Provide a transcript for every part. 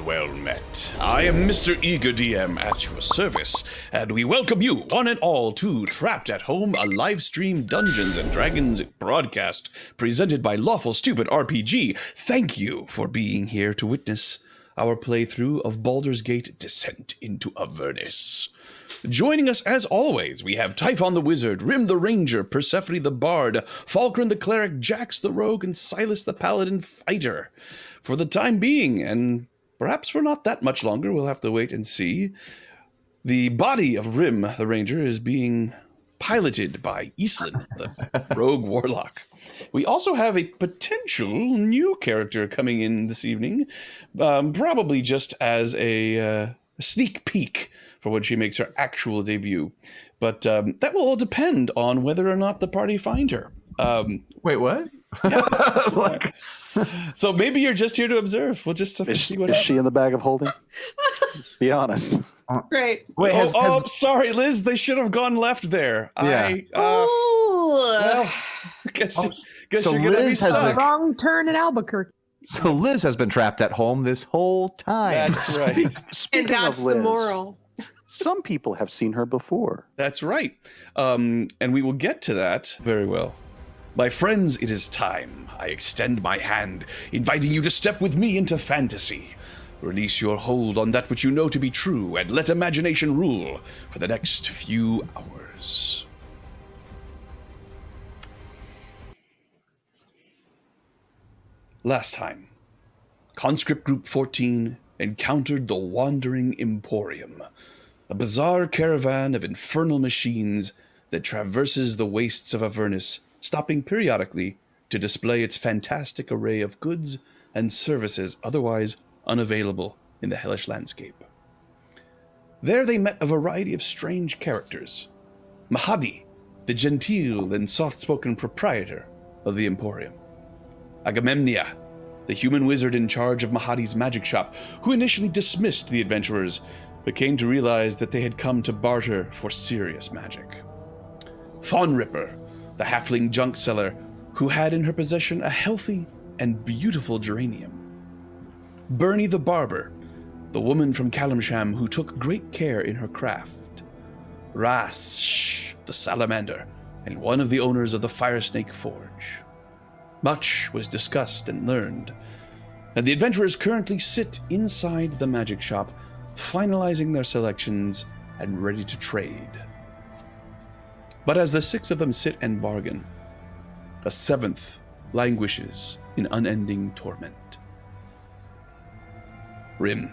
well met. I am Mr. Eager DM at your service, and we welcome you, one and all, to Trapped at Home, a live stream Dungeons and Dragons broadcast presented by Lawful Stupid RPG. Thank you for being here to witness our playthrough of Baldur's Gate Descent into Avernus. Joining us as always, we have Typhon the Wizard, Rhimb the Ranger, Persephone the Bard, Falkrunn the Cleric, Jax the Rogue, and Silas the Paladin Fighter. For the time being, and perhaps for not that much longer, we'll have to wait and see, the body of Rhimb the Ranger is being piloted by Islin, the Rogue Warlock. We also have a potential new character coming in this evening, probably just as a sneak peek for when she makes her actual debut. But that will all depend on whether or not the party find her. Wait, what? Yeah. So maybe you're just here to observe. We'll just have to see what happens. Is she in the bag of holding? Be honest. Great. Wait, sorry, Liz. They should have gone left there. Yeah. Well, guess so you're gonna be Liz has stuck. been- Wrong turn in Albuquerque. So Liz has been trapped at home this whole time. That's right. Speaking And that's of Liz, the moral. some people have seen her before. That's right. And we will get to that very well. My friends, it is time. I extend my hand, inviting you to step with me into fantasy. Release your hold on that which you know to be true, and let imagination rule for the next few hours. Last time, Conscript Group 14 encountered the Wandering Emporium, a bizarre caravan of infernal machines that traverses the wastes of Avernus, stopping periodically to display its fantastic array of goods and services otherwise unavailable in the hellish landscape. There they met a variety of strange characters. Mahadi, the genteel and soft-spoken proprietor of the Emporium. Agamemnia, the human wizard in charge of Mahadi's magic shop, who initially dismissed the adventurers, but came to realize that they had come to barter for serious magic. Fawn Ripper, the halfling junk seller, who had in her possession a healthy and beautiful geranium. Bernie the Barber, the woman from Kalimsham who took great care in her craft. Rash, the Salamander, and one of the owners of the Firesnake Forge. Much was discussed and learned, and the adventurers currently sit inside the magic shop, finalizing their selections and ready to trade. But as the six of them sit and bargain, a seventh languishes in unending torment. Rhimb.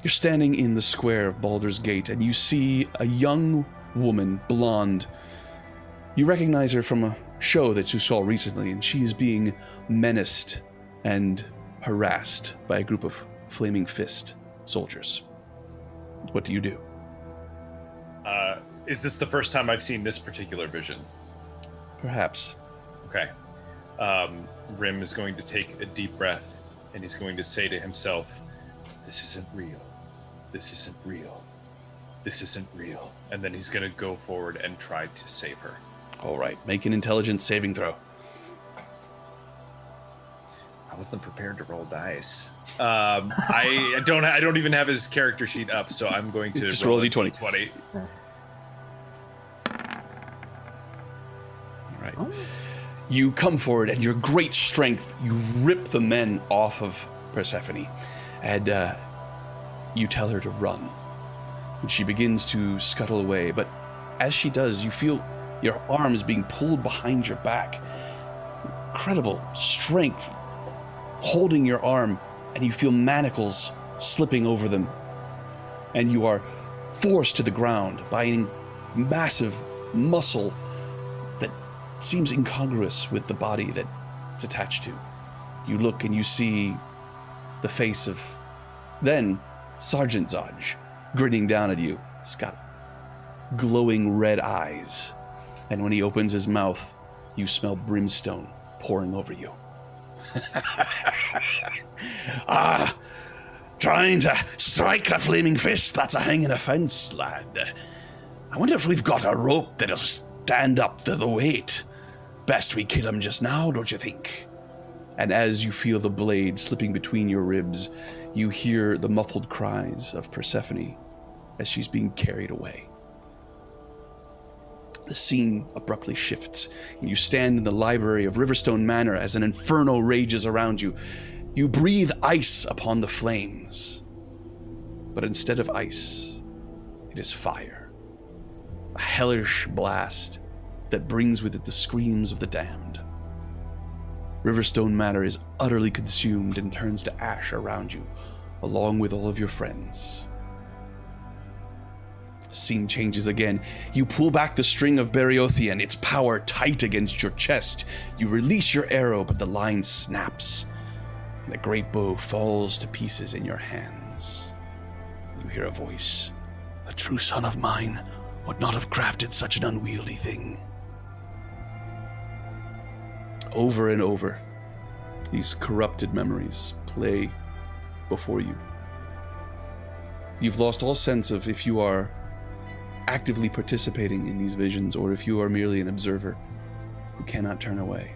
You're standing in the square of Baldur's Gate, and you see a young woman, blonde. You recognize her from a show that you saw recently, and she is being menaced and harassed by a group of Flaming Fist soldiers. What do you do? Is this the first time I've seen this particular vision? Perhaps. Okay. Rhimb is going to take a deep breath, and he's going to say to himself, "This isn't real. This isn't real. This isn't real." And then he's going to go forward and try to save her. All right, make an intelligence saving throw. I wasn't prepared to roll dice. I don't even have his character sheet up, so I'm going to Just roll a d20. D20. All right. You come forward, and your great strength, you rip the men off of Persephone, and you tell her to run. And she begins to scuttle away, but as she does, you feel your arms being pulled behind your back. Incredible strength holding your arm, and you feel manacles slipping over them. And you are forced to the ground by a massive muscle that seems incongruous with the body that it's attached to. You look and you see the face of then Sergeant Zodge grinning down at you. He's got glowing red eyes. And when he opens his mouth, you smell brimstone pouring over you. Trying to strike the Flaming Fist, that's a hanging offense, lad. I wonder if we've got a rope that'll stand up to the weight. Best we kill him just now, don't you think? And as you feel the blade slipping between your ribs, you hear the muffled cries of Persephone as she's being carried away. The scene abruptly shifts, and you stand in the library of Riverstone Manor as an inferno rages around you. You breathe ice upon the flames, but instead of ice, it is fire. A hellish blast that brings with it the screams of the damned. Riverstone Manor is utterly consumed and turns to ash around you, along with all of your friends. The scene changes again. You pull back the string of Beriothean, its power tight against your chest. You release your arrow, but the line snaps, and the great bow falls to pieces in your hands. You hear a voice. A true son of mine would not have crafted such an unwieldy thing. Over and over, these corrupted memories play before you. You've lost all sense of if you are actively participating in these visions or if you are merely an observer who cannot turn away.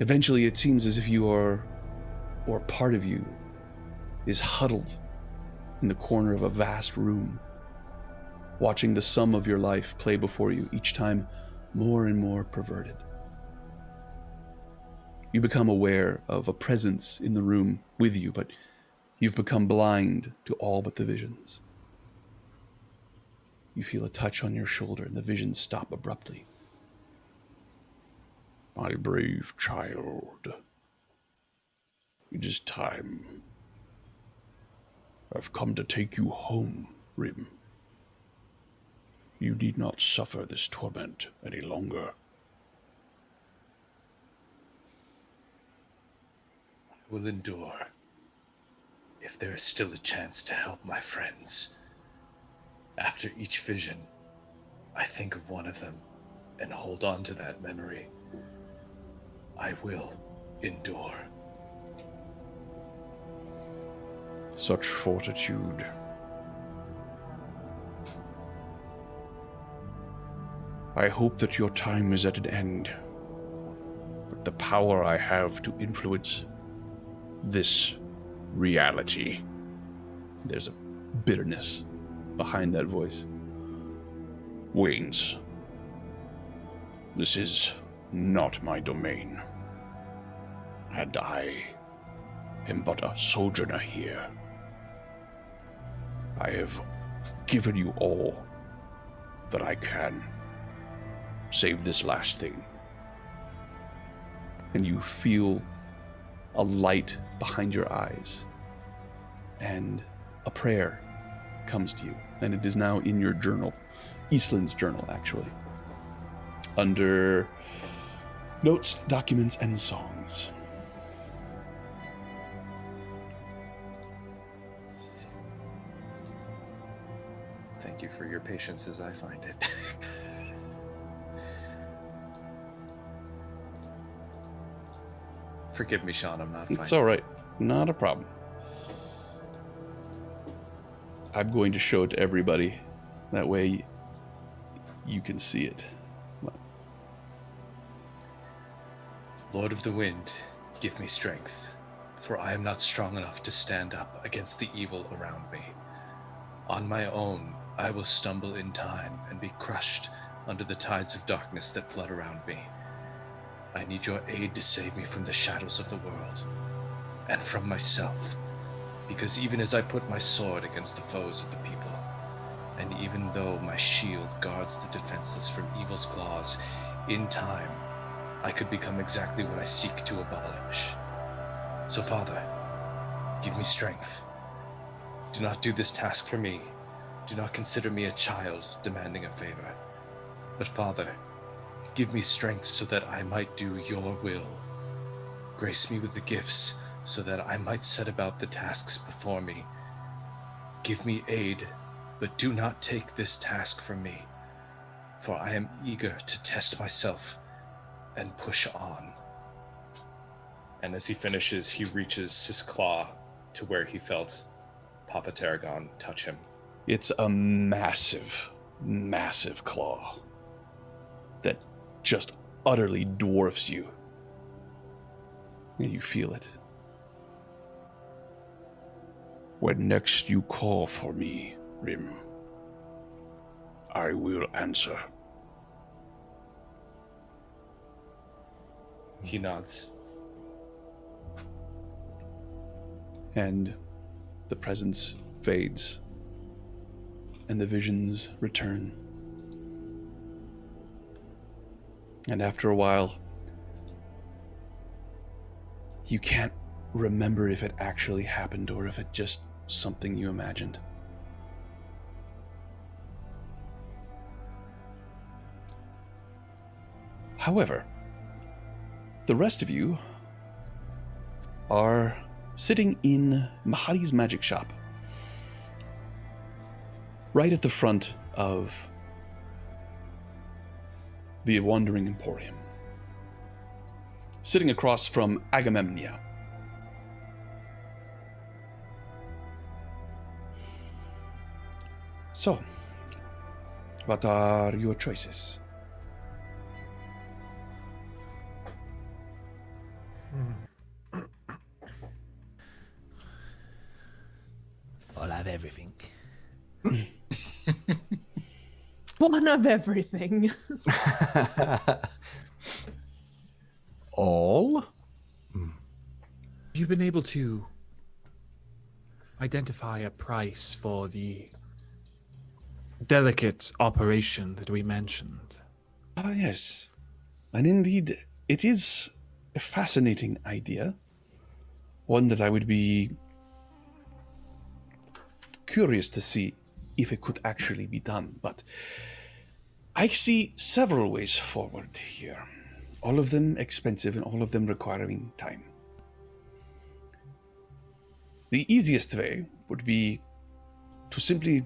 Eventually, it seems as if you are, or part of you, is huddled in the corner of a vast room, watching the sum of your life play before you, each time more and more perverted. You become aware of a presence in the room with you, but you've become blind to all but the visions. You feel a touch on your shoulder, and the visions stop abruptly. My brave child, it is time. I've come to take you home, Rhimb. You need not suffer this torment any longer. I will endure, if there is still a chance to help my friends. After each vision, I think of one of them and hold on to that memory. I will endure. Such fortitude. I hope that your time is at an end, but the power I have to influence this reality. There's a bitterness behind that voice. Wanes. This is not my domain, and I am but a sojourner here. I have given you all that I can, save this last thing. And you feel a light behind your eyes, and a prayer comes to you, and it is now in your journal, Eastland's journal, actually, under notes, documents, and songs. Thank you for your patience as I find it. Forgive me, Sean, I'm not fine. It's all right. Not a problem. I'm going to show it to everybody. That way you can see it. Lord of the Wind, give me strength, for I am not strong enough to stand up against the evil around me. On my own, I will stumble in time and be crushed under the tides of darkness that flood around me. I need your aid to save me from the shadows of the world, and from myself, because even as I put my sword against the foes of the people, and even though my shield guards the defenseless from evil's claws, in time, I could become exactly what I seek to abolish. So, Father, give me strength. Do not do this task for me. Do not consider me a child demanding a favor. But, Father, give me strength so that I might do your will. Grace me with the gifts so that I might set about the tasks before me. Give me aid, but do not take this task from me, for I am eager to test myself and push on. And as he finishes, he reaches his claw to where he felt Papa Tarragon touch him. It's a massive, massive claw that just utterly dwarfs you. And you feel it. When next you call for me, Rhimb, I will answer. He nods. And the presence fades, and the visions return. And after a while, you can't remember if it actually happened or if it just something you imagined. However, the rest of you are sitting in Mahadi's magic shop, right at the front of the Wandering Emporium, sitting across from Agamemnia. So, what are your choices? I'll have everything. One of everything. All? You've been able to identify a price for the delicate operation that we mentioned. Ah, yes. And indeed, it is a fascinating idea. One that I would be curious to see if it could actually be done. But I see several ways forward here. All of them expensive and all of them requiring time. The easiest way would be to simply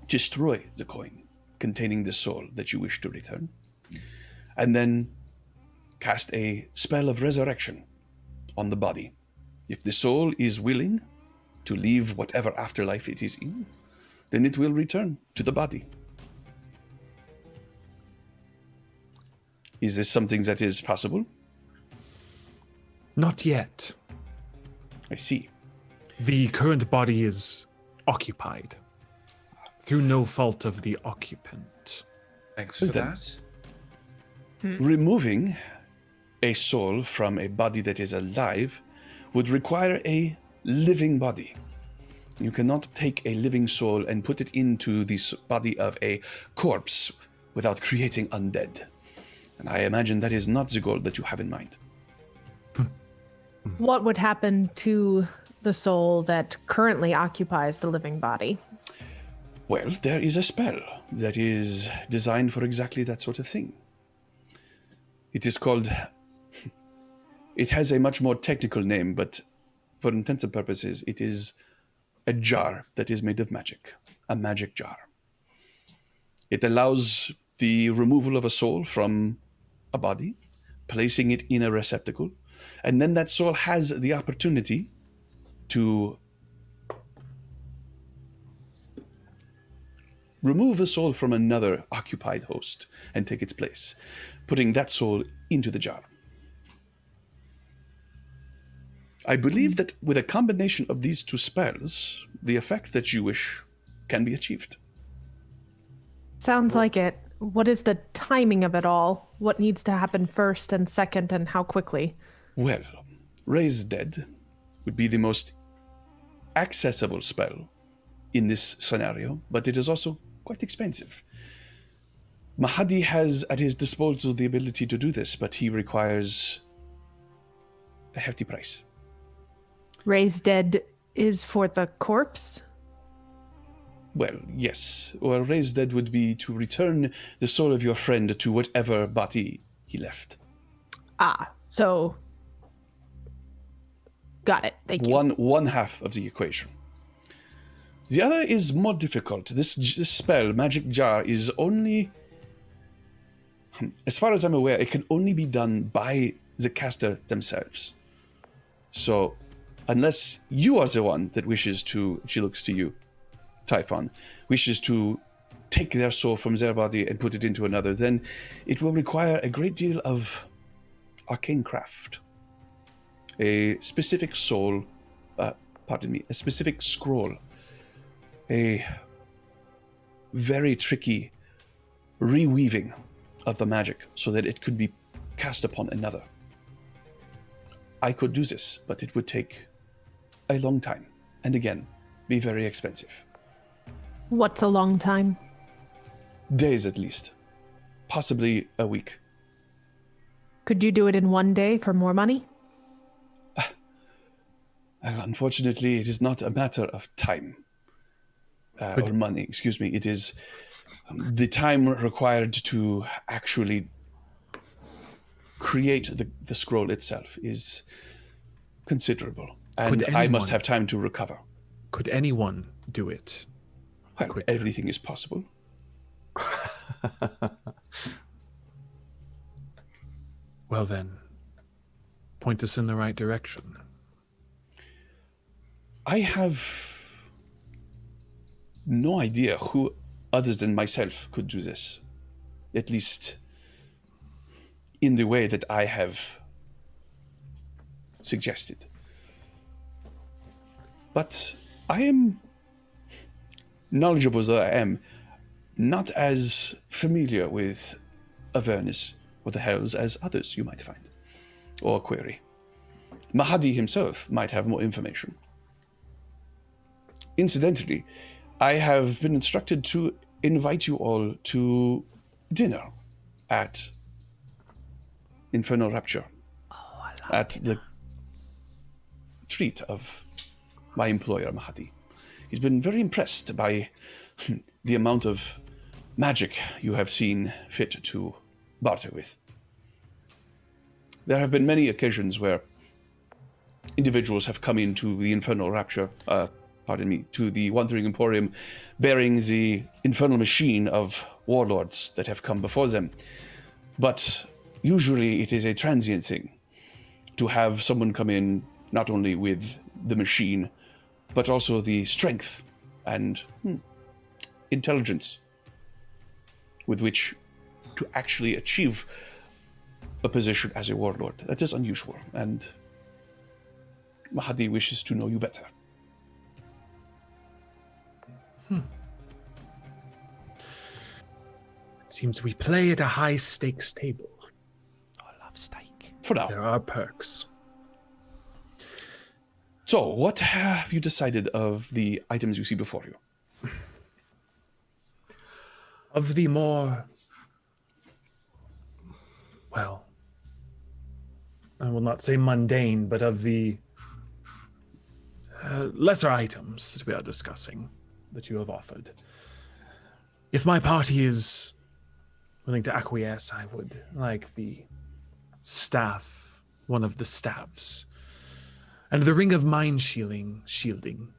destroy the coin containing the soul that you wish to return, and then cast a spell of resurrection on the body. If the soul is willing to leave whatever afterlife it is in, then it will return to the body. Is this something that is possible? Not yet. I see. The current body is occupied through no fault of the occupant. Thanks for Well then. that. Removing a soul from a body that is alive would require a living body. You cannot take a living soul and put it into the body of a corpse without creating undead. And I imagine that is not the goal that you have in mind. What would happen to the soul that currently occupies the living body? Well, there is a spell that is designed for exactly that sort of thing. It is called... It has a much more technical name, but for intents and purposes, it is a jar that is made of magic. A magic jar. It allows the removal of a soul from a body, placing it in a receptacle, and then that soul has the opportunity to remove a soul from another occupied host and take its place, putting that soul into the jar. I believe that with a combination of these two spells, the effect that you wish can be achieved. Sounds like it. What is the timing of it all? What needs to happen first and second, and how quickly? Well, Raise Dead would be the most accessible spell in this scenario, but it is also quite expensive. Mahadi has at his disposal the ability to do this, but he requires a hefty price. Raise Dead is for the corpse? Well, yes. Or Raise Dead would be to return the soul of your friend to whatever body he left. Ah, so... Got it. Thank you. One half of the equation. The other is more difficult. This spell, Magic Jar, is only... As far as I'm aware, it can only be done by the caster themselves. So, unless you are the one that wishes to... She looks to you, Typhon, wishes to take their soul from their body and put it into another, then it will require a great deal of arcane craft. a specific a specific scroll, a very tricky reweaving of the magic so that it could be cast upon another. I could do this, but it would take a long time, and again, be very expensive. What's a long time? Days at least. Possibly a week. Could you do it in 1 day for more money? Unfortunately, it is not a matter of time. Or money, excuse me. It is the time required to actually create the scroll itself is considerable. And I must have time to recover. Could anyone do it? Well, everything is possible. Well then, point us in the right direction. I have no idea who others than myself could do this. At least in the way that I have suggested. But I am, knowledgeable as I am, not as familiar with Avernus or the Hells as others you might find, or query. Mahadi himself might have more information. Incidentally, I have been instructed to invite you all to dinner at Infernal Rapture, at the treat of my employer, Mahadi. He's been very impressed by the amount of magic you have seen fit to barter with. There have been many occasions where individuals have come into the Infernal Rapture, to the Wandering Emporium, bearing the infernal machine of warlords that have come before them. But usually it is a transient thing to have someone come in not only with the machine, but also the strength and intelligence with which to actually achieve a position as a warlord. That is unusual, and Mahadi wishes to know you better. Seems we play at a high-stakes table. I love steak. For now. There are perks. So, what have you decided of the items you see before you? Of the more... well, I will not say mundane, but of the lesser items that we are discussing, that you have offered. If my party is willing to acquiesce, I would like the staff, one of the staffs. And the ring of mind shielding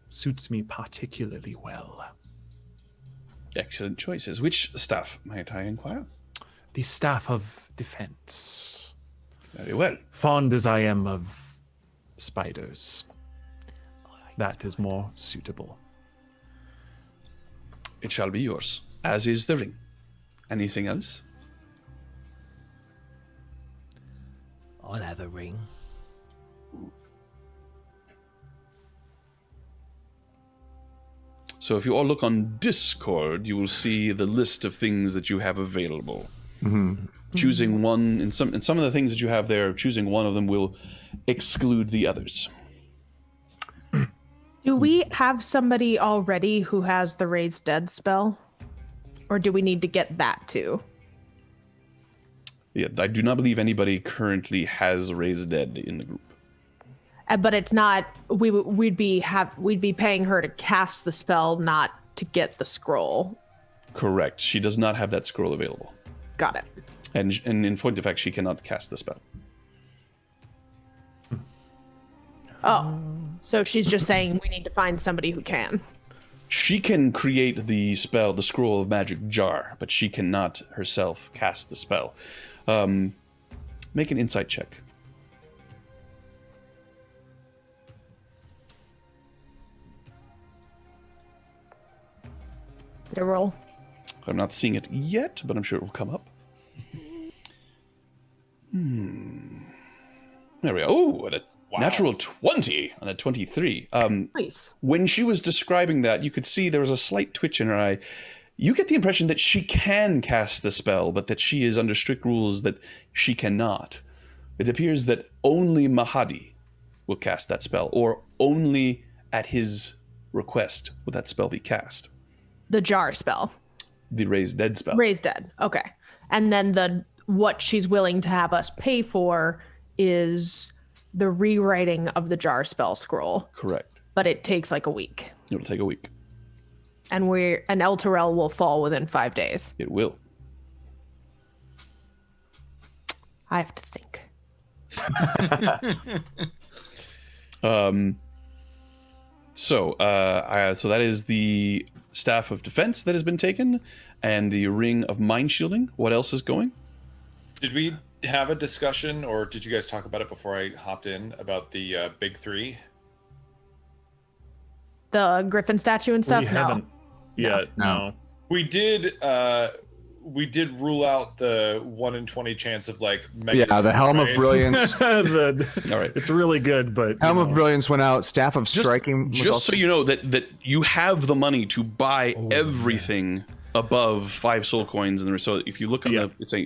suits me particularly well. Excellent choices. Which staff, might I inquire? The staff of defense. Very well. Fond as I am of spiders, that is more suitable. It shall be yours, as is the ring. Anything else? I'll have a ring. So if you all look on Discord, you will see the list of things that you have available. Mm-hmm. Choosing one, in some of the things that you have there, choosing one of them will exclude the others. Do we have somebody already who has the Raise Dead spell? Or do we need to get that too? Yeah, I do not believe anybody currently has Raise Dead in the group. But it's not. We'd be paying her to cast the spell, not to get the scroll. Correct. She does not have that scroll available. Got it. And in point of fact, she cannot cast the spell. Oh, so she's just saying we need to find somebody who can. She can create the spell, the Scroll of Magic Jar, but she cannot herself cast the spell. Make an insight check. Did I roll? I'm not seeing it yet, but I'm sure it will come up. There we go. Oh, wow, Natural 20 on a 23. Nice. When she was describing that, you could see there was a slight twitch in her eye. You get the impression that she can cast the spell, but that she is under strict rules that she cannot. It appears that only Mahadi will cast that spell, or only at his request will that spell be cast. The jar spell. The Raise Dead spell. Raise dead. Okay. And then what she's willing to have us pay for is the rewriting of the jar spell scroll. Correct. But it takes like a week. It'll take a week. And El Terrell will fall within 5 days. It will. I have to think. So that is the Staff of Defense that has been taken, and the Ring of Mind Shielding. What else is going? Did we have a discussion, or did you guys talk about it before I hopped in, about the big three? The Griffin statue and stuff? We haven't yet. No. We did rule out the 1 in 20 chance of like mega the Helm of Brilliance. All right. It's really good, but Helm of Brilliance went out. Staff of Striking. Was Just also... so you know that you have the money to buy everything above 5 soul coins, and so if you look on it's saying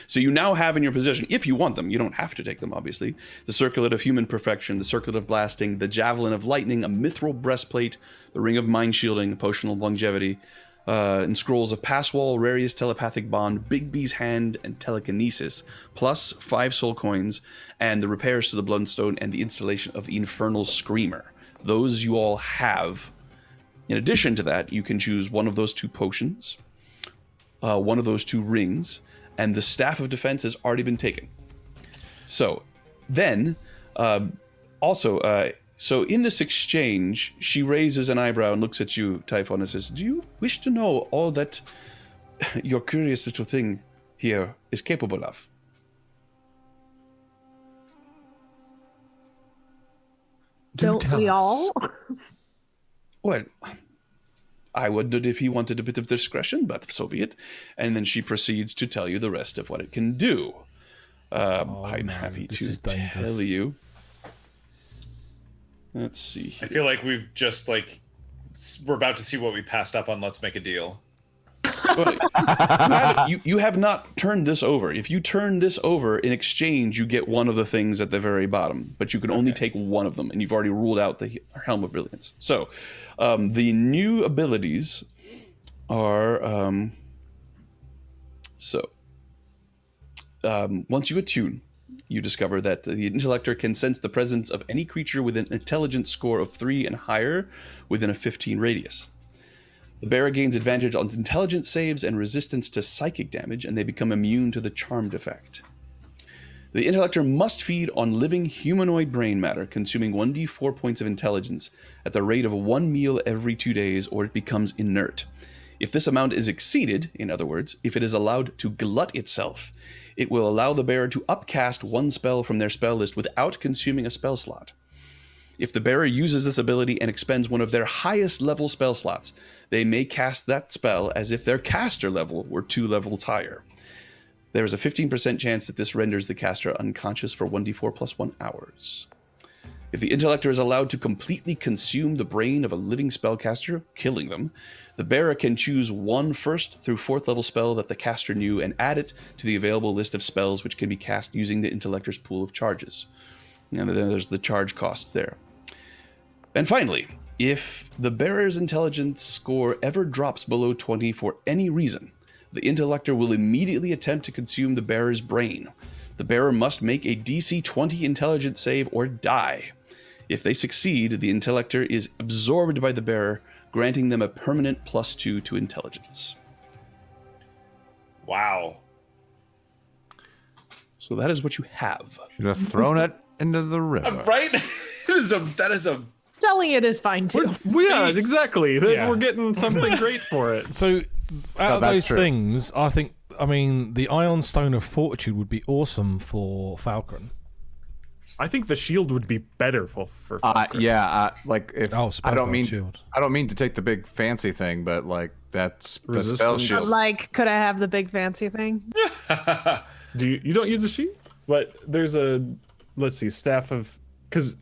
so you now have in your possession, if you want them, you don't have to take them obviously, the Circlet of Human Perfection, the Circlet of Blasting, the Javelin of Lightning, a Mithril Breastplate, the Ring of Mind Shielding, a Potion of Longevity, and Scrolls of Passwall, Rarius Telepathic Bond, Bigby's Hand, and Telekinesis, plus 5 soul coins, and the repairs to the Bloodstone, and the installation of the Infernal Screamer. Those you all have. In addition to that, you can choose one of those 2 potions, one of those 2 rings, and the Staff of Defense has already been taken. So, then, so in this exchange, she raises an eyebrow and looks at you, Typhon, and says, "Do you wish to know all that your curious little thing here is capable of?" Don't we all? Well, I wondered if he wanted a bit of discretion, but so be it. And then she proceeds to tell you the rest of what it can do. I'm happy to tell you. Let's see here. I feel like we've just we're about to see what we passed up on Let's Make a Deal. Well, you have not turned this over. If you turn this over in exchange, you get one of the things at the very bottom, but you can only take one of them, and you've already ruled out the Helm of Brilliance. So, the new abilities are once you attune, you discover that the Intellector can sense the presence of any creature with an intelligence score of 3 and higher within a 15 radius. The bearer gains advantage on intelligence saves and resistance to psychic damage, and they become immune to the charmed effect. The Intellector must feed on living humanoid brain matter, consuming 1d4 points of intelligence at the rate of 1 meal every 2 days, or it becomes inert. If this amount is exceeded, in other words, if it is allowed to glut itself, it will allow the bearer to upcast 1 spell from their spell list without consuming a spell slot. If the bearer uses this ability and expends one of their highest level spell slots, they may cast that spell as if their caster level were 2 levels higher. There is a 15% chance that this renders the caster unconscious for 1d4 plus 1 hours. If the Intellector is allowed to completely consume the brain of a living spellcaster, killing them, the bearer can choose 1 1st through 4th level spell that the caster knew and add it to the available list of spells which can be cast using the Intellector's pool of charges. And then there's the charge costs there. And finally, if the bearer's intelligence score ever drops below 20 for any reason, the Intellector will immediately attempt to consume the bearer's brain. The bearer must make a DC 20 intelligence save or die. If they succeed, the Intellector is absorbed by the bearer, granting them a permanent +2 to intelligence. Wow. So that is what you have. Should have thrown it into the river. Right? that is a Selling it is fine too. Yeah, exactly. Yeah. We're getting something great for it. So, out of that's those true. things, I mean, the Ion Stone of Fortitude would be awesome for Falkrunn. I think the shield would be better for Falkrunn. If Oh, I don't mean shield. I don't mean to take the big fancy thing, but that's the Resistance. spell shield. Like, could I have the big fancy thing? Do you don't use a shield? But there's a, let's see, Staff of because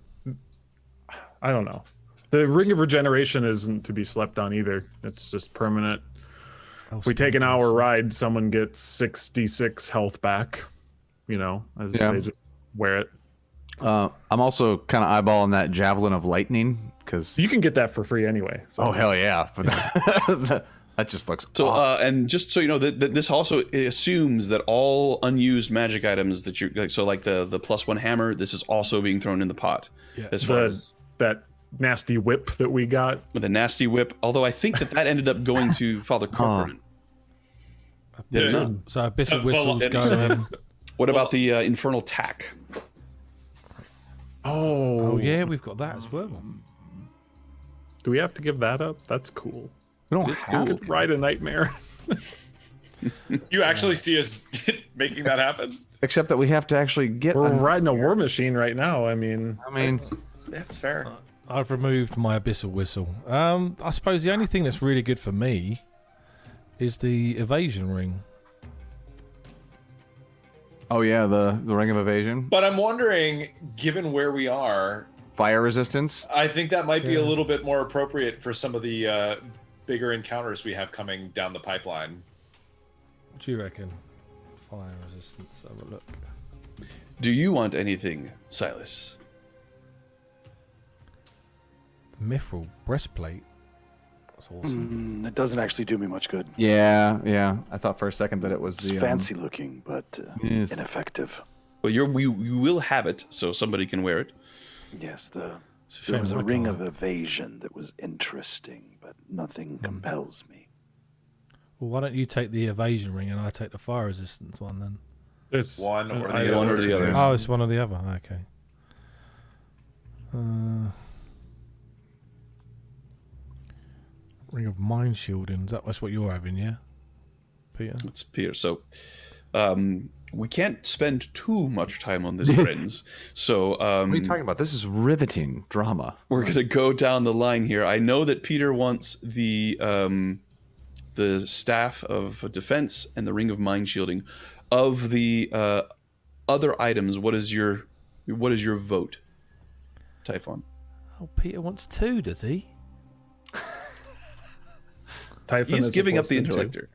I don't know. The Ring of Regeneration isn't to be slept on either. It's just permanent. If we take an hour ride, someone gets 66 health back, you know, as they just wear it. I'm also kind of eyeballing that Javelin of Lightning because You can get that for free anyway. So. oh hell yeah, but that just looks So, awesome. and just so you know, that this also assumes that all unused magic items that you like, so like the +1 hammer, this is also being thrown in the pot. Yeah. As far as That nasty whip that we got. the nasty whip, although I think that ended up going to Father Corcoran. Did it not? So Abyss of Well, Whistles and- go. What about the infernal tack? Oh, Oh yeah, we've got that as well. Do we have to give that up? That's cool. We don't It's have cool. to. Ride a nightmare. You actually see us making that happen? Except that we have to actually get. We're riding a war machine right now. I mean, That's fair. I've removed my Abyssal Whistle. I suppose the only thing that's really good for me is the evasion ring. Oh yeah, the Ring of Evasion, But I'm wondering, given where we are, fire resistance. I think that might be a little bit more appropriate for some of the bigger encounters we have coming down the pipeline. What do you reckon? Fire resistance. Have a look. Do you want anything, Silas? Mithril breastplate. That's awesome. It doesn't actually do me much good. Yeah. I thought for a second that it was It's the fancy looking, but Yes. ineffective. Well, you will have it, so somebody can wear it. Yes, It's a there shame was a I ring can't. of evasion that was interesting, but nothing compels me. Well, why don't you take the evasion ring and I take the fire resistance one then? it's One or the I- other. One or the other. Oh, it's one or the other. Okay. Ring of mind shielding. That's what you're having, yeah, Peter? It's Peter. So, we can't spend too much time on this, friends. So, What are you talking about? This is riveting drama. we're gonna go down the line here. I know that Peter wants the staff of defense and the ring of mind shielding. Of the other items, what is your vote, Typhon? Oh, Peter wants two, does he? Typhon He's is giving up the requested too. intellector.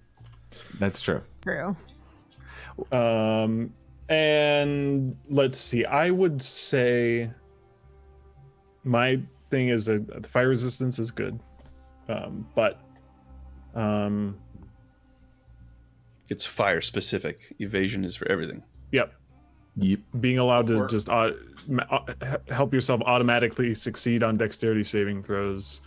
That's true. True. And let's see. I would say my thing is the fire resistance is good, but It's fire specific. Evasion is for everything. yep, Yep. being allowed to just help yourself automatically succeed on dexterity saving throws.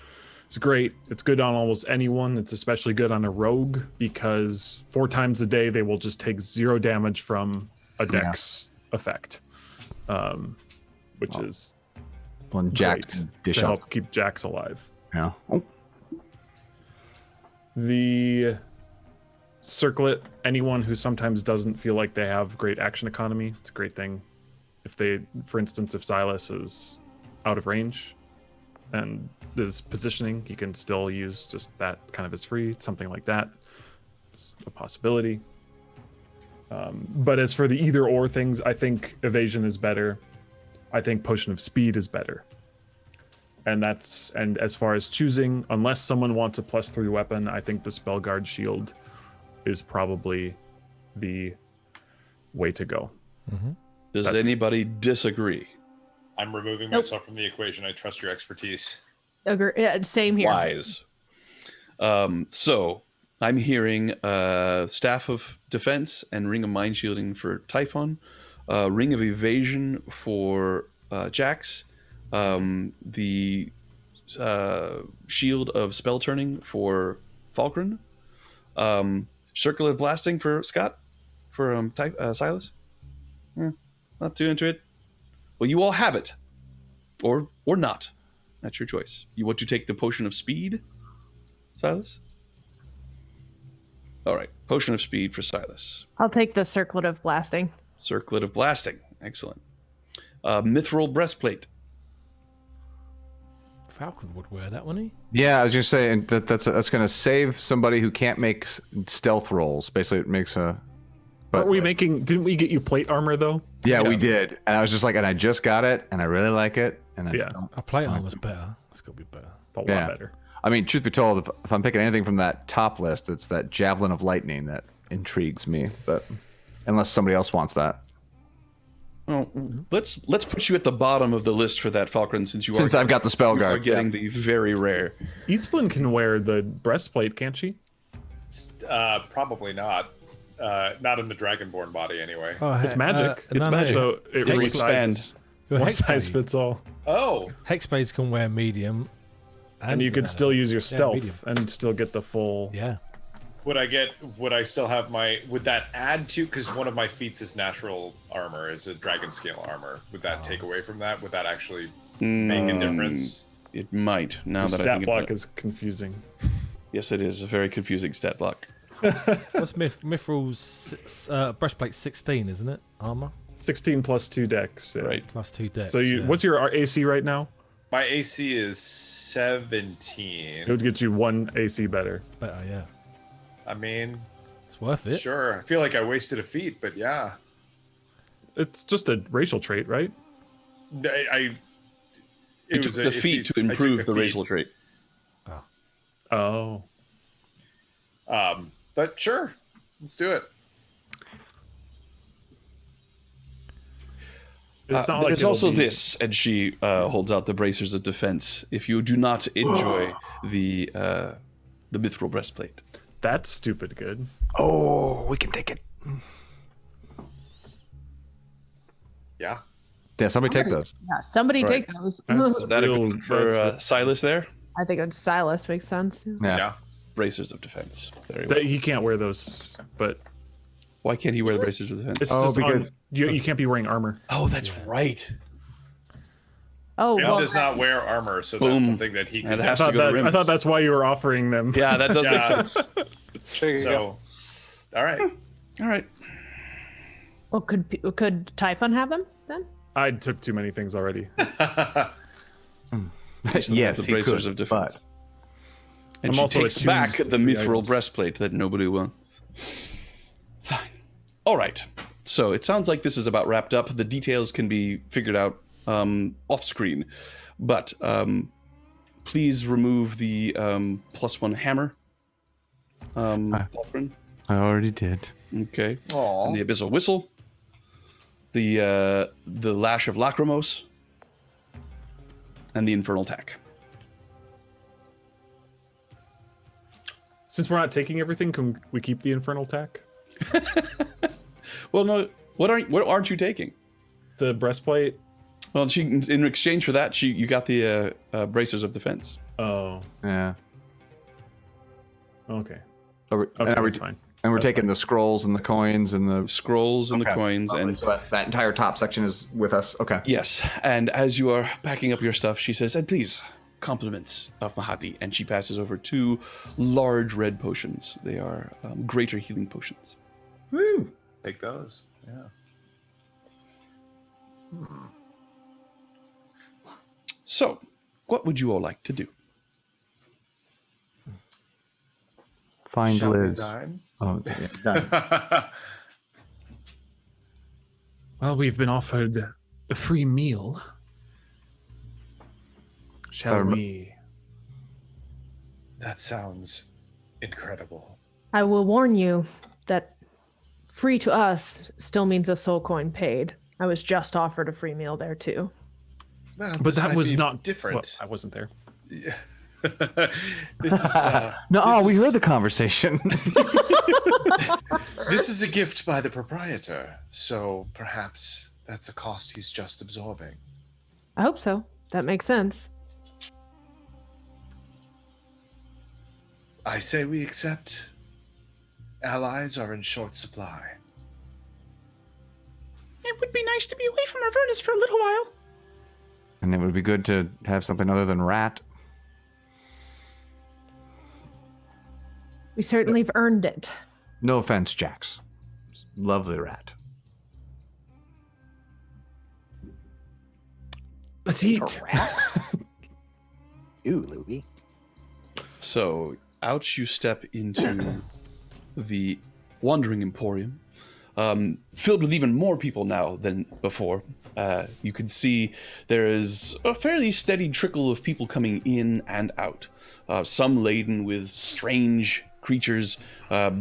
It's great. It's good on almost anyone. It's especially good on a rogue because 4 times a day they will just take 0 damage from a dex effect, which is One Jack great dish to up. help keep Jax alive. Yeah. Oh. The circlet, anyone who sometimes doesn't feel like they have great action economy, it's a great thing. If they, for instance, if Silas is out of range and is positioning, he can still use just that kind of as free, something like that. It's a possibility. But as for the either or things, I think evasion is better. I think potion of speed is better. And as far as choosing, unless someone wants a +3 weapon, I think the Spellguard Shield is probably the way to go. Does That's- anybody disagree? I'm removing myself from the equation. I trust your expertise. Agree. Yeah, same here. Wise. So I'm hearing staff of defense and ring of mind shielding for Typhon, ring of evasion for Jax, the shield of spell turning for Falkrunn, circular blasting for Scott, for Silas. Not too into it. Well, you all have it, or not. That's your choice. You want to take the potion of speed, Silas? All right, potion of speed for Silas. I'll take the circlet of blasting. Circlet of blasting, excellent. Mithril breastplate. Falcon would wear that, wouldn't he? Yeah, I was just saying that's going to save somebody who can't make stealth rolls. Basically, it makes But Aren't we making? Didn't we get you plate armor though? yeah, we did. And I was just like, and I just got it, and I really like it. And I Yeah. don't- A plate armor's better. It's got to be better. It's a lot Yeah. better. I mean, truth be told, if I'm picking anything from that top list, it's that Javelin of Lightning that intrigues me. But unless somebody else wants that. Well, let's put you at the bottom of the list for that, Falkrunn, since I've got the spell you are guard. getting the very rare. Eastland can wear the breastplate, can't she? Probably not. Not in the dragonborn body, anyway. Oh, It's magic. It's no, magic. So it It'll really expand. sizes. Your One size hexblade. fits all. Oh, Hexblades can wear medium. And you could still use your stealth medium. and still get the full. Yeah. would I still have would that add to, because one of my feats is natural armor, is a dragon scale armor. Would that take away from that? Would that actually make a difference? It might, now Your that I stat think block about it. is confusing. Yes, it is a very confusing stat block. What's Mithril's breastplate 16, isn't it? Armor 16 plus 2 dex. Yeah. Right. plus 2 decks. So you, yeah. what's your AC right now? My AC is 17. It would get you 1 AC better. better? Yeah, I mean, it's worth it. sure. I feel like I wasted a feat, but yeah. It's just a racial trait, right? It You took the feat to improve the feat. racial trait. Oh. But sure, let's do it. It's not like There's it'll also be- this, and she holds out the bracers of defense. If you do not enjoy the mithril breastplate, That's stupid good. Oh, we can take it. Yeah. Yeah, somebody take those. Yeah, somebody Right. take those. That's is that a real- good for that's Silas there? I think it's Silas makes sense. Yeah. Yeah. Bracers of defense. Very that well. he can't wear those, but Why can't he wear the bracers of defense? it's Oh, just because- you can't be wearing armor. Oh, that's right. Oh, Rhimb well, does not wear armor, so Boom. that's something that he And can it do. has I to thought, go to that, I Rhimb. thought that's why you were offering them. Yeah, that does make Yeah. sense. So, all right. All right. well, could Typhon have them then? I took too many things already. Yes, the he bracers could, of defense. but And I'm she also takes attuned back to the the mithril items. breastplate that nobody wants. Fine. All right. So it sounds like this is about wrapped up. The details can be figured out off screen, but please remove the +1 hammer. Falkrunn. I already did. Okay. Aw. And the abyssal whistle. The lash of lachrymos. And the infernal tack. Since we're not taking everything, can we keep the infernal tack? Well, no. What aren't you taking? The breastplate. Well, she in exchange for that, you got the bracers of defense. Oh, Yeah. okay. Are we- Okay, and, are we that's fine. and we're That's taking the scrolls and the coins and the Scrolls and the coins and so that entire top section is with us. Okay. yes. And as you are packing up your stuff, she says, "And please, compliments of Mahati." And she passes over 2 large red potions. They are greater healing potions. Woo. Take those. Yeah. So, what would you all like to do? Find Shall we Liz. dine? Oh, yeah, done. Well, we've been offered a free meal. Shall we? That sounds incredible. I will warn you that free to us still means a soul coin paid. I was just offered a free meal there too. Well, But this that might was be not different. Well, I wasn't there. This is No, this we is- heard the conversation. This is a gift by the proprietor, so perhaps that's a cost he's just absorbing. I hope so. That makes sense. I say we accept. Allies are in short supply. It would be nice to be away from Avernus for a little while. And it would be good to have something other than rat. We certainly have earned it. No offense, Jax. Lovely rat. Let's eat. Ooh, Louis. So out you step into the Wandering Emporium. filled with even more people now than before. You can see there is a fairly steady trickle of people coming in and out. Some laden with strange creatures,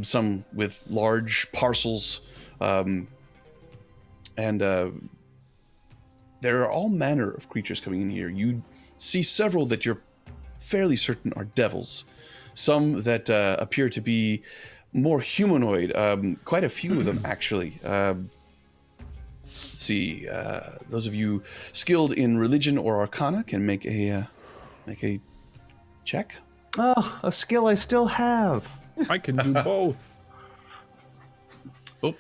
some with large parcels, and there are all manner of creatures coming in here. You see several that you're fairly certain are devils, some that appear to be more humanoid, quite a few of them actually. Let's see, those of you skilled in religion or arcana can make a check. Oh, a skill I still have. I can do both. Oh,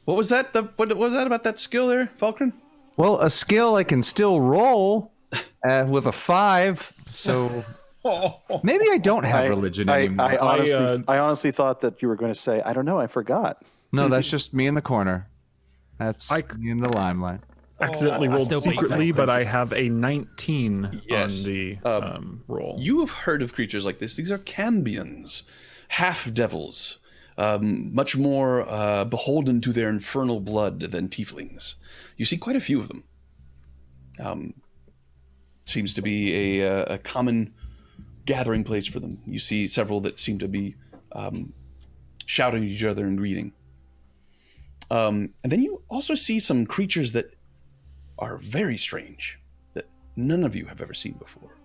what was that? What was that about that skill there, Falkrunn? Well, a skill I can still roll with a 5, so maybe I don't have religion anymore. I honestly thought that you were going to say, I don't know, I forgot. No, that's just me in the corner. That's me in the limelight. Accidentally rolled secretly, but I have a 19 Yes. on the roll. You have heard of creatures like this. These are cambions, half-devils, much more beholden to their infernal blood than tieflings. You see quite a few of them. Seems to be a common gathering place for them. You see several that seem to be shouting at each other and greeting. And then you also see some creatures that are very strange, that none of you have ever seen before.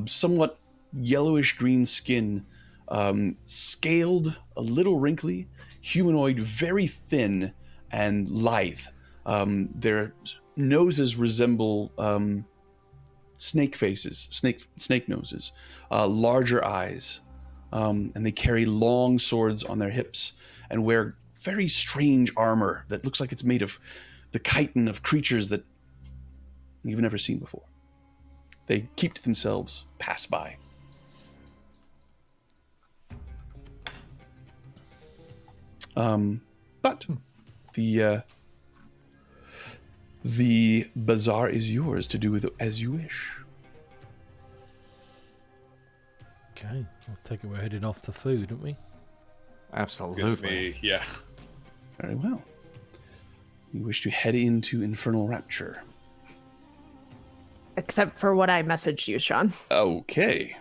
Somewhat yellowish green skin, scaled, a little wrinkly, humanoid, very thin and lithe. Their noses resemble snake faces, snake noses, larger eyes, and they carry long swords on their hips and wear very strange armor that looks like it's made of the chitin of creatures that you've never seen before. They keep to themselves, pass by. But the bazaar is yours to do with as you wish. Okay, I'll take it we're heading off to food, aren't we? Absolutely. Yeah. Very well. You wish to head into Infernal Rapture. Except for what I messaged you, Sean. Okay.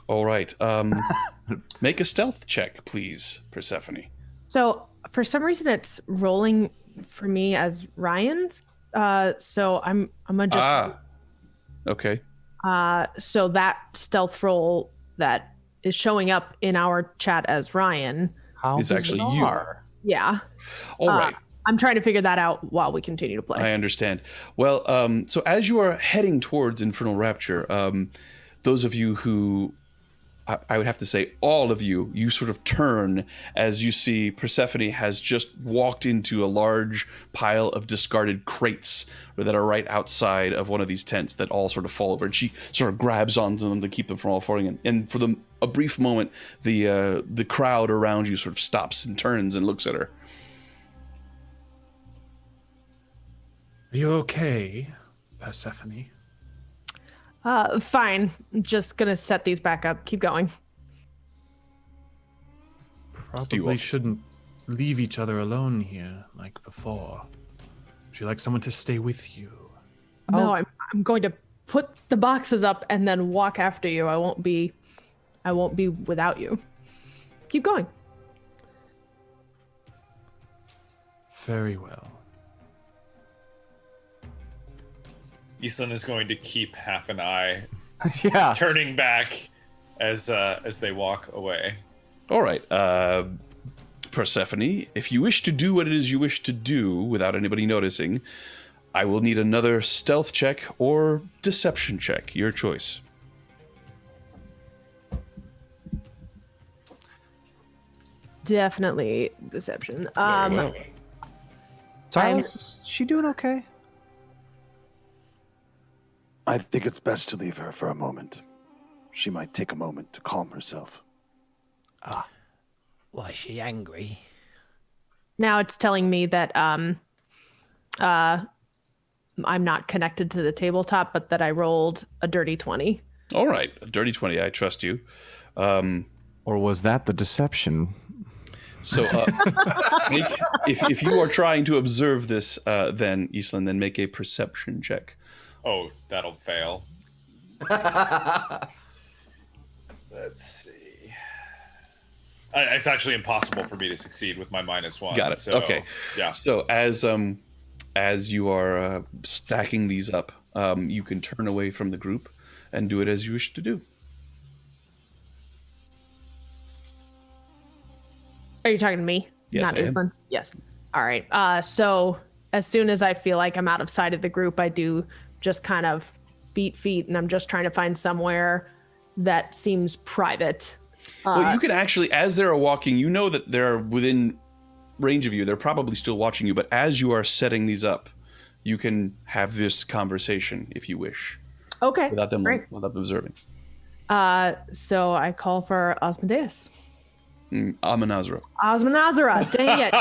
All right. Make a stealth check, please, Persephone. So for some reason it's rolling for me as Ryan's. So I'm gonna just Okay. so that stealth roll that is showing up in our chat as Ryan. It's actually you. Yeah. All right. I'm trying to figure that out while we continue to play. I understand. Well, so as you are heading towards Infernal Rapture, those of you who, I would have to say all of you, you sort of turn as you see Persephone has just walked into a large pile of discarded crates that are right outside of one of these tents that all sort of fall over. And she sort of grabs onto them to keep them from all falling in. And for a brief moment, the crowd around you sort of stops and turns and looks at her. Are you okay, Persephone? Fine. I'm just gonna set these back up. Keep going. Probably shouldn't leave each other alone here like before. Would you like someone to stay with you? No, I'm going to put the boxes up and then walk after you. I won't be without you. Keep going. Very well. Islan is going to keep half an eye Yeah. turning back as they walk away. All right. Persephone, if you wish to do what it is you wish to do without anybody noticing, I will need another stealth check or deception check. Your choice. Definitely deception. Very well. Silas, is she doing okay? I think it's best to leave her for a moment. She might take a moment to calm herself. Why is she angry? Now it's telling me that I'm not connected to the tabletop, but that I rolled a dirty 20. All right, a dirty 20. I trust you. Or was that the deception? So, if you are trying to observe this, then Eastland, then make a perception check. Oh, that'll fail. Let's see. It's actually impossible for me to succeed with my -1. Got it. So, Okay. Yeah. So as you are stacking these up, you can turn away from the group and do it as you wish to do. Are you talking to me? Yes, Not I am. Island? Yes. All right. So as soon as I feel like I'm out of sight of the group, I do just kind of beat feet, and I'm just trying to find somewhere that seems private. Well, you can actually, as they're walking, you know that they're within range of you. They're probably still watching you, but as you are setting these up, you can have this conversation if you wish, Okay. without them Great. observing. So I call for Osmodeus. Amanazra. Osmanazara, dang it.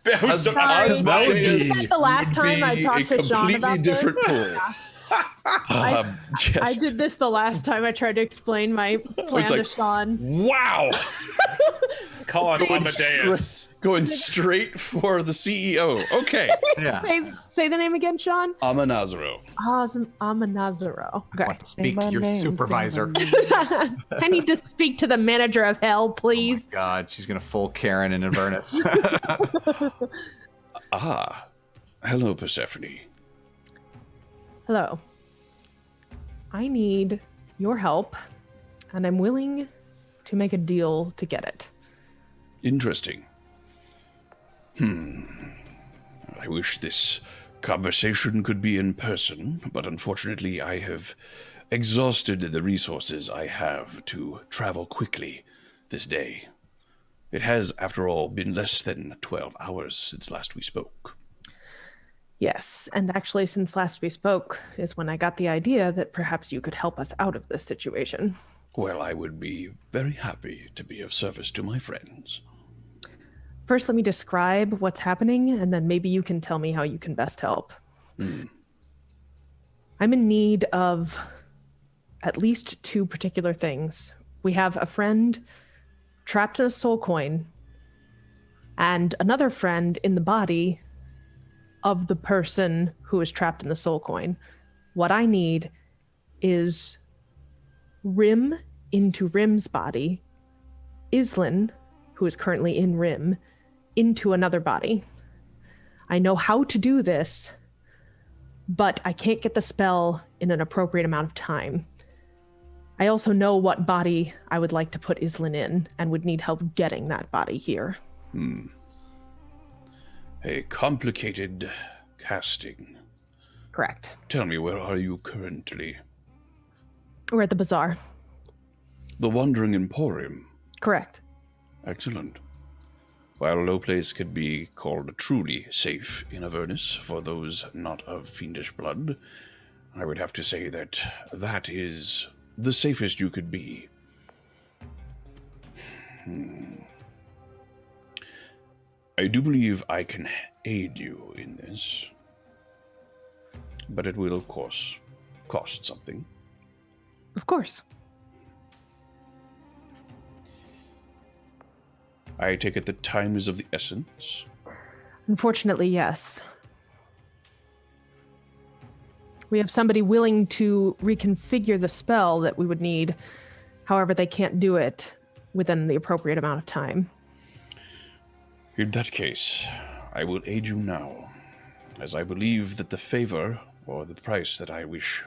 That was so- Sorry. Osmodeus Is that the last time I talked to Sean completely about different this? pool. Yes. I did this the last time I tried to explain my plan to like- Sean. Wow. Call on Amadeus. Going straight for the CEO. Okay. Yeah. Say the name again, Sean. Amanazaro. Amanazaro. Okay. Want to speak to your supervisor. I need to speak to the manager of hell, please. God, she's gonna full Karen in Inverness. Ah. Hello, Persephone. Hello. I need your help, and I'm willing to make a deal to get it. Interesting. I wish this conversation could be in person, but unfortunately I have exhausted the resources I have to travel quickly this day. It has, after all, been less than 12 hours since last we spoke. Yes, and actually, since last we spoke is when I got the idea that perhaps you could help us out of this situation. Well, I would be very happy to be of service to my friends. First, let me describe what's happening, and then maybe you can tell me how you can best help. I'm in need of at least 2 particular things. We have a friend trapped in a soul coin, and another friend in the body of the person who is trapped in the soul coin. What I need is Rhimb into Rhimb's body, Islin, who is currently in Rhimb, into another body. I know how to do this, but I can't get the spell in an appropriate amount of time. I also know what body I would like to put Islin in, and would need help getting that body here. A complicated casting. Correct. Tell me, where are you currently? We're at the bazaar. The Wandering Emporium. Correct. Excellent. While no place could be called truly safe in Avernus for those not of fiendish blood, I would have to say that that is the safest you could be. I do believe I can aid you in this, but it will, of course, cost something. Of course. I take it that time is of the essence. Unfortunately, yes. We have somebody willing to reconfigure the spell that we would need. However, they can't do it within the appropriate amount of time. In that case, I will aid you now, as I believe that the favor or the price that I wish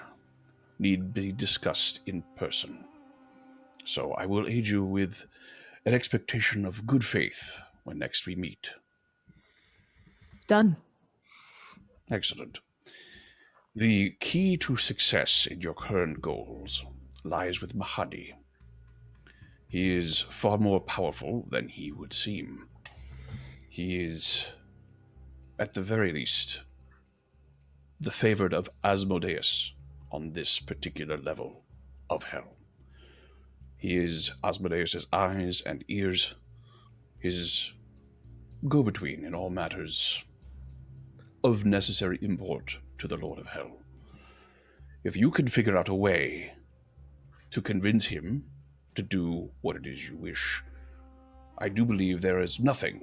need be discussed in person. So I will aid you with an expectation of good faith when next we meet. Done. Excellent. The key to success in your current goals lies with Mahadi. He is far more powerful than he would seem. He is, at the very least, the favored of Asmodeus on this particular level of hell. He is Asmodeus' eyes and ears, his go-between in all matters of necessary import to the Lord of Hell. If you can figure out a way to convince him to do what it is you wish, I do believe there is nothing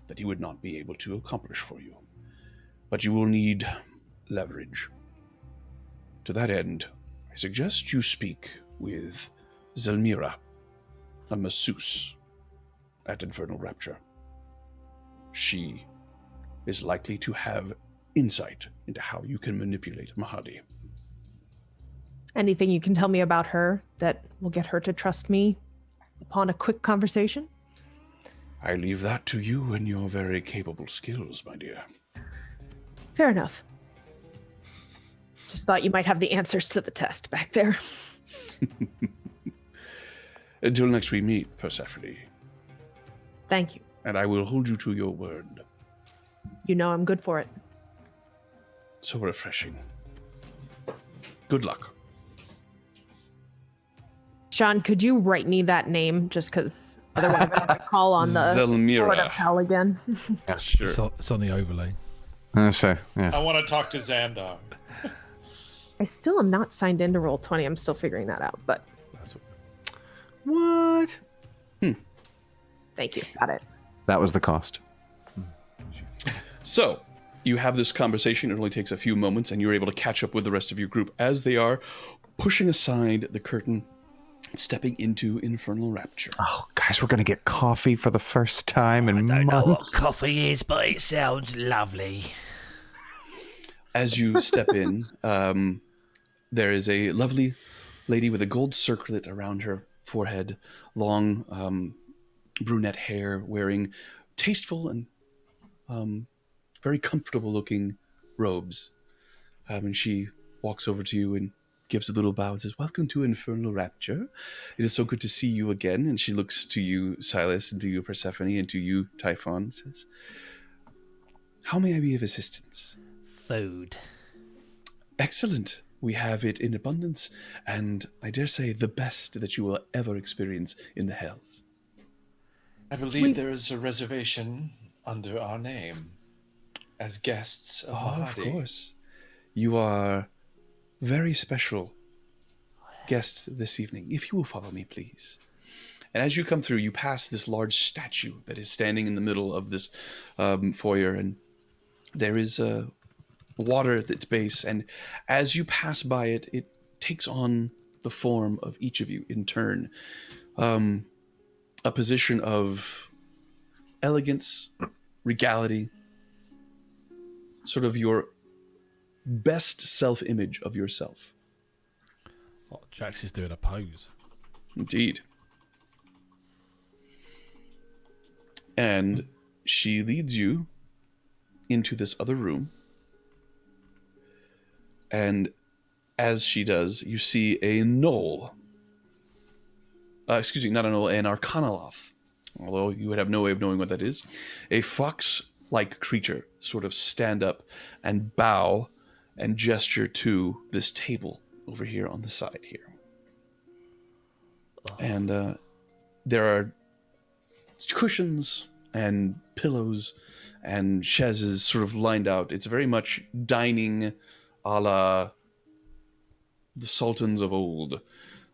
that he would not be able to accomplish for you. But you will need leverage. To that end, I suggest you speak with Zelmira, a masseuse at Infernal Rapture. She is likely to have insight into how you can manipulate Mahadi. Anything you can tell me about her that will get her to trust me upon a quick conversation? I leave that to you and your very capable skills, my dear. Fair enough. Just thought you might have the answers to the test back there. Until next we meet, Persephone. Thank you. And I will hold you to your word. You know I'm good for it. So refreshing. Good luck. Sean, could you write me that name just because otherwise I have to call on the Zelmira. Lord of Hell again? Yeah, sure. It's on the overlay. So, yeah. I want to talk to Xandar. I still am not signed into Roll20. I'm still figuring that out, but That's What? thank you. Got it. That was the cost. So, you have this conversation. It only takes a few moments, and you're able to catch up with the rest of your group as they are pushing aside the curtain, stepping into Infernal Rapture. Oh, guys, we're going to get coffee for the first time in I don't know what months. coffee is, but it sounds lovely. As you step in, there is a lovely lady with a gold circlet around her forehead, long brunette hair, wearing tasteful and very comfortable looking robes. And she walks over to you and gives a little bow and says, "Welcome to Infernal Rapture. It is so good to see you again." And she looks to you, Silas, and to you, Persephone, and to you, Typhon, and says, "How may I be of assistance?" Food. "Excellent. We have it in abundance, and I dare say the best that you will ever experience in the Hells." I believe there is a reservation under our name as guests of Of Mahadi. course. You are very special guests this evening. If you will follow me, please. And as you come through, you pass this large statue that is standing in the middle of this foyer, and there is water at its base. And as you pass by it, it takes on the form of each of you in turn. A position of elegance, regality, sort of your best self-image of yourself. Oh, Jax is doing a pose. Indeed. And she leads you into this other room. And as she does, you see a knoll. Excuse me, not a knoll, an arcanoloth. Although you would have no way of knowing what that is. A fox-like creature sort of stand up and bow and gesture to this table over here on the side here. And there are cushions and pillows and chaises sort of lined out. It's very much dining a la the sultans of old,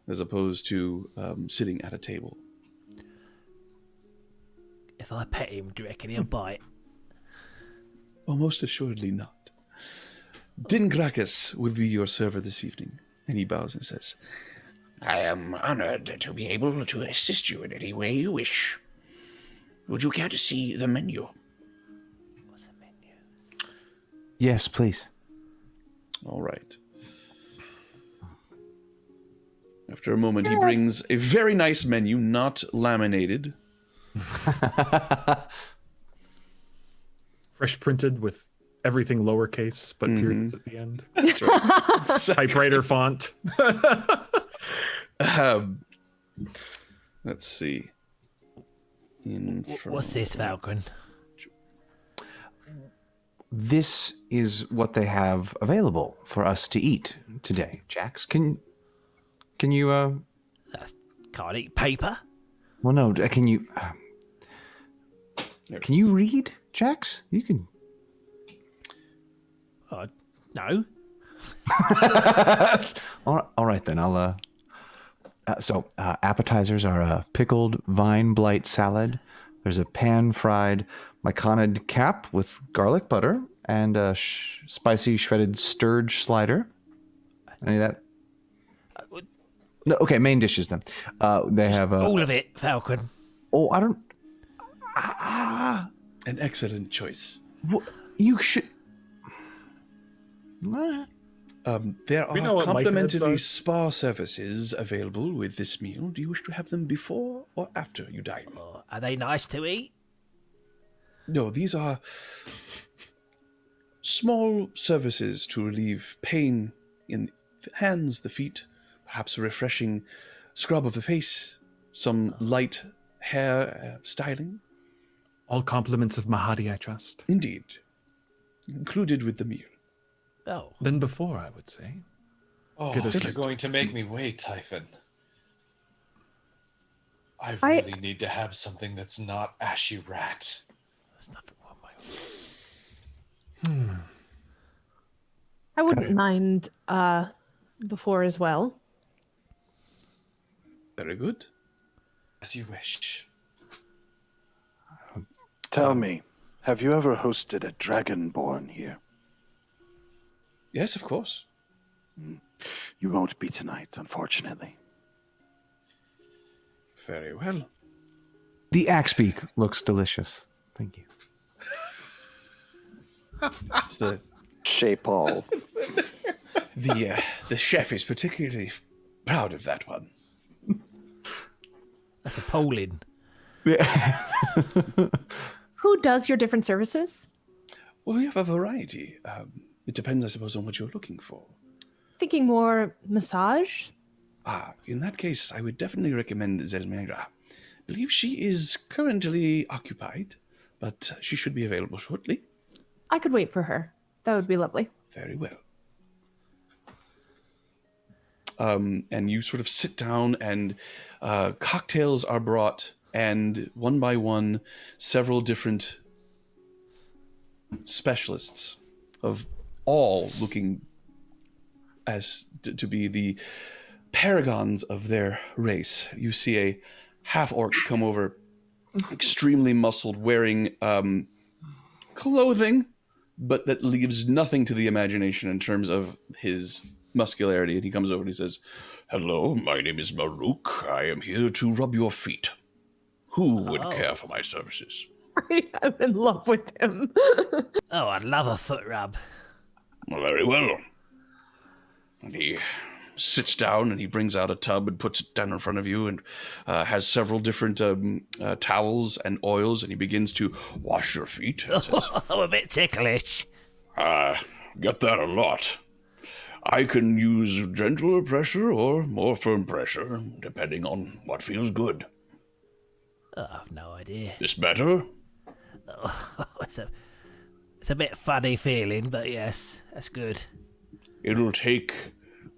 as opposed to sitting at a table. If I pet him, do you reckon he'll bite? Well, most assuredly not. Din Gracchus will be your server this evening. And he bows and says, "I am honored to be able to assist you in any way you wish. Would you care to see the menu?" What's a menu? Yes, please. All right. After a moment, he brings a very nice menu, not laminated. Fresh printed with everything lowercase, but periods at the end. That's right. Typewriter font. Let's see. What's this, Falkrunn? This is what they have available for us to eat today. Jax, can you Can't eat paper. well, no, can you read, Jax? You can. No. All right then. I'll Appetizers are a pickled vine blight salad. There's a pan-fried myconid cap with garlic butter and a spicy shredded sturge slider. Any of that? No. Okay, main dishes then. They have All of it, Falkrunn. Oh, I don't. An excellent choice. You should. There We know are what complimentary microbes are. spa services available with this meal. Do you wish to have them before or after you dine? Oh, are they nice to eat? No, these are small services to relieve pain in the hands, the feet, perhaps a refreshing scrub of the face, some light hair styling. All compliments of Mahadi, I trust. Indeed. Included with the meal. Oh, Than before, I would say. Oh, Get us you're like- going to make me wait, Typhon. I I- really need to have something that's not ashy rat. there's nothing wrong with my... I wouldn't mind before as well. Very good. As you wish. Tell me, have you ever hosted a dragonborn here? Yes, of course. You won't be tonight, unfortunately. Very well. The axe beak looks delicious. Thank you. It's the Shape-all. the chef is particularly proud of that one. That's appalling. Who does your different services? Well, we have a variety. It depends, I suppose, on what you're looking for. Thinking more massage? In that case, I would definitely recommend Zelmira. I believe she is currently occupied, but she should be available shortly. I could wait for her. That would be lovely. Very well. And you sort of sit down, and cocktails are brought, and one by one, several different specialists of all looking as to be the paragons of their race. You see a half-orc come over, extremely muscled, wearing clothing, but that leaves nothing to the imagination in terms of his muscularity. And he comes over and he says, "Hello, my name is Maruk. I am here to rub your feet. Who would care for my services?" I'm in love with him. Oh, I'd love a foot rub. "Well, very well." And he sits down and he brings out a tub and puts it down in front of you, and has several different towels and oils, and he begins to wash your feet. And says, I'm a bit ticklish. "Get that a lot. I can use gentler pressure or more firm pressure, depending on what feels good. Oh, I've no idea. This better?" It's a bit funny feeling, but yes, that's good. "It'll take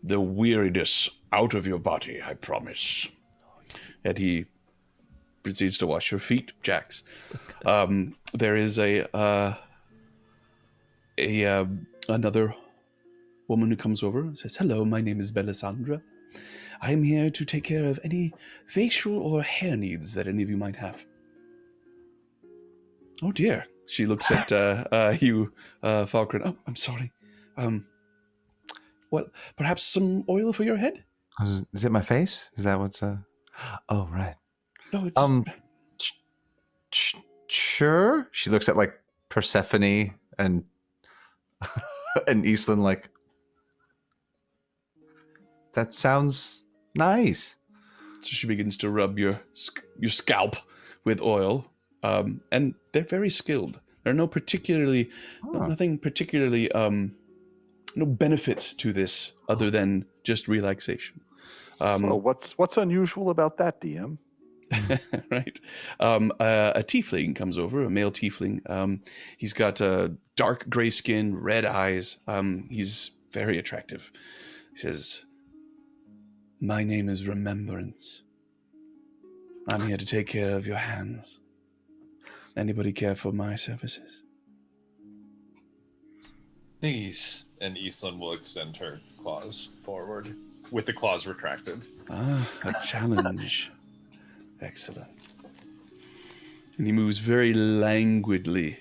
the weariness out of your body, I promise." And he proceeds to wash your feet, Jax. There is another woman who comes over and says, "Hello, my name is Belisandra. I am here to take care of any facial or hair needs that any of you might have." "Oh dear." She looks at you, Falkrunn. "Oh, I'm sorry. Well, perhaps some oil for your head?" Is it my face? Is that what's Oh, right. "No, it's Sure. She looks at like Persephone and and Eastland like, that sounds nice. So she begins to rub your scalp with oil, and they're very skilled. There are no nothing particularly, no benefits to this other than just relaxation. Well, what's unusual about that, DM? Right. A tiefling comes over, a male tiefling. He's got dark gray skin, red eyes. He's very attractive. He says, "My name is Remembrance. I'm here to take care of your hands. Anybody care for my services?" These. And Eastland will extend her claws forward. with the claws retracted. Ah, a challenge. Excellent. And he moves very languidly,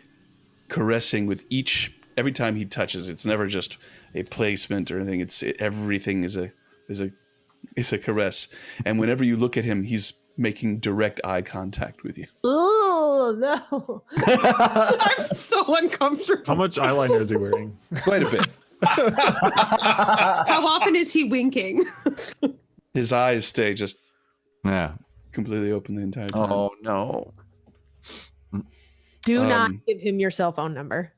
caressing with every time he touches. It's never just a placement or anything. Everything is a caress. And whenever you look at him, he's making direct eye contact with you. Oh no! I'm so uncomfortable. How much eyeliner is he wearing? Quite a bit. How often is he winking? His eyes stay just Yeah. completely open the entire time. Oh no. Do not give him your cell phone number.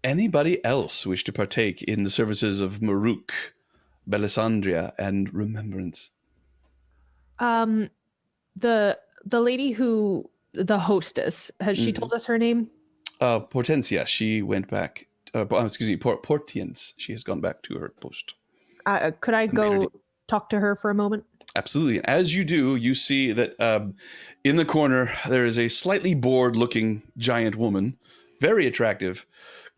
Anybody else wish to partake in the services of Maruk, Belisandria, and Remembrance? The lady the hostess, has she told us her name? Portensia, she went back. Portiens, she has gone back to her post. Could I go talk to her for a moment? Absolutely. As you do, you see that in the corner there is a slightly bored-looking giant woman, very attractive,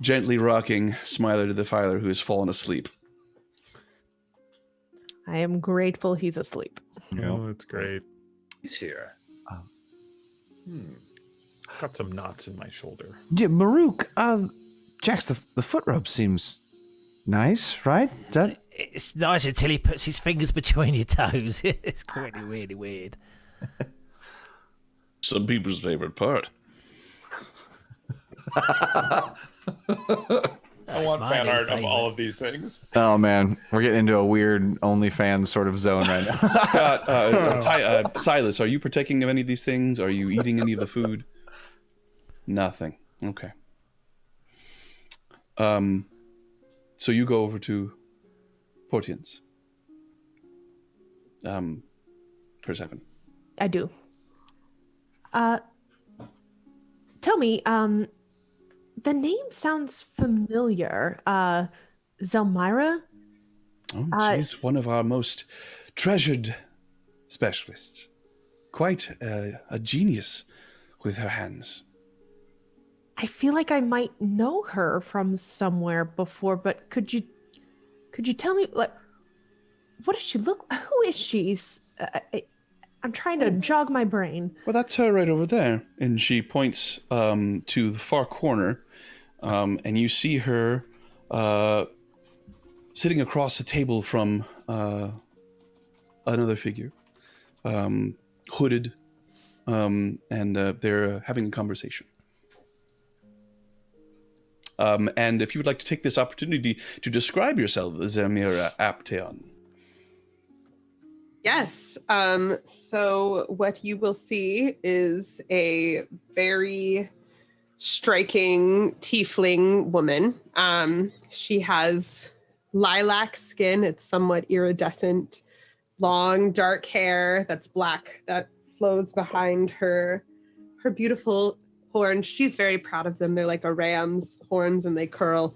gently rocking Smiler to the Filer, who has fallen asleep. I am grateful he's asleep. Oh, that's great. He's here. Got some knots in my shoulder. Yeah, Maruk, Jax, the foot rub seems nice, right? Is that It's nice until he puts his fingers between your toes. It's really, really weird. Some people's favorite part. I want my fan new art of favorite. all of these things. Oh man, we're getting into a weird OnlyFans sort of zone right now. Scott, Silas, are you partaking of any of these things? Are you eating any of the food? Nothing. Okay. So you go over to Portiens. Persephone. I do. Tell me, the name sounds familiar. Zelmira? Oh, she's one of our most treasured specialists. Quite a genius with her hands. I feel like I might know her from somewhere before, but could you tell me, like, what does she look? Who is she? I'm trying to jog my brain. Well, that's her right over there. And she points to the far corner, and you see her sitting across the table from another figure, hooded, and they're having a conversation. And if you would like to take this opportunity to describe yourself, Zelmira Apteon. Yes. So what you will see is a very striking tiefling woman. She has lilac skin. It's somewhat iridescent, long, dark hair that's black that flows behind her beautiful horns. She's very proud of them. They're like a ram's horns and they curl.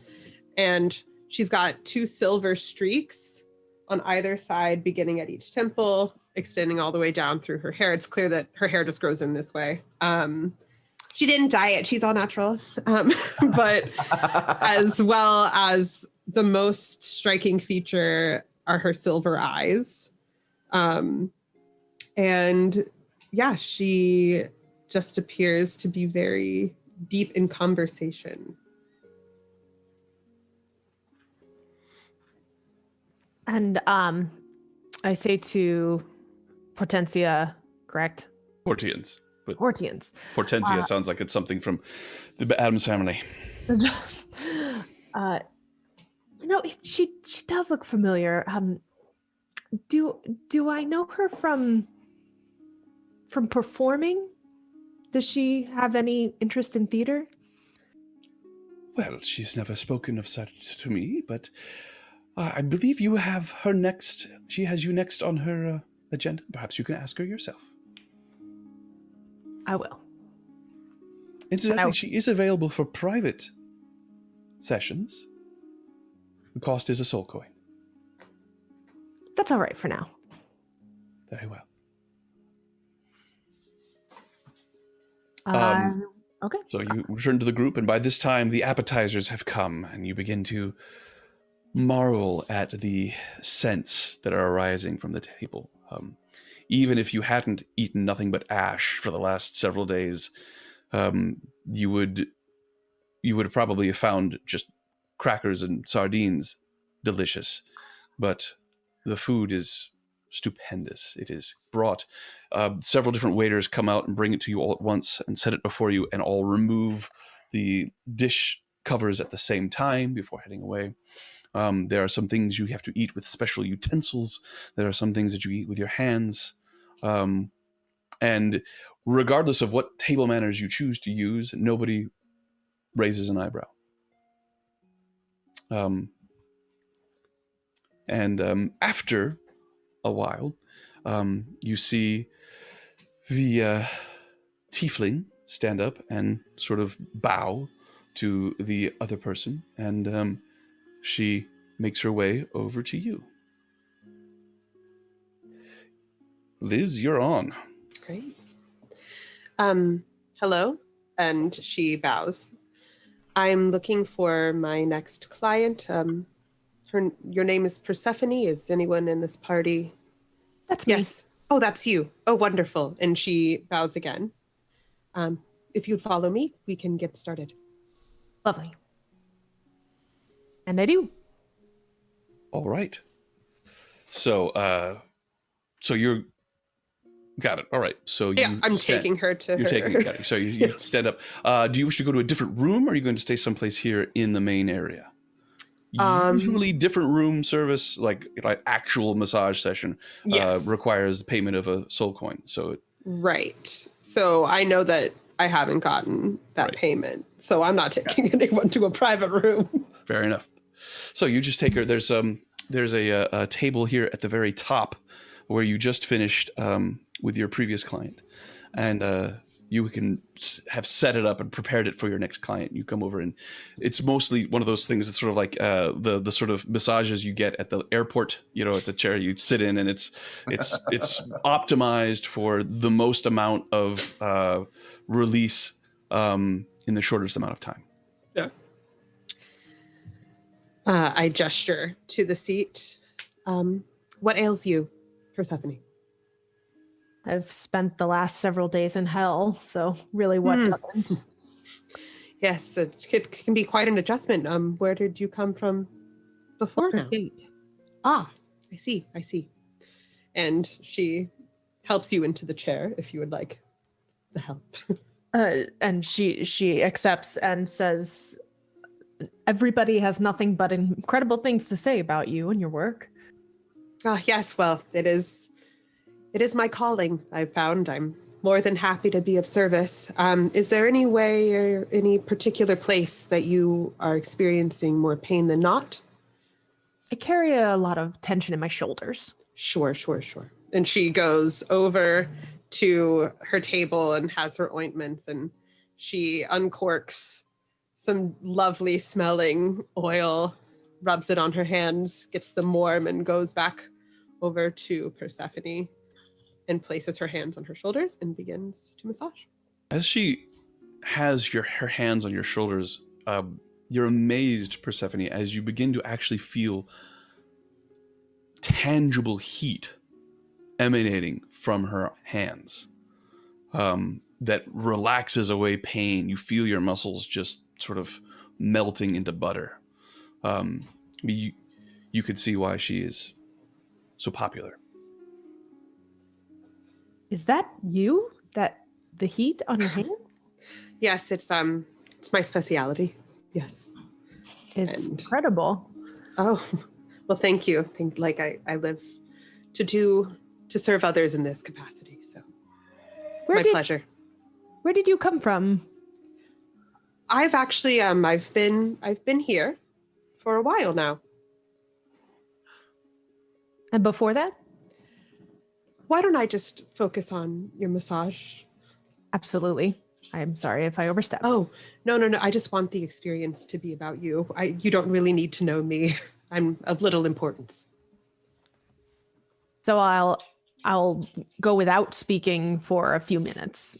And she's got 2 silver streaks on either side, beginning at each temple, extending all the way down through her hair. It's clear that her hair just grows in this way. She didn't dye it. She's all natural. But as well as the most striking feature are her silver eyes. And yeah, she just appears to be very deep in conversation. And I say to Portensia, correct? Portiens. But Portiens. Portensia sounds like it's something from the Addams Family. She does look familiar. Do I know her from performing? Does she have any interest in theater? Well, she's never spoken of such to me, but I believe you have her next. She has you next on her agenda. Perhaps you can ask her yourself. I will. Incidentally, she is available for private sessions. The cost is a soul coin. That's all right for now. Very well. Okay. So you return to the group, and by this time the appetizers have come, and you begin to marvel at the scents that are arising from the table. Even if you hadn't eaten nothing but ash for the last several days, you would probably have found just crackers and sardines delicious. But the food is stupendous. It is brought. Several different waiters come out and bring it to you all at once and set it before you, and all remove the dish covers at the same time before heading away. There are some things you have to eat with special utensils. There are some things that you eat with your hands. And regardless of what table manners you choose to use, nobody raises an eyebrow. After a while, you see the tiefling stand up and sort of bow to the other person, and she makes her way over to you. Liz, you're on. Great. Hello, and she bows. I'm looking for my next client. Your name is Persephone. Is anyone in this party? That's me. Yes. Oh, that's you. Oh, wonderful. And she bows again. If you'd follow me, we can get started. Lovely. And I do. All right. So you're got it. All right. So Yeah, I'm taking her to You're her. taking it. Got it. So you stand up. Do you wish to go to a different room, or are you going to stay someplace here in the main area? Usually, different room service, like actual massage session, Yes. requires payment of a soul coin. So Right. So I know that I haven't gotten that Right. payment. So I'm not taking anyone to a private room. fair enough. So you just take her. There's a table here at the very top where you just finished with your previous client, and you can have set it up and prepared it for your next client. You come over, and it's mostly one of those things. It's sort of like the sort of massages you get at the airport. You know, it's a chair you sit in, and it's optimized for the most amount of release in the shortest amount of time. Yeah. I gesture to the seat. What ails you, Persephone? I've spent the last several days in hell, so really what doesn't? Yes, it can be quite an adjustment. Where did you come from before now? Gate. Ah, I see. And she helps you into the chair if you would like the help. And she accepts and says, everybody has nothing but incredible things to say about you and your work. Yes, well, it is my calling. I've found I'm more than happy to be of service. Is there any way or any particular place that you are experiencing more pain than not? I carry a lot of tension in my shoulders. Sure. And she goes over to her table and has her ointments, and she uncorks some lovely smelling oil, rubs it on her hands, gets them warm, and goes back over to Persephone and places her hands on her shoulders and begins to massage. As she has her hands on your shoulders, you're amazed, Persephone, as you begin to actually feel tangible heat emanating from her hands that relaxes away pain. You feel your muscles just sort of melting into butter. You could see why she is so popular. Is that you? That the heat on your hands? Yes, it's my speciality. Yes. It's And- incredible. Oh, well, thank you. I live to serve others in this capacity. So it's my pleasure. Where did you come from? I've actually I've been here for a while now. And before that? Why don't I just focus on your massage? Absolutely. I'm sorry if I overstepped. Oh, no. I just want the experience to be about you. You don't really need to know me. I'm of little importance. So I'll go without speaking for a few minutes.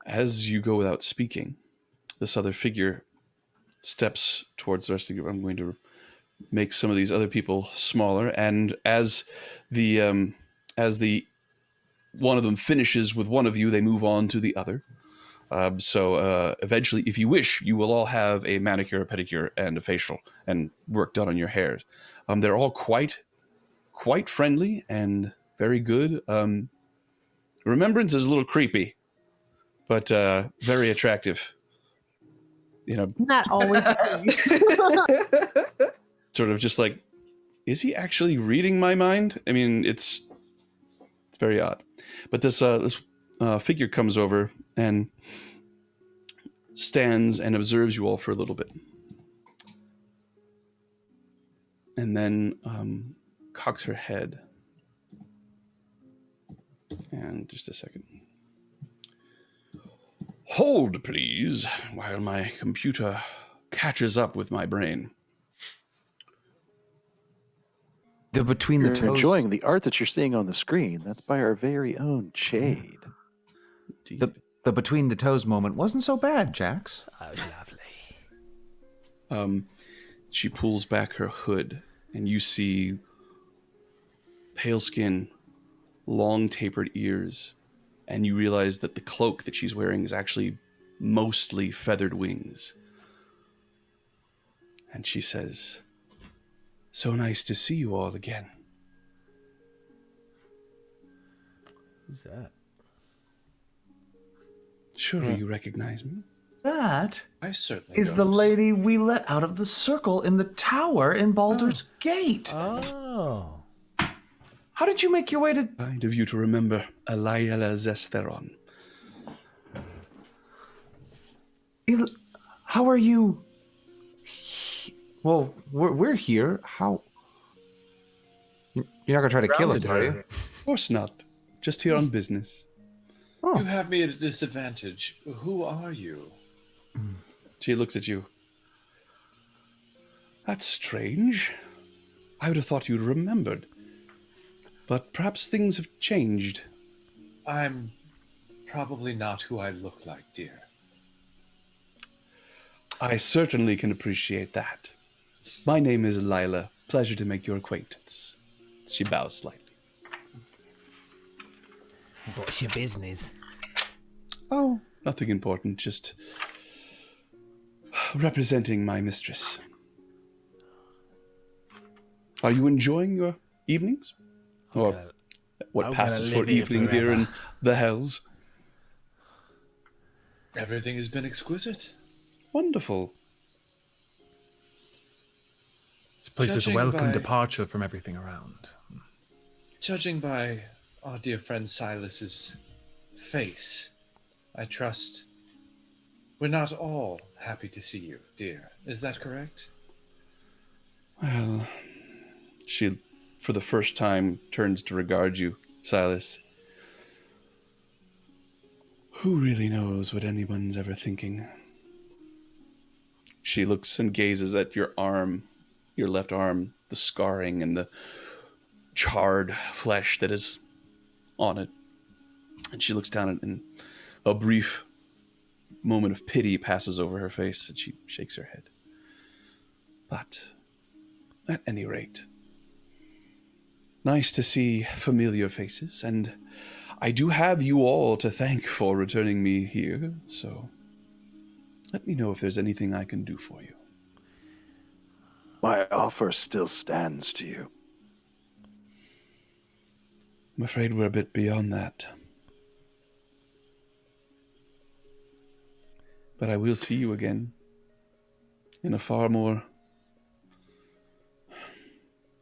As you go without speaking, this other figure steps towards the rest of you. I'm going to makes some of these other people smaller. And as the one of them finishes with one of you, they move on to the other. So eventually, if you wish, you will all have a manicure, a pedicure, and a facial, and work done on your hairs. They're all quite friendly and very good. Remembrance is a little creepy, but very attractive. You know, Not always. sort of just like, is he actually reading my mind? I mean, it's very odd. But this figure comes over and stands and observes you all for a little bit, and then cocks her head. And just a second. Hold, please, while my computer catches up with my brain. The between the You're toes. enjoying the art that you're seeing on the screen. That's by our very own Jade. The between the toes moment wasn't so bad, Jax. That was lovely. She pulls back her hood, and you see pale skin, long tapered ears, and you realize that the cloak that she's wearing is actually mostly feathered wings. And she says, "So nice to see you all again." Who's that? Surely you recognize me? That I certainly is the don't. lady we let out of the circle in the tower in Baldur's Gate. Oh. How did you make your way to... Kind of you to remember Alayala Zesteron. How are you... Well, we're here. How... You're not going to try to kill us, are you? Of course not. Just here on business. You have me at a disadvantage. Who are you? She looks at you. That's strange. I would have thought you'd remembered. But perhaps things have changed. I'm probably not who I look like, dear. I certainly can appreciate that. My name is Lila. Pleasure to make your acquaintance. She bows slightly. What's your business? Oh, nothing important. Just representing my mistress. Are you enjoying your evenings? Or what I'm passes gonna for live here evening here in forever. the Hells? Everything has been exquisite. Wonderful. This place is a Judging welcome by- departure from everything around. Judging by our dear friend Silas's face, I trust we're not all happy to see you, dear. Is that correct? Well, she, for the first time, turns to regard you, Silas. Who really knows what anyone's ever thinking? She looks and gazes at your arm, your left arm, the scarring and the charred flesh that is on it. And she looks down and a brief moment of pity passes over her face, and she shakes her head. But at any rate, nice to see familiar faces, and I do have you all to thank for returning me here, so let me know if there's anything I can do for you. My offer still stands to you. I'm afraid we're a bit beyond that. But I will see you again in a far more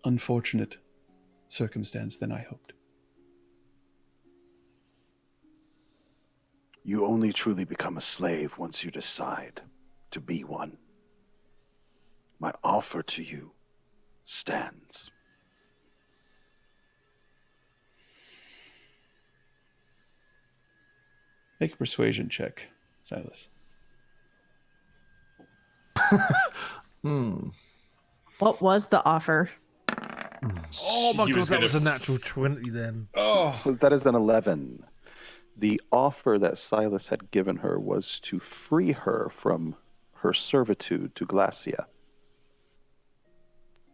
unfortunate circumstance than I hoped. You only truly become a slave once you decide to be one. My offer to you stands. Make a persuasion check, Silas. What was the offer? Oh my He god, was that gonna- was a natural 20 then. Oh, That is an 11. The offer that Silas had given her was to free her from her servitude to Glacia.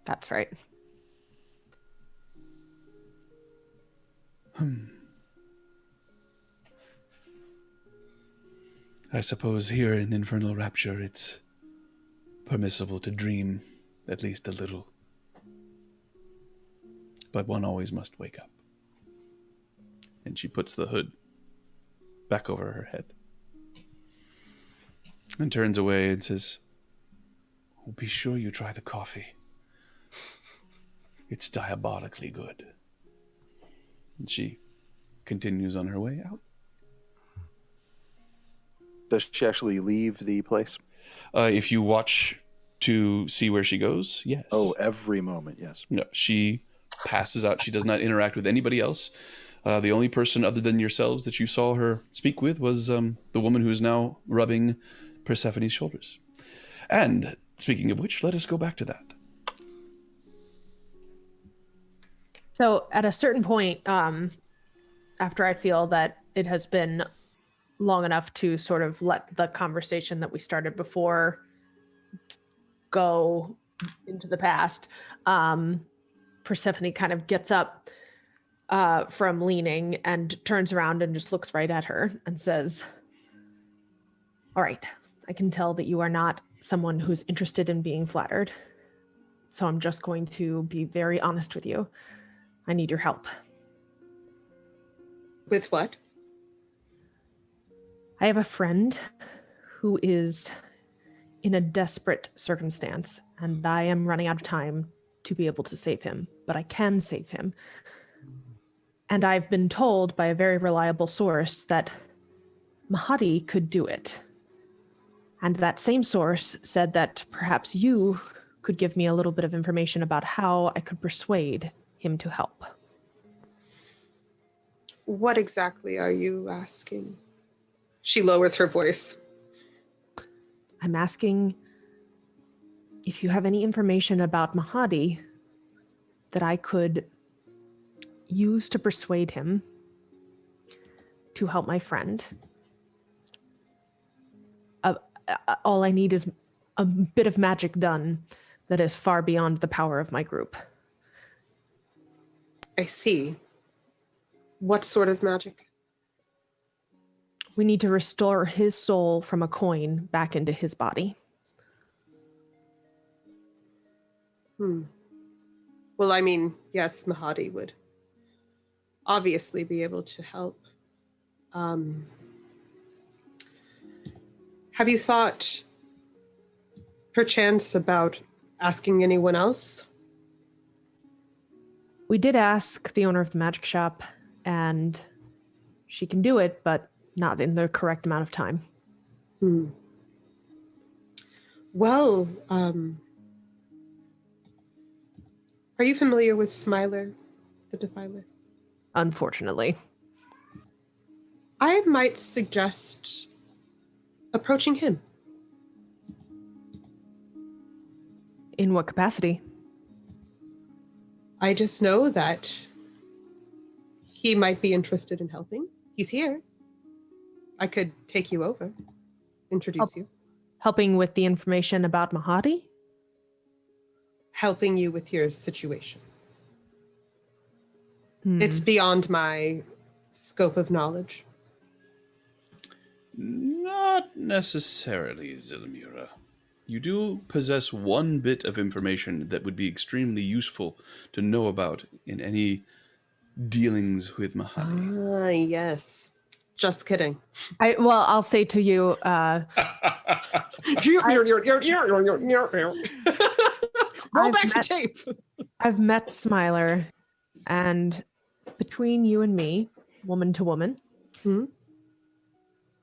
That's right. I suppose here in Infernal Rapture it's permissible to dream at least a little. But one always must wake up. And she puts the hood back over her head. And turns away and says, "Oh, be sure you try the coffee. It's diabolically good." And she continues on her way out. Does she actually leave the place? If you watch to see where she goes, yes. Oh, every moment, yes. No, she passes out. She does not interact with anybody else. The only person other than yourselves that you saw her speak with was the woman who is now rubbing Persephone's shoulders. And speaking of which, let us go back to that. So at a certain point, after I feel that it has been long enough to sort of let the conversation that we started before go into the past, Persephone kind of gets up from leaning and turns around and just looks right at her and says, "All right, I can tell that you are not someone who's interested in being flattered. So I'm just going to be very honest with you. I need your help." With what? I have a friend who is in a desperate circumstance, and I am running out of time to be able to save him, but I can save him. And I've been told by a very reliable source that Mahadi could do it. And that same source said that perhaps you could give me a little bit of information about how I could persuade him to help. What exactly are you asking? She lowers her voice. I'm asking if you have any information about Mahadi that I could use to persuade him to help my friend. All I need is a bit of magic done that is far beyond the power of my group. I see. What sort of magic? We need to restore his soul from a coin back into his body. Well, I mean, yes, Mahadi would obviously be able to help. Have you thought perchance about asking anyone else? We did ask the owner of the magic shop, and she can do it, but not in the correct amount of time. Well, are you familiar with Smiler, the Defiler? Unfortunately. I might suggest approaching him. In what capacity? I just know that he might be interested in helping. He's here. I could take you over, introduce you. Helping with the information about Mahadi? Helping you with your situation. It's beyond my scope of knowledge. Not necessarily, Zilmira. You do possess one bit of information that would be extremely useful to know about in any dealings with Mahadi. Ah, yes. Just kidding. I'll say to you, Roll back the tape. I've met Smiler, and between you and me, woman to woman,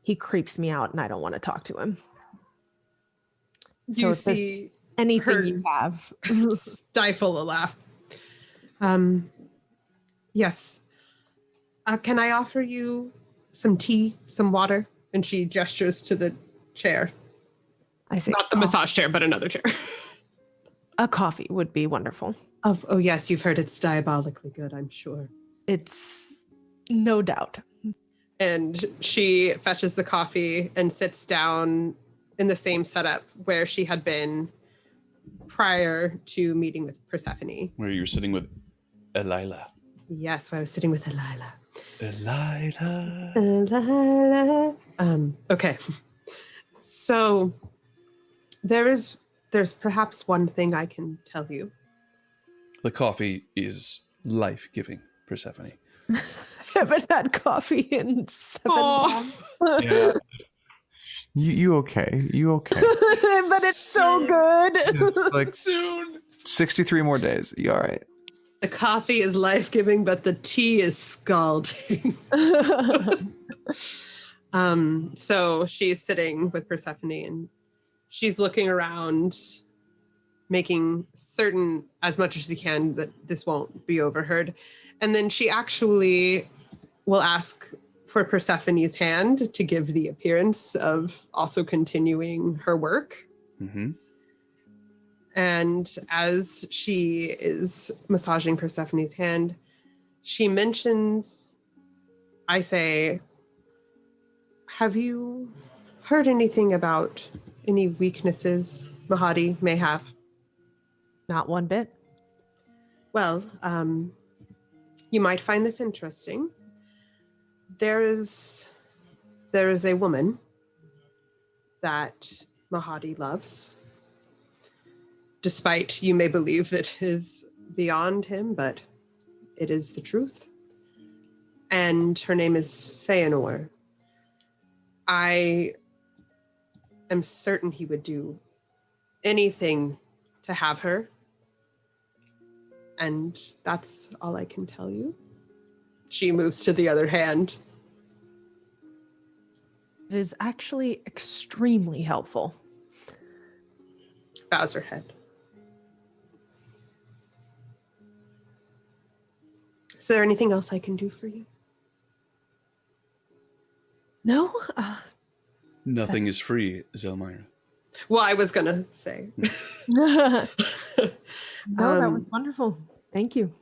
he creeps me out and I don't want to talk to him. You if there's see anything her you have. stifle a laugh. Yes. Can I offer you some tea, some water? And she gestures to the chair. I say, Not the massage chair, but another chair. a coffee would be wonderful. Oh, yes, you've heard it's diabolically good, I'm sure. It's no doubt. And she fetches the coffee and sits down in the same setup where she had been prior to meeting with Persephone. Where you're sitting with Elila. Yes, I was sitting with Elila. Elila. Okay. So there's perhaps one thing I can tell you. The coffee is life-giving, Persephone. I haven't had coffee in 7 months. Yeah. You okay? You okay? But it's so good. It's like Soon. 63 more days. You all right? The coffee is life-giving, but the tea is scalding. So she's sitting with Persephone and she's looking around, making certain as much as she can that this won't be overheard. And then she actually will ask for Persephone's hand to give the appearance of also continuing her work. Mm-hmm. And as she is massaging Persephone's hand, she mentions, I say, have you heard anything about any weaknesses Mahadi may have? Not one bit. Well, you might find this interesting. There is a woman that Mahadi loves. Despite you may believe it is beyond him, but it is the truth. And her name is Feanor. I am certain he would do anything to have her. And that's all I can tell you. She moves to the other hand. It is actually extremely helpful. Bows her head. Is there anything else I can do for you? No? Nothing is free, Zelmira. Well, I was gonna say. No, that was wonderful. Thank you.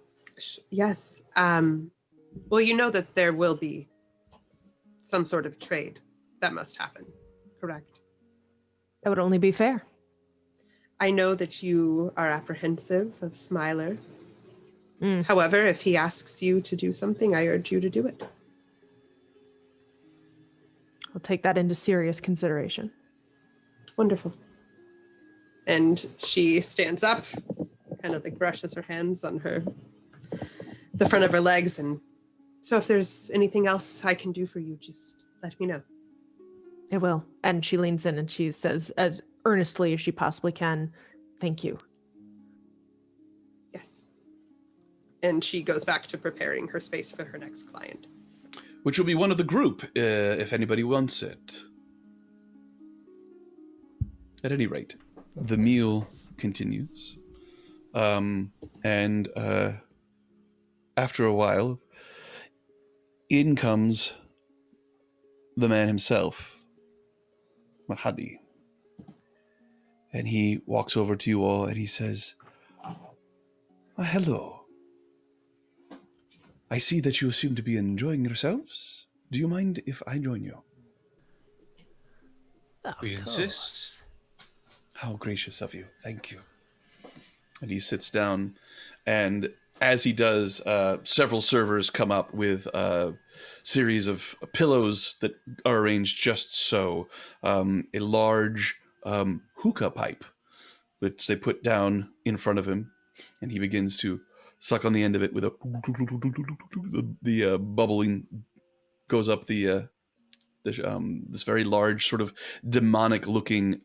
Yes. Well, you know that there will be some sort of trade that must happen, correct? That would only be fair. I know that you are apprehensive of Smiler. Mm. However, if he asks you to do something, I urge you to do it. I'll take that into serious consideration. Wonderful. And she stands up, kind of like brushes her hands on the front of her legs. And so if there's anything else I can do for you, just let me know. It will. And she leans in and she says, as earnestly as she possibly can, thank you. Yes. And she goes back to preparing her space for her next client. Which will be one of the group, if anybody wants it. At any rate, the meal continues. And after a while, in comes the man himself, Mahadi. And he walks over to you all and he says, hello. I see that you seem to be enjoying yourselves. Do you mind if I join you? We insist. How gracious of you. Thank you. And he sits down, and as he does, several servers come up with a series of pillows that are arranged just so. A large hookah pipe that they put down in front of him, and he begins to suck on the end of it with the bubbling goes up this very large sort of demonic looking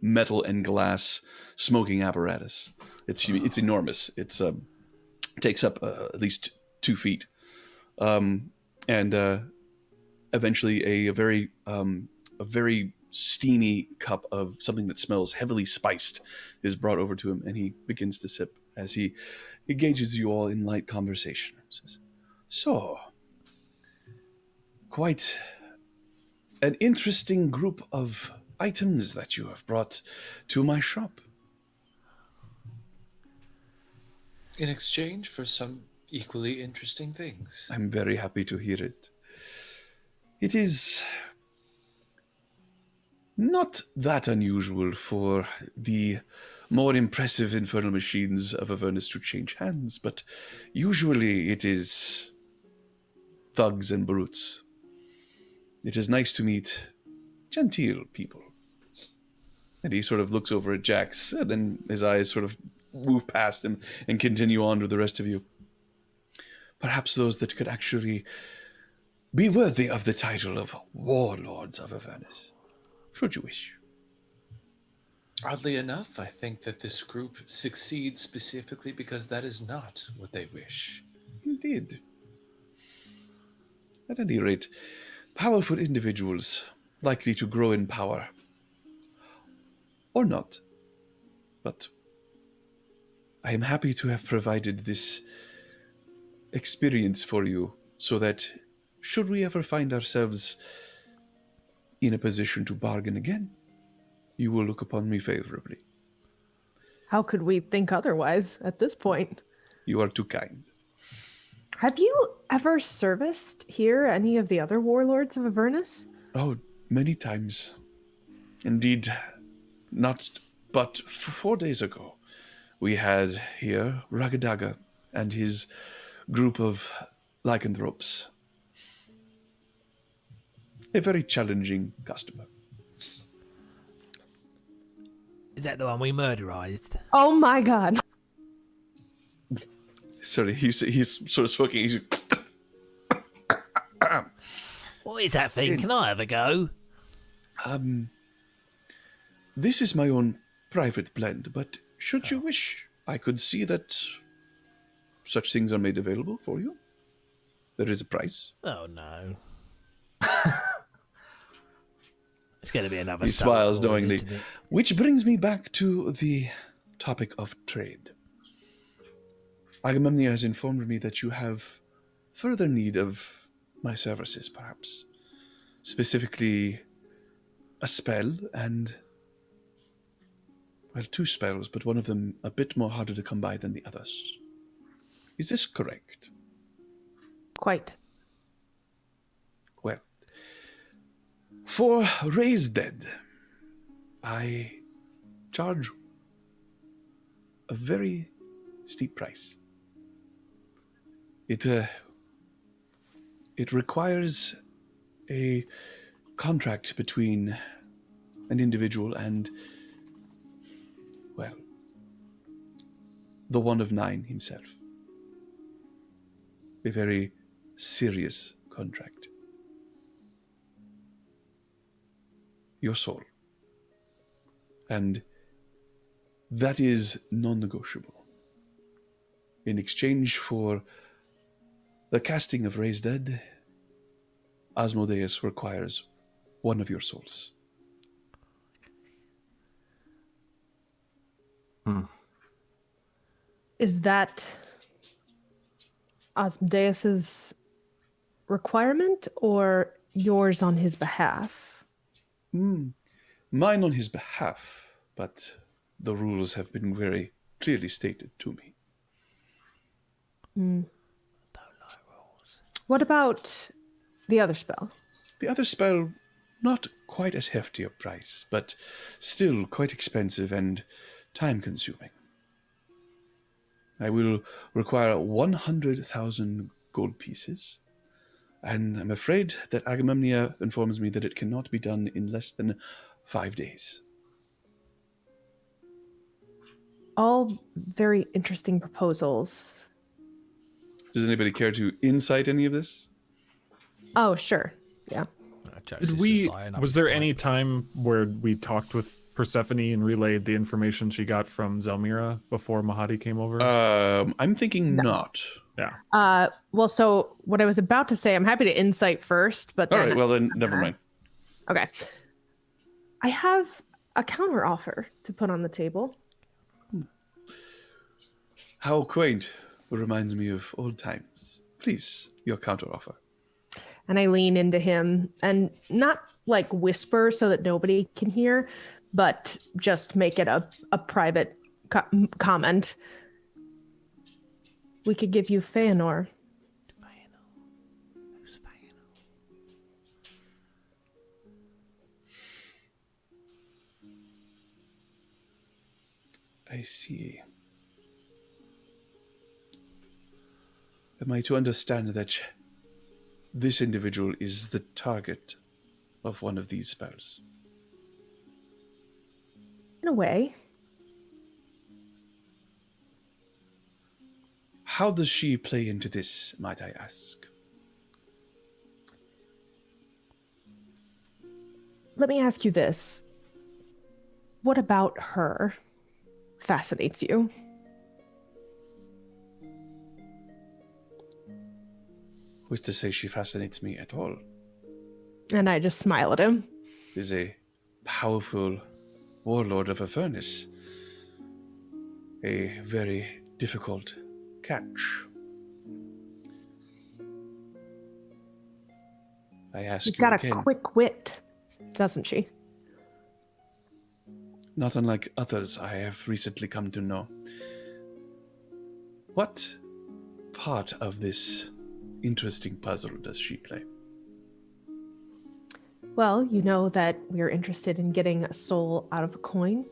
metal and glass smoking apparatus. It's enormous. It's takes up at least 2 feet, and eventually a very steamy cup of something that smells heavily spiced is brought over to him, and he begins to sip as he engages you all in light conversation. Says, so, quite an interesting group of items that you have brought to my shop. In exchange for some equally interesting things. I'm very happy to hear it. It is not that unusual for the more impressive infernal machines of Avernus to change hands, but usually it is thugs and brutes. It is nice to meet genteel people. And he sort of looks over at Jax, and then his eyes sort of move past him and continue on with the rest of you. Perhaps those that could actually be worthy of the title of Warlords of Avernus, should you wish. Oddly enough, I think that this group succeeds specifically because that is not what they wish. Indeed. At any rate, powerful individuals likely to grow in power. Or not. But I am happy to have provided this experience for you so that should we ever find ourselves in a position to bargain again, you will look upon me favorably. How could we think otherwise at this point? You are too kind. Have you ever serviced here any of the other warlords of Avernus? Oh, many times. Indeed, not but 4 days ago, we had here Ragadaga and his group of lycanthropes. A very challenging customer. Is that the one we murderized? Oh my god. Sorry, he's sort of smoking. He's What is that thing? Can I have a go? This is my own private blend, but should you wish, I could see that such things are made available for you. There is a price. Oh no. It's going to be another. He smiles Seldarine, knowingly. isn't it? Which brings me back to the topic of trade. Agamemnon has informed me that you have further need of my services, perhaps. Specifically, a spell and, well, 2 spells, but one of them a bit more harder to come by than the others. Is this correct? Quite. Well, for Raised Dead, I charge a very steep price. It requires a contract between an individual and, well, the One of Nine himself. A very serious contract. Your soul. And that is non-negotiable. In exchange for the casting of Raised Dead, Asmodeus requires one of your souls. Is that Asmodeus's requirement or yours on his behalf? Mine on his behalf, but the rules have been very clearly stated to me. What about the other spell? The other spell, not quite as hefty a price, but still quite expensive and time-consuming. I will require 100,000 gold pieces, and I'm afraid that Agamemnon informs me that it cannot be done in less than 5 days. All very interesting proposals. Does anybody care to insight any of this? Oh, sure. Yeah. Jax is Did we? just lying up Was there his any back. time where we talked with Persephone and relayed the information she got from Zelmira before Mahadi came over? I'm thinking not. Yeah. Well, so what I was about to say, I'm happy to insight first, but All then right, well then, never mind. Okay. I have a counter offer to put on the table. How quaint. Reminds me of old times. Please, your counteroffer. And I lean into him and not like whisper so that nobody can hear, but just make it a private comment. We could give you Feanor. I see. Am I to understand that this individual is the target of one of these spells? In a way. How does she play into this, might I ask? Let me ask you this. What about her fascinates you? Who's to say she fascinates me at all? And I just smile at him. Is a powerful warlord of Avernus. A very difficult catch. I ask She's you got again. a quick wit, doesn't she? Not unlike others I have recently come to know. What part of this interesting puzzle does she play? Well, you know that we're interested in getting a soul out of a coin,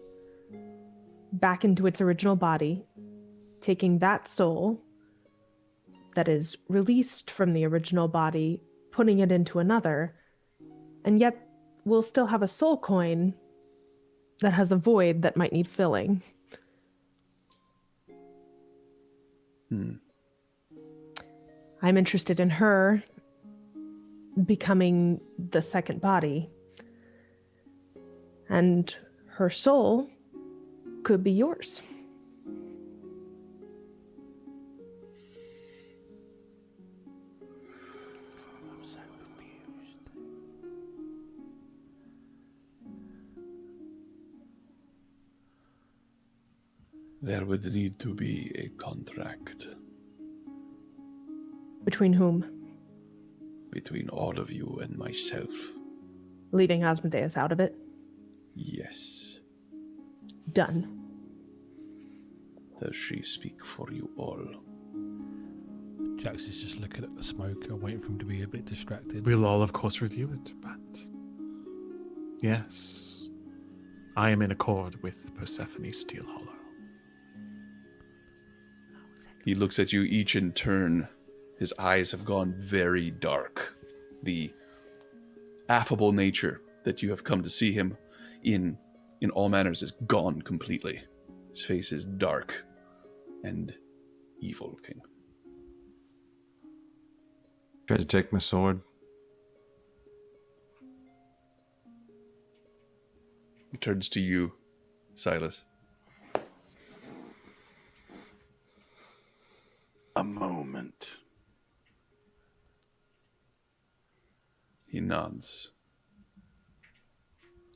back into its original body, taking that soul that is released from the original body, putting it into another, and yet we'll still have a soul coin that has a void that might need filling. I'm interested in her becoming the second body. And her soul could be yours. I'm so confused. There would need to be a contract Between whom? between all of you and myself. Leaving Asmodeus out of it? Yes. Done. Does she speak for you all? Jax is just looking at the smoke, waiting for him to be a bit distracted. We'll all, of course, review it, but yes, I am in accord with Persephone Steelhollow. He looks at you each in turn. His eyes have gone very dark. The affable nature that you have come to see him in all manners is gone completely. His face is dark and evil looking. Try to take my sword. He turns to you, Silas. A moment. He nods.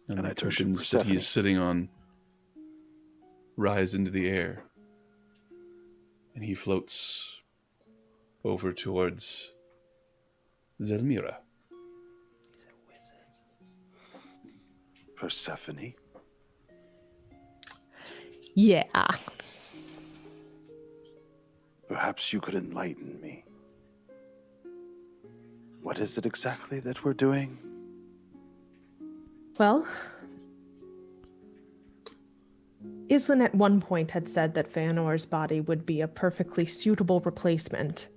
And And the I turn to cushions that he is Persephone. sitting on rise into the air. And he floats over towards Zelmira. Persephone. Yeah. Perhaps you could enlighten me. What is it exactly that we're doing? Well, Islin at one point had said that Feanor's body would be a perfectly suitable replacement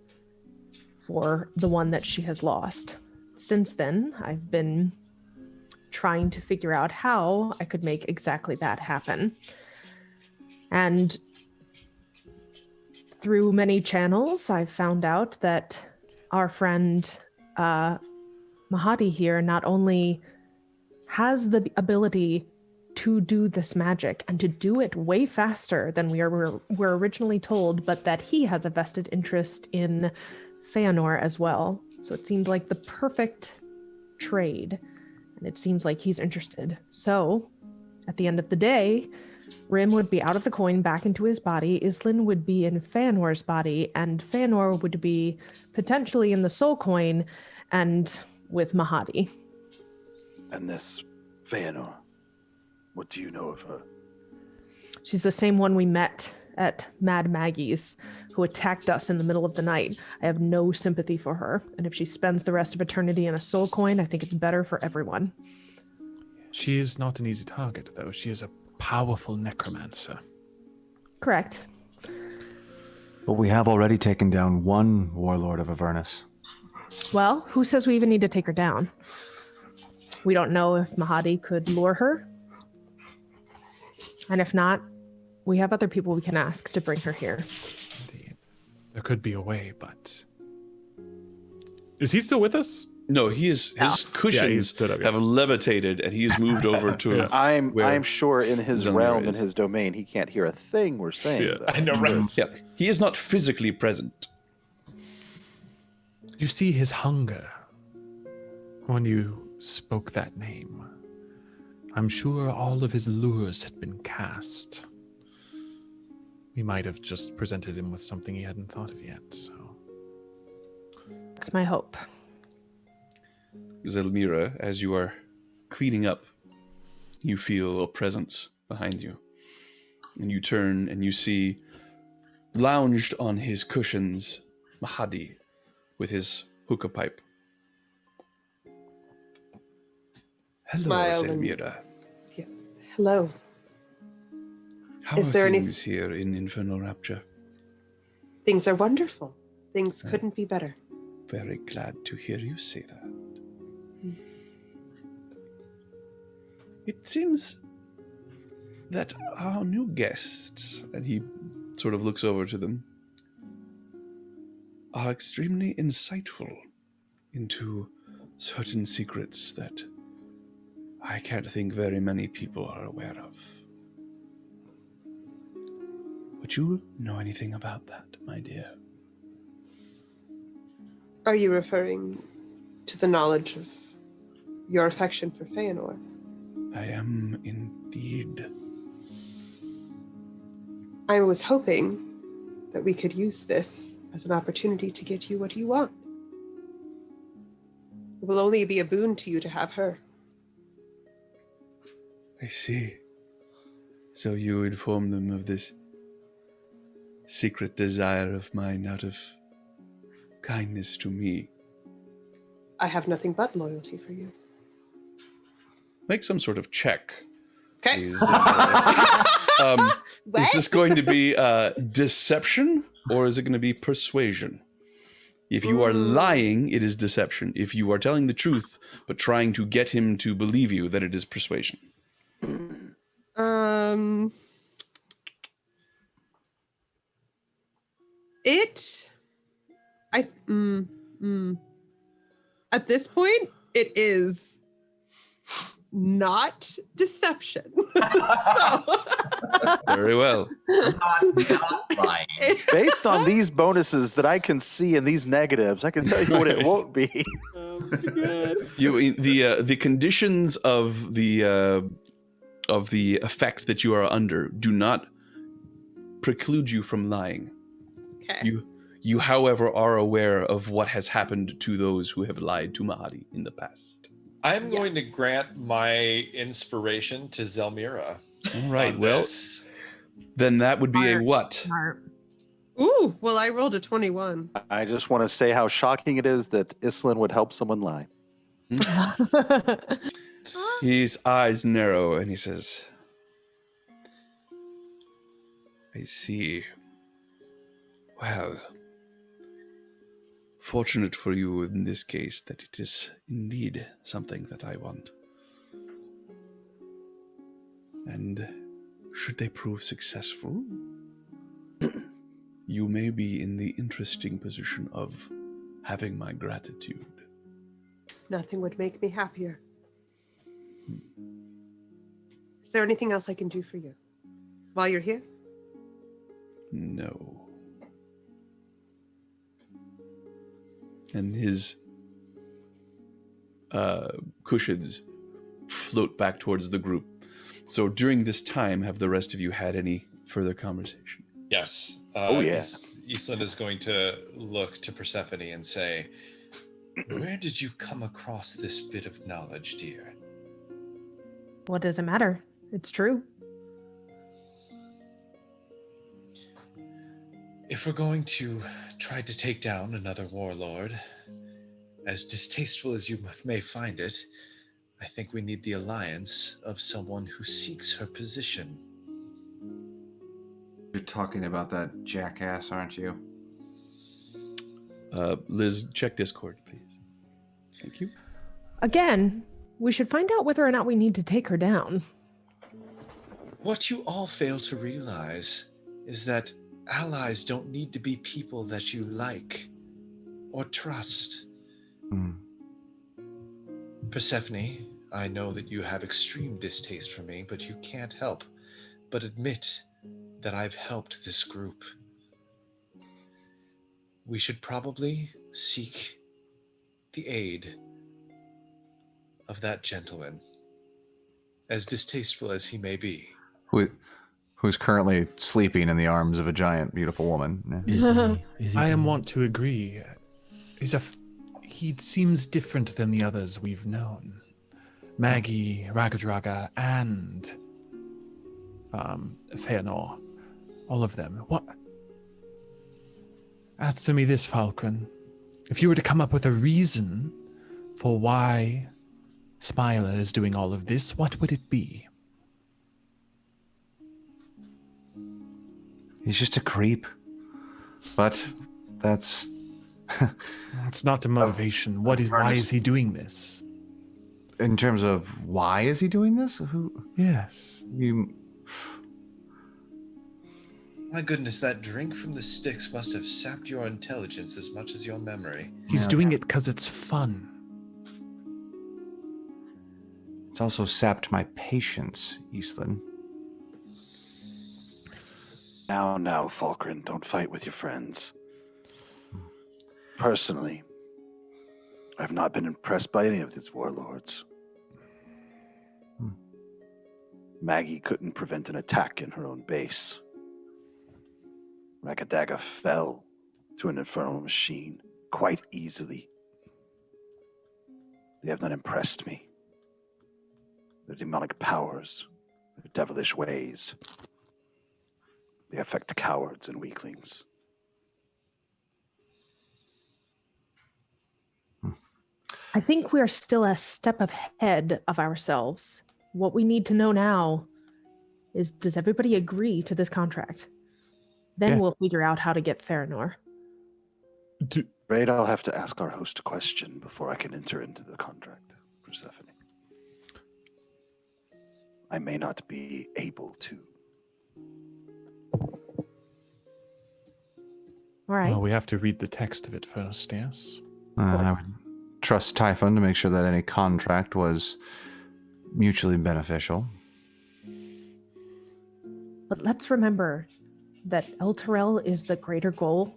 for the one that she has lost. Since then, I've been trying to figure out how I could make exactly that happen. And through many channels, I've found out that our friend Mahadi here not only has the ability to do this magic and to do it way faster than we were originally told, but that he has a vested interest in Feanor as well. So it seemed like the perfect trade, and it seems like he's interested. So, at the end of the day, Rhimb would be out of the coin back into his body, Islin would be in Feanor's body, and Feanor would be potentially in the soul coin and with Mahadi. And this Feanor, what do you know of her? She's the same one we met at Mad Maggie's, who attacked us in the middle of the night. I have no sympathy for her, and if she spends the rest of eternity in a soul coin, I think it's better for everyone. She is not an easy target, though. She is a powerful necromancer. Correct. But we have already taken down one warlord of Avernus. Well, who says we even need to take her down? We don't know if Mahadi could lure her. And if not, we have other people we can ask to bring her here. Indeed. There could be a way, but... Is he still with us? No, his cushions stood up, yeah. have levitated, and he's moved over to. Yeah. I'm sure in his Zelmira realm, in is. his domain, he can't hear a thing we're saying. Yeah, though. I know, right? Yeah, he is not physically present. You see his hunger when you spoke that name. I'm sure all of his lures had been cast. We might have just presented him with something he hadn't thought of yet, so... That's my hope. Zelmira, as you are cleaning up, you feel a presence behind you. And you turn and you see, lounged on his cushions, Mahadi, with his hookah pipe. Hello, Smile and- Zelmira. Hello. How Is are there any- things here in Infernal Rapture? Things are wonderful. Things couldn't be better. Very glad to hear you say that. It seems that our new guests, and he sort of looks over to them, are extremely insightful into certain secrets that I can't think very many people are aware of. Would you know anything about that, my dear? Are you referring to the knowledge of your affection for Feanor? I am indeed. I was hoping that we could use this as an opportunity to get you what you want. It will only be a boon to you to have her. I see. So you inform them of this secret desire of mine out of kindness to me. I have nothing but loyalty for you. Make some sort of check. Okay. Please. Is this going to be deception or is it going to be persuasion? If you are lying, it is deception. If you are telling the truth but trying to get him to believe you, then it is persuasion. At this point, it is not deception. So Very well. Not lying. Based on these bonuses that I can see and these negatives, I can tell you what it won't be. The conditions of the effect that you are under do not preclude you from lying. okay. You, however, are aware of what has happened to those who have lied to Mahadi in the past. I'm going to grant my inspiration to Zelmira. All right, on well, this. then that would be a what? Smart. Ooh, well, I rolled a 21. I just want to say how shocking it is that Islin would help someone lie. His eyes narrow and he says, I see. Well, fortunate for you in this case that it is indeed something that I want. And should they prove successful, you may be in the interesting position of having my gratitude. Nothing would make me happier. Is there anything else I can do for you while you're here? No. And his cushions float back towards the group. So during this time, have the rest of you had any further conversation? Yes. Oh, yeah. Islin is going to look to Persephone and say, where did you come across this bit of knowledge, dear? What does it matter? It's true. If we're going to try to take down another warlord, as distasteful as you may find it, I think we need the alliance of someone who seeks her position. You're talking about that jackass, aren't you? Liz, check Discord, please. Thank you. Again, we should find out whether or not we need to take her down. What you all fail to realize is that allies don't need to be people that you like or trust. Persephone, I know that you have extreme distaste for me, but you can't help but admit that I've helped this group. We should probably seek the aid of that gentleman, as distasteful as he may be. Who's currently sleeping in the arms of a giant, beautiful woman. Is he I doing- want to agree. He seems different than the others we've known. Maggie, Ragadraga, and Feanor. All of them. What? Answer me this, Falkrunn. If you were to come up with a reason for why Smiler is doing all of this, what would it be? He's just a creep. But that's... It's not the motivation. Why is he doing this? In terms of why is he doing this? Yes. My goodness, that drink from the sticks must have sapped your intelligence as much as your memory. He's doing it because it's fun. It's also sapped my patience, Eastland. Now, Falkrunn, don't fight with your friends. Personally, I've not been impressed by any of these warlords. Maggie couldn't prevent an attack in her own base. Ragadaga fell to an infernal machine quite easily. They have not impressed me. Their demonic powers, their devilish ways, they affect cowards and weaklings. I think we are still a step ahead of ourselves. What we need to know now is, does everybody agree to this contract? Then we'll figure out how to get Feanor. Afraid I'll have to ask our host a question before I can enter into the contract, Persephone. I may not be able to. All right. Well, we have to read the text of it first, yes? I would trust Typhon to make sure that any contract was mutually beneficial. But let's remember that El Terrell is the greater goal,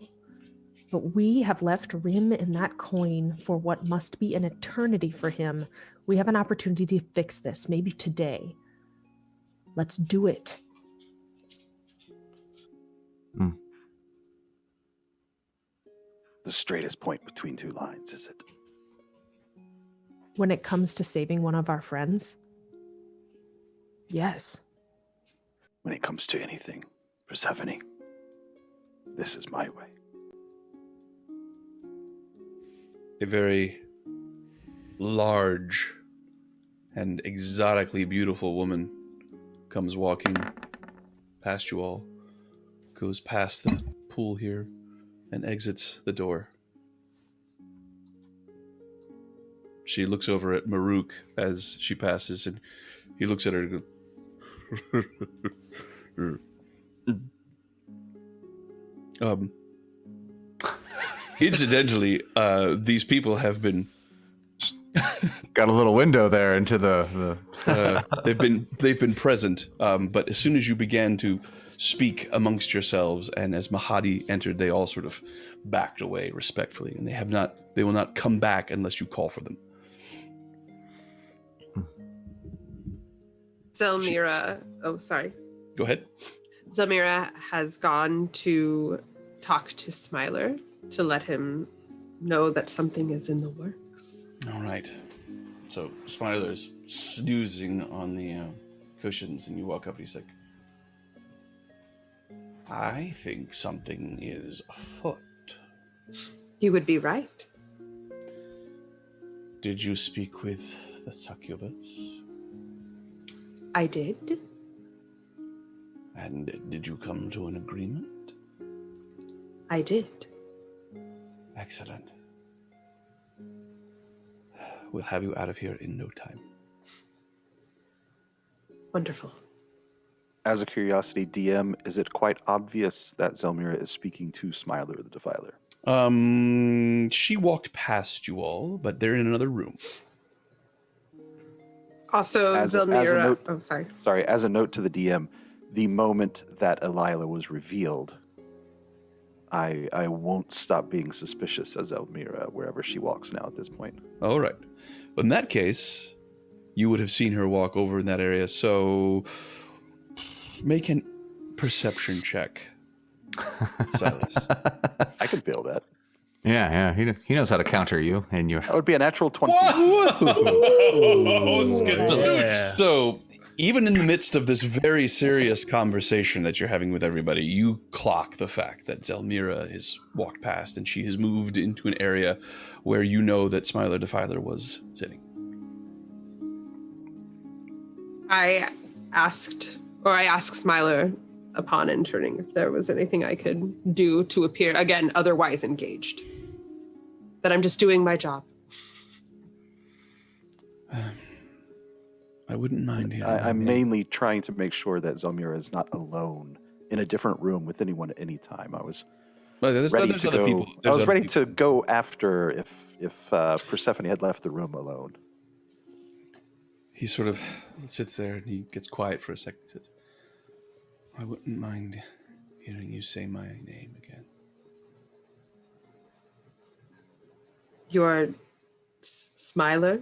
but we have left Rhimb in that coin for what must be an eternity for him. We have an opportunity to fix this, maybe today. Let's do it. The straightest point between two lines, is it? When it comes to saving one of our friends? Yes. When it comes to anything, Persephone, this is my way. A very large and exotically beautiful woman comes walking past you all, goes past the pool here, and exits the door. She looks over at Maruk as she passes, and he looks at her and goes, incidentally, these people have been Got a little window there into the they've been present, but as soon as you began to speak amongst yourselves, and as Mahadi entered, they all sort of backed away respectfully, and they will not come back unless you call for them. Zelmira, Go ahead. Zelmira has gone to talk to Smiler to let him know that something is in the works. All right. So Smiler's snoozing on the cushions, and you walk up and he's like, I think something is afoot. You would be right. Did you speak with the succubus? I did. And did you come to an agreement? I did. Excellent. We'll have you out of here in no time. Wonderful. As a curiosity, DM, is it quite obvious that Zelmira is speaking to Smiler the Defiler? She walked past you all, but they're in another room. Also, Zelmira. Oh, sorry. Sorry, as a note to the DM, the moment that Elila was revealed, I won't stop being suspicious as Zelmira wherever she walks now at this point. All right. Well, in that case, you would have seen her walk over in that area, so make an perception check, Silas. I can feel that. Yeah, he knows how to counter you, and you're. That would be a natural 20. So, even in the midst of this very serious conversation that you're having with everybody, you clock the fact that Zelmira has walked past and she has moved into an area where you know that Smiler Defiler was sitting. I asked Smiler upon entering if there was anything I could do to appear, again, otherwise engaged. That I'm just doing my job. I wouldn't mind hearing I'm mainly trying to make sure that Zelmira is not alone in a different room with anyone at any time. I was ready to go after if Persephone had left the room alone. He sort of sits there and he gets quiet for a second. He says, I wouldn't mind hearing you say my name again. You're Smiler?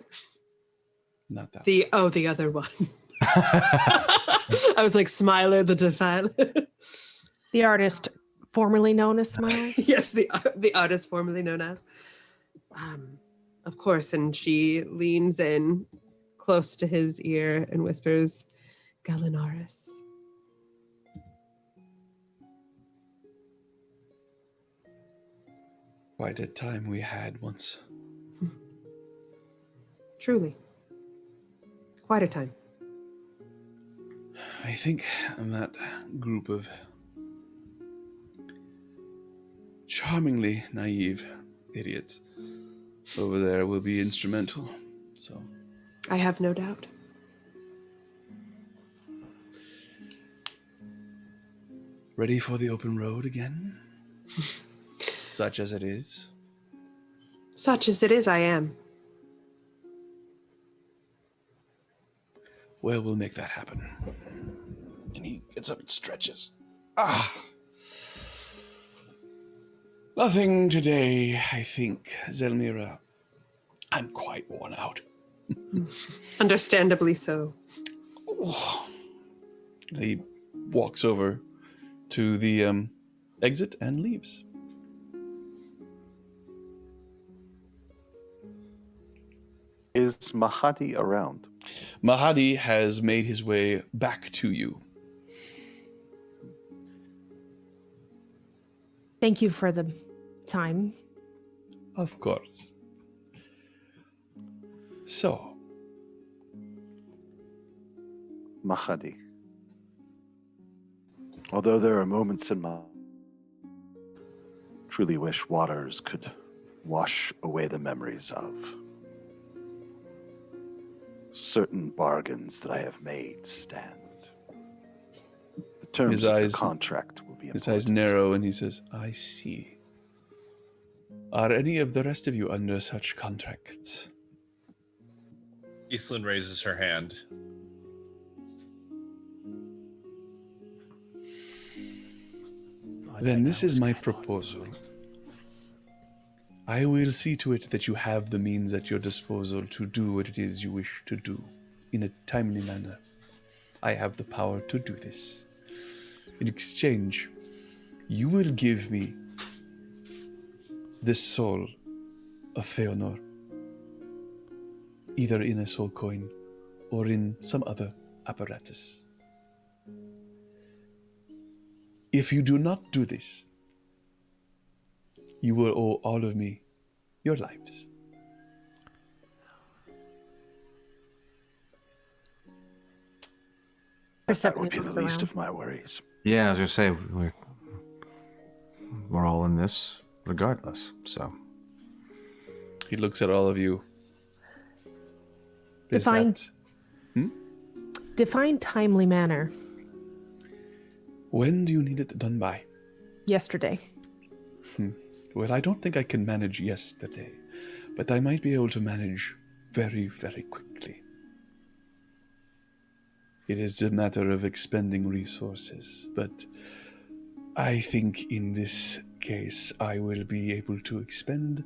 Not that. The other one. I was like, Smiler the Defiler. The artist formerly known as Smiler? Yes, the artist formerly known as. Of course, and she leans in close to his ear and whispers, Galinaris. Quite a time we had once. Truly. Quite a time. I think that group of charmingly naive idiots over there will be instrumental. So I have no doubt. ready for the open road again? Such as it is. Such as it is, I am. Well, we'll make that happen. And he gets up and stretches. Nothing today, I think, Zelmira. I'm quite worn out. Understandably so. He walks over to the exit and leaves. Is Mahadi around? Mahadi has made his way back to you. Thank you for the time. Of course. So, Mahadi. Although there are moments in my truly wish waters could wash away the memories of. Certain bargains that I have made stand. The terms of your contract will be important. His eyes narrow and he says, I see. Are any of the rest of you under such contracts? Iselin raises her hand. Then this is my proposal. I will see to it that you have the means at your disposal to do what it is you wish to do in a timely manner. I have the power to do this. In exchange, you will give me the soul of Feanor, either in a soul coin or in some other apparatus. If you do not do this, you will owe all of me your lives. That would be the least of my worries. Yeah, as I say, we're all in this regardless, so. He looks at all of you. Define timely manner. When do you need it done by? Yesterday. Well, I don't think I can manage yesterday, but I might be able to manage very, very quickly. It is a matter of expending resources, but I think in this case I will be able to expend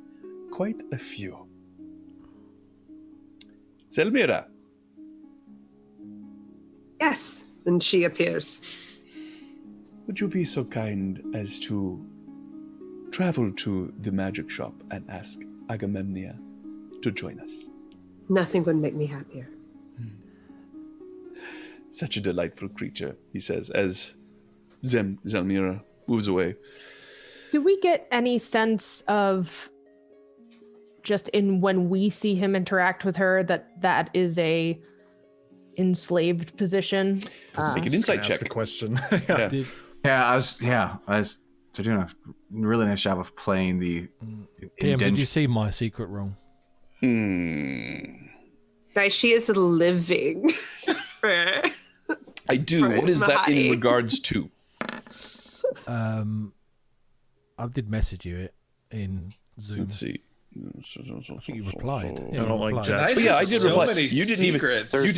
quite a few. Zelmira. Yes, and she appears. Would you be so kind as to travel to the magic shop and ask Agamemnia to join us? Nothing would make me happier. Such a delightful creature, he says, as Zelmira moves away. Do we get any sense of, just in when we see him interact with her, that is a enslaved position? Make an insight check. The question. I was doing a really nice job of playing the. Damn, did you see my secret room? Guys, she is living. I do. What is that in regards to? I did message you it in Zoom. Let's see. I think you replied. I don't like Jax. Jax. But yeah, I did reply. Many You didn't even. You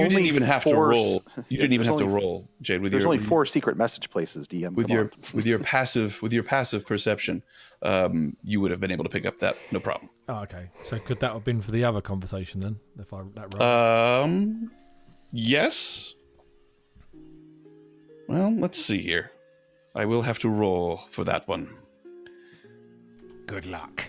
didn't even have to roll. You didn't even have to roll, Jade. With There's your, only 4 secret message places, DM. with your passive perception, you would have been able to pick up that, no problem. Oh, okay. So could that have been for the other conversation then? If I that right? Yes. Well, let's see here. I will have to roll for that one. Good luck.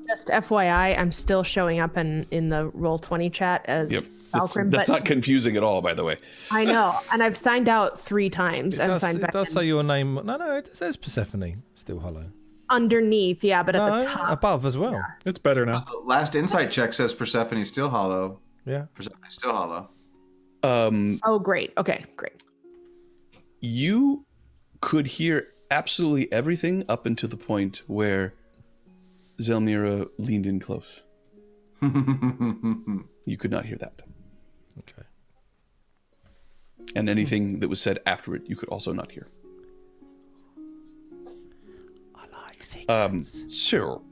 Just FYI, I'm still showing up in the Roll20 chat as Falkrunn. That's not confusing at all, by the way. I know, and I've signed out 3 times. It signed back does in. say your name. No, it says Persephone Steelhollow. Underneath, yeah, but at the top. Above as well. It's better now. The last insight check says Persephone Steelhollow. Yeah. Persephone Steelhollow. Oh, great. Okay, great. You could hear absolutely everything up until the point where Zelmira leaned in close. You could not hear that. Okay. And anything that was said after it, you could also not hear. I like secrets. So,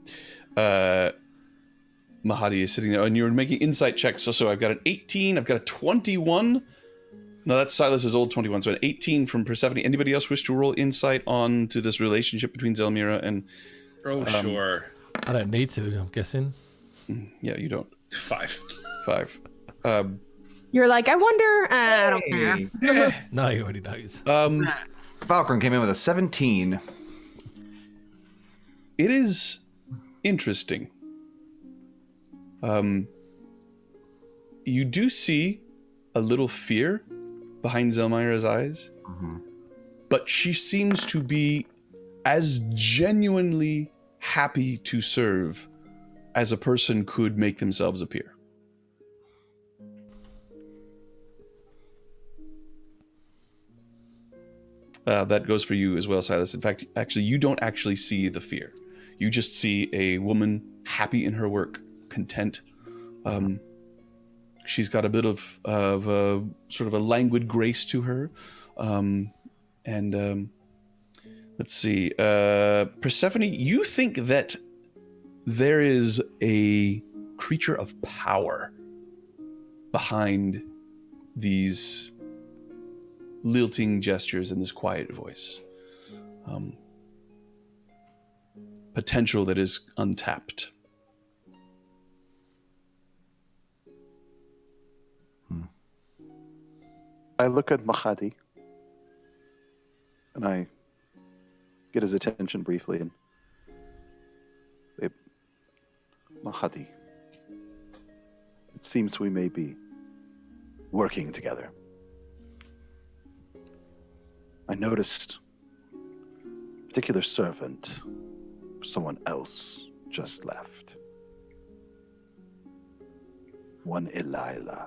Mahadi is sitting there, and you're making insight checks. So I've got an 18, I've got a 21. No, that's Silas's old 21. So an 18 from Persephone. Anybody else wish to roll insight on to this relationship between Zelmira and... Oh, sure. I don't need to, I'm guessing. Yeah, you don't. 5. 5. You're like, I wonder. I don't care. No, he already knows. Falkrunn came in with a 17. It is interesting. You do see a little fear behind Zelmira's eyes, but she seems to be as genuinely happy to serve as a person could make themselves appear. That goes for you as well, Silas. In fact, actually, you don't actually see the fear. You just see a woman happy in her work, content. She's got a bit of a sort of a languid grace to her. Let's see. Persephone, you think that there is a creature of power behind these lilting gestures and this quiet voice. Potential that is untapped. I look at Mahadi, and I get his attention briefly and say, Mahadi, it seems we may be working together. I noticed a particular servant, someone else just left. One Elila.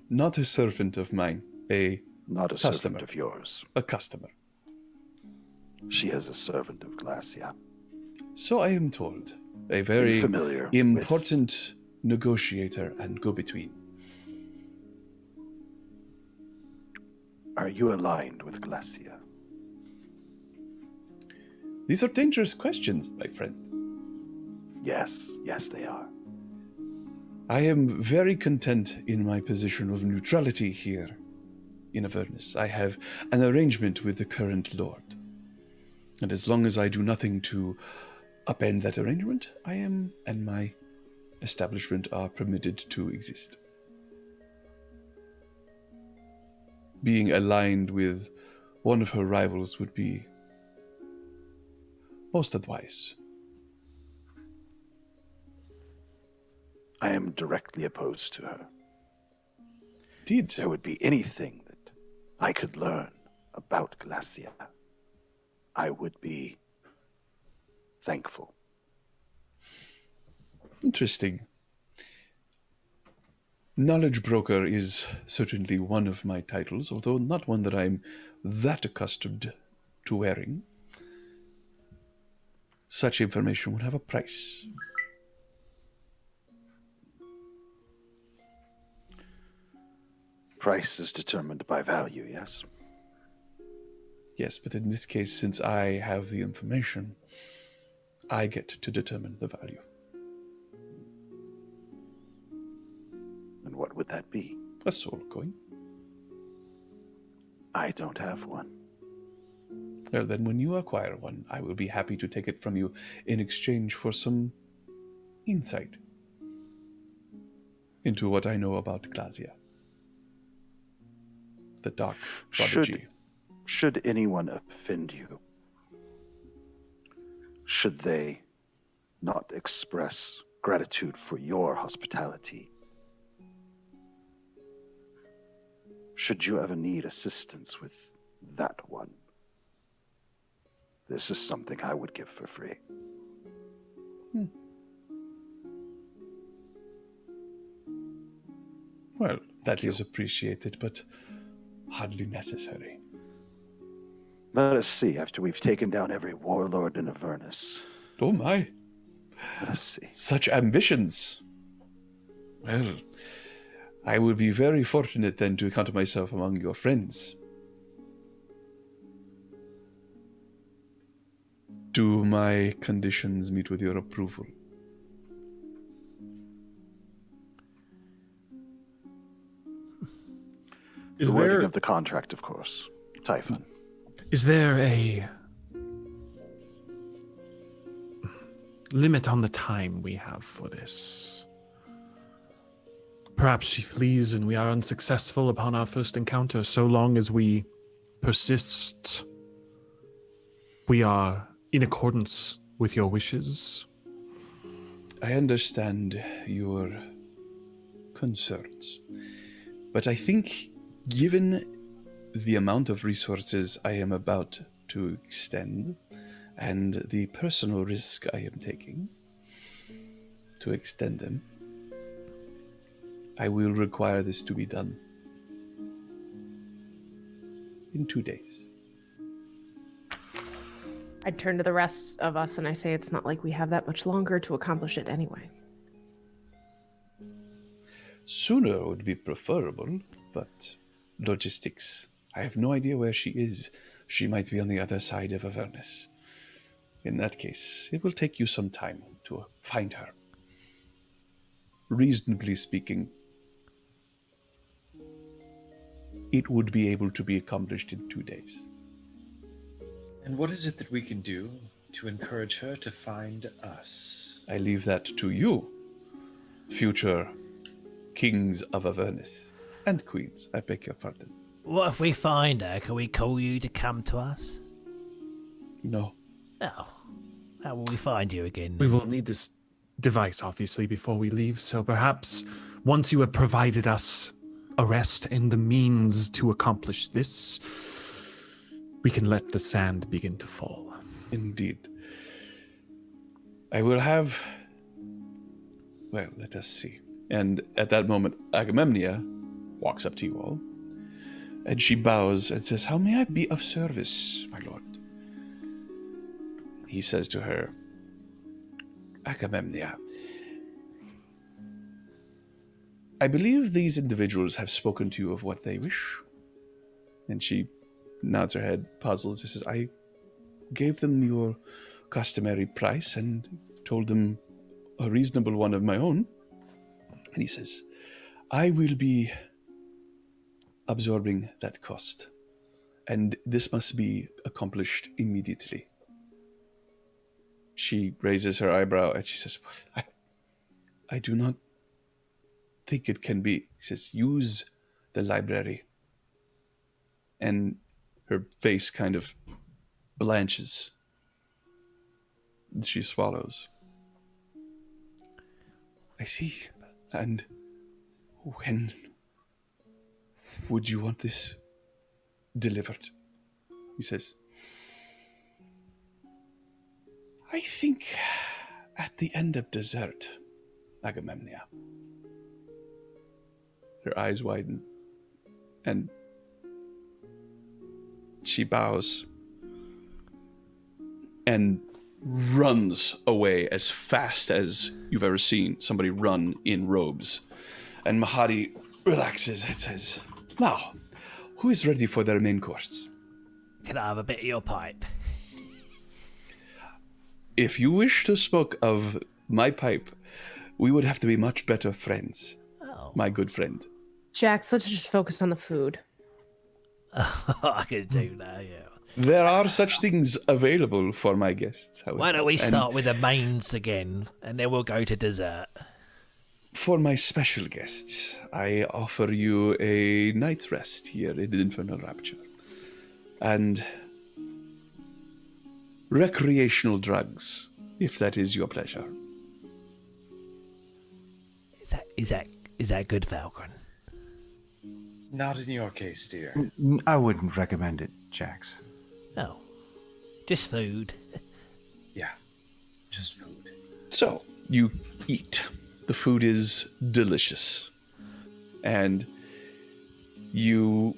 Not a servant of mine, Not a customer. servant of yours. A customer. She is a servant of Glacia. So I am told. A very familiar important negotiator and go-between. Are you aligned with Glacia? These are dangerous questions, my friend. Yes, they are. I am very content in my position of neutrality here in Avernus. I have an arrangement with the current lord. And as long as I do nothing to upend that arrangement, I am and my establishment are permitted to exist. Being aligned with one of her rivals would be most adwise. I am directly opposed to her. Indeed. There would be anything that I could learn about Glacia, I would be thankful. Interesting. Knowledge broker is certainly one of my titles, although not one that I'm that accustomed to wearing. Such information would have a price. Price is determined by value, yes? Yes, but in this case, since I have the information, I get to determine the value. And what would that be? A soul coin. I don't have one. Well, then when you acquire one, I will be happy to take it from you in exchange for some insight into what I know about Glacia. The dark prodigy. Should anyone offend you, should they not express gratitude for your hospitality, should you ever need assistance with that one, this is something I would give for free. Well, that is appreciated, but hardly necessary. Let us see after we've taken down every warlord in Avernus. Oh my. Let us see. Such ambitions. Well, I would be very fortunate then to count myself among your friends. Do my conditions meet with your approval? The wording of the contract, of course. Typhon. Is there a limit on the time we have for this? Perhaps she flees and we are unsuccessful upon our first encounter. So long as we persist, we are in accordance with your wishes. I understand your concerns, but I think given the amount of resources I am about to extend and the personal risk I am taking to extend them, I will require this to be done in 2 days. I turn to the rest of us and I say it's not like we have that much longer to accomplish it anyway. Sooner would be preferable, but logistics. I have no idea where she is. She might be on the other side of Avernus. In that case, it will take you some time to find her. Reasonably speaking, it would be able to be accomplished in 2 days. And what is it that we can do to encourage her to find us? I leave that to you, future kings of Avernus. And queens, I beg your pardon. What if we find her? Can we call you to come to us? No. Oh. How will we find you again? We will need this device, obviously, before we leave. So perhaps once you have provided us a rest and the means to accomplish this, we can let the sand begin to fall. Indeed. I will have... Well, let us see. And at that moment, Agamemnon walks up to you all, and she bows and says, "How may I be of service, my lord?" He says to her, "Agamemnon, I believe these individuals have spoken to you of what they wish." And she nods her head, puzzled. She says, "I gave them your customary price and told them a reasonable one of my own." And he says, "I will be absorbing that cost, and this must be accomplished immediately." She raises her eyebrow and she says, I do not think it can be. He says, "Use the library." And her face kind of blanches. She swallows. "I see. And when would you want this delivered?" He says, "I think at the end of dessert, Agamemnon." Her eyes widen, and she bows and runs away as fast as you've ever seen somebody run in robes. And Mahadi relaxes and says, "Now, who is ready for their main course?" Can I have a bit of your pipe? If you wish to smoke of my pipe, we would have to be much better friends, my good friend. Jax, let's just focus on the food. I can do that, yeah. There are such things available for my guests, however. Why don't we start with the mains again, and then we'll go to dessert? For my special guests, I offer you a night's rest here in Infernal Rapture. And recreational drugs, if that is your pleasure. Is that good, Falkrunn? Not in your case, dear. I wouldn't recommend it, Jax. No. Just food. Yeah, just food. So, you eat. The food is delicious. And you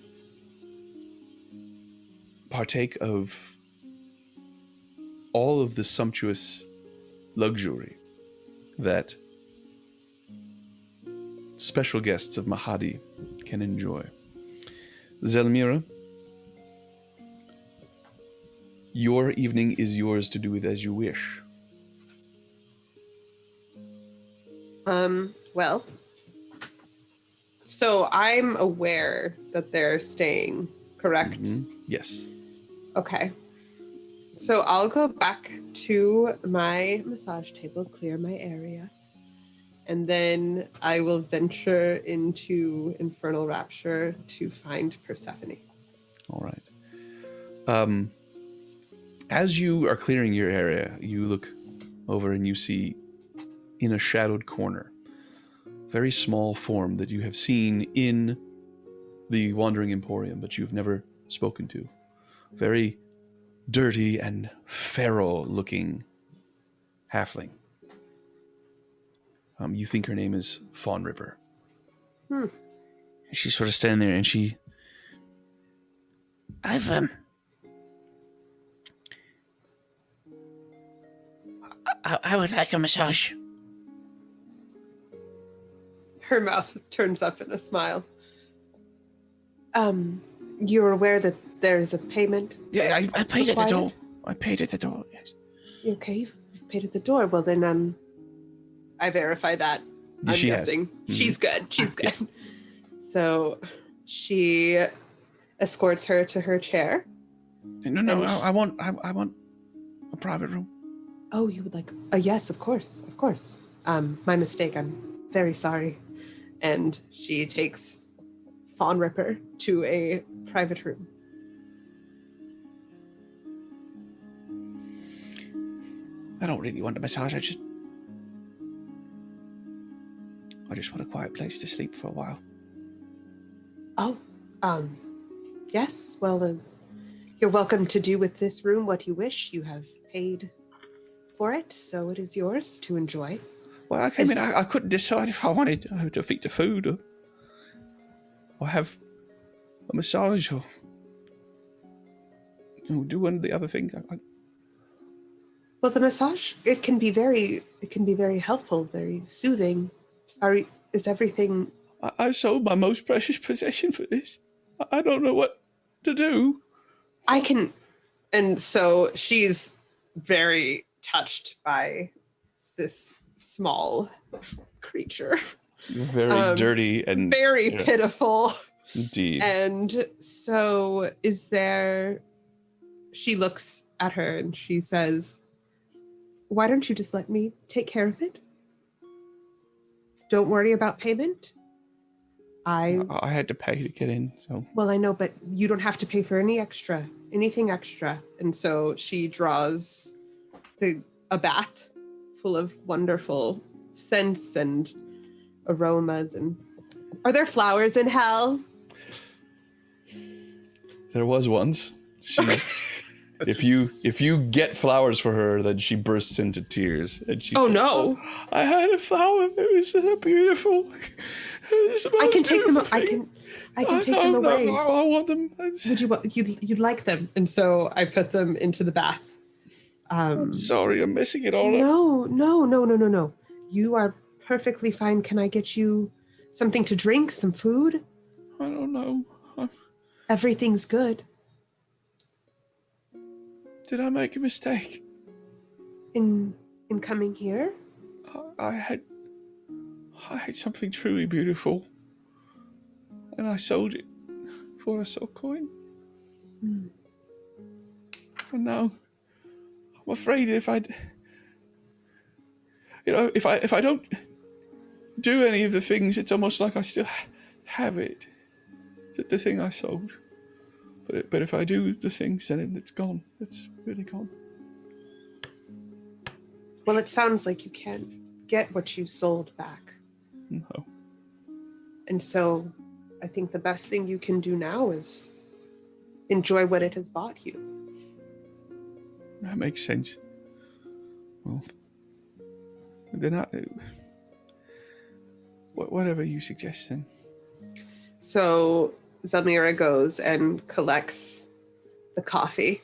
partake of all of the sumptuous luxury that special guests of Mahadi can enjoy. Zelmira, your evening is yours to do with as you wish. Well, so I'm aware that they're staying, correct? Mm-hmm. Yes. Okay. So I'll go back to my massage table, clear my area, and then I will venture into Infernal Rapture to find Persephone. All right. As you are clearing your area, you look over and you see in a shadowed corner, very small form that you have seen in the Wandering Emporium, but you've never spoken to. Very dirty and feral looking halfling. You think her name is Fawn Ripper. She's sort of standing there and I would like a massage. Her mouth turns up in a smile. You're aware that there is a payment? Yeah, I paid required? at the door. I paid at the door, yes. Okay, you've paid at the door. Well, then, I verify that. I'm guessing. Mm-hmm. She's good. She's good. So she escorts her to her chair. No, I want a private room. Oh, you would like... yes, of course. My mistake. I'm very sorry. And she takes Fawn Ripper to a private room. I don't really want a massage. I just want a quiet place to sleep for a while. Oh, yes. Well, you're welcome to do with this room what you wish. You have paid for it, so it is yours to enjoy. Well, I couldn't decide if I wanted to eat the food or have a massage or do one of the other things. Well, the massage, it can be very helpful, very soothing. Is everything... I sold my most precious possession for this. I don't know what to do. I can... And so she's very touched by this small creature. Very dirty and... Very pitiful. Indeed. And so she looks at her and she says, why don't you just let me take care of it? Don't worry about payment. I had to pay to get in, so... Well, I know, but you don't have to pay for anything extra. And so she draws a bath full of wonderful scents and aromas. And are there flowers in hell? There was once. If you get flowers for her, then she bursts into tears and she says, no! I had a flower. It was so beautiful. I can take them. I can take them away. No, I want them. You'd like them, and so I put them into the bath. I'm sorry, I'm messing it all up. No. You are perfectly fine. Can I get you something to drink, some food? I don't know. Everything's good. Did I make a mistake? In coming here? I had something truly beautiful, and I sold it for a soul coin. And now I'm afraid if I don't do any of the things, it's almost like I still have it, the thing I sold. But if I do the things, then it's gone. It's really gone. Well, it sounds like you can't get what you sold back. No. And so I think the best thing you can do now is enjoy what it has bought you. That makes sense. Well, then whatever you suggest then. So Zelmira goes and collects the coffee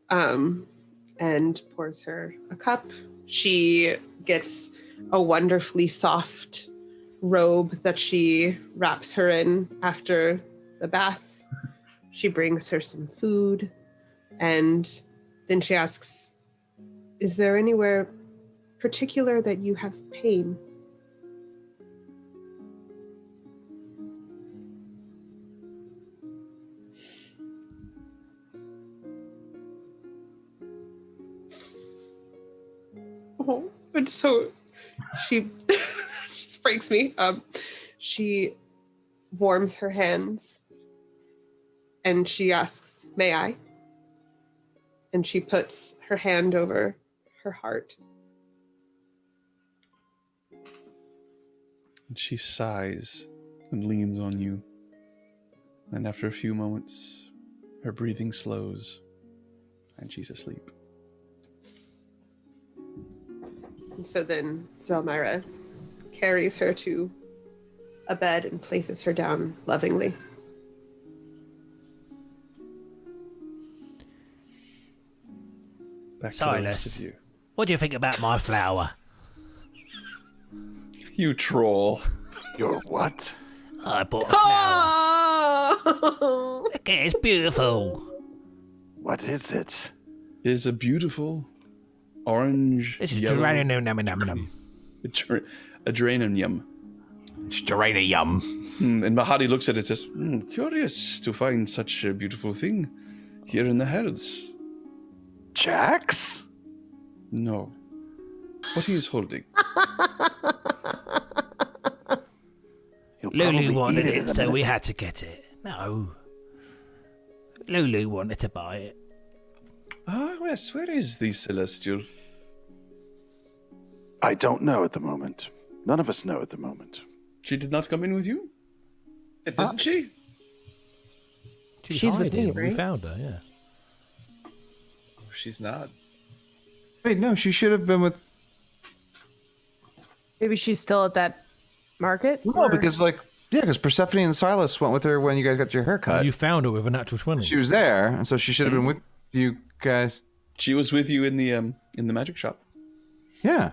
and pours her a cup. She gets a wonderfully soft robe that she wraps her in after the bath. She brings her some food, and then she asks, is there anywhere particular that you have pain? Oh, and so she just breaks me. She warms her hands and she asks, may I? And she puts her hand over her heart. And she sighs and leans on you. And after a few moments, her breathing slows and she's asleep. And so then Zelmira carries her to a bed and places her down lovingly. Back Silas, to the rest of you. What do you think about my flower? You troll. Your what? I bought a flower. Look at it, it's beautiful. What is it? It is a beautiful orange, This is yellow... geranium. A geranium. It's geranium. And Mahadi looks at it and says, curious to find such a beautiful thing here in the hills. Jax? No. What he is holding. Lulu wanted it, so we had to get it. No. Lulu wanted to buy it. Ah, yes, where is the Celestial? I don't know at the moment. None of us know at the moment. She did not come in with you? Didn't she? She's with me, We right? found her, yeah. She's not. Wait, no, she should have been with... Maybe she's still at that market? No, because because Persephone and Silas went with her when you guys got your haircut. You found her with a natural 20. She was there, and so she should have been with you guys. She was with you in the magic shop. Yeah.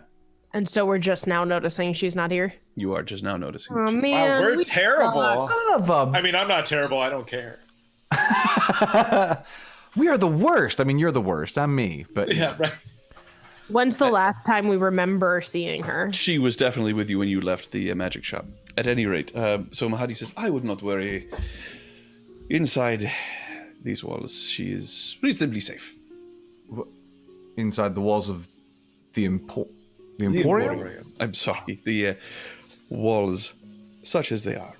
And so we're just now noticing she's not here? You are just now noticing. Oh, man. Wow, we're terrible. Son of a... I mean, I'm not terrible. I don't care. We are the worst. I mean, you're the worst. I'm me. But Yeah, right. When's the last time we remember seeing her? She was definitely with you when you left the magic shop. At any rate, so Mahadi says, I would not worry. Inside these walls, she is reasonably safe. inside the walls of the Emporium? I'm sorry, the walls, such as they are.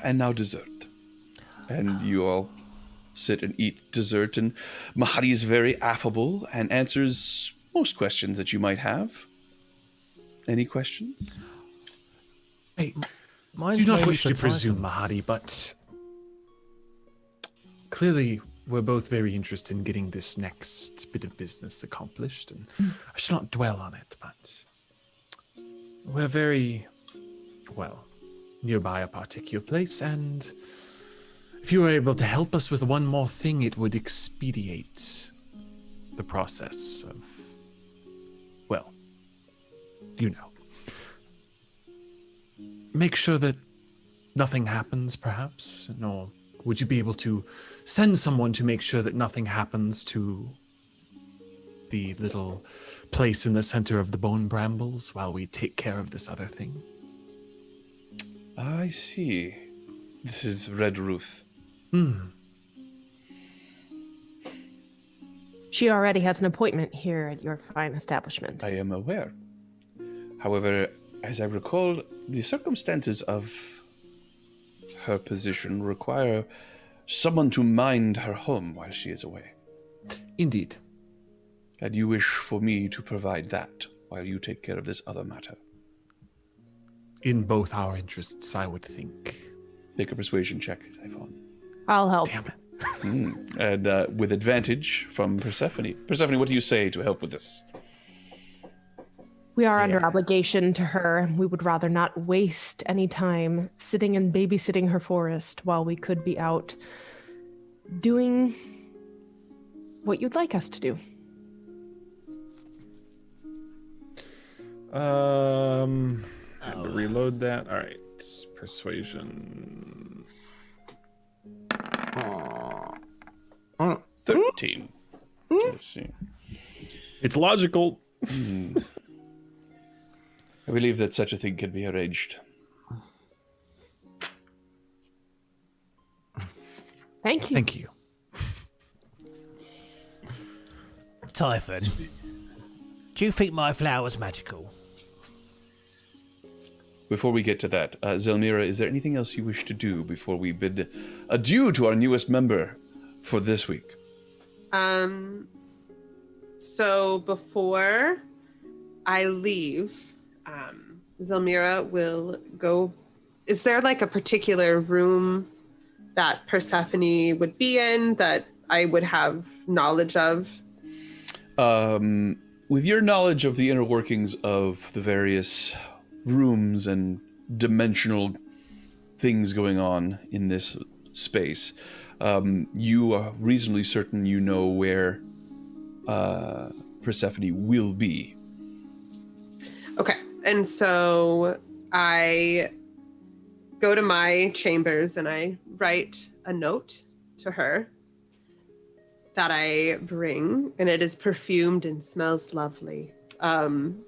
And now dessert. And you all sit and eat dessert, and Mahadi is very affable and answers most questions that you might have. Any questions? Hey, do not wish to presume, Mahadi, but clearly we're both very interested in getting this next bit of business accomplished, and I should not dwell on it, but we're very, well, nearby a particular place, and if you were able to help us with one more thing, it would expedite the process of, well, you know. Make sure that nothing happens, perhaps? Or would you be able to send someone to make sure that nothing happens to the little place in the center of the bone brambles while we take care of this other thing? I see. This is Red Ruth. She already has an appointment here at your fine establishment. I am aware. However, as I recall, the circumstances of her position require someone to mind her home while she is away. Indeed. And you wish for me to provide that while you take care of this other matter? In both our interests, I would think. Make a persuasion check, Typhon. I'll help. Damn it. And with advantage from Persephone. Persephone, what do you say to help with this? We are under obligation to her, and we would rather not waste any time sitting and babysitting her forest while we could be out doing what you'd like us to do. Had to reload that. All right, persuasion. 13. Let's see. It's logical. I believe that such a thing can be arranged. Thank you. Thank you. Typhon, do you think my flower's magical? Before we get to that, Zelmira, is there anything else you wish to do before we bid adieu to our newest member for this week? So before I leave, Zelmira will go. Is there like a particular room that Persephone would be in that I would have knowledge of? With your knowledge of the inner workings of the various rooms and dimensional things going on in this space, you are reasonably certain you know where Persephone will be. Okay, and so I go to my chambers and I write a note to her that I bring, and it is perfumed and smells lovely. And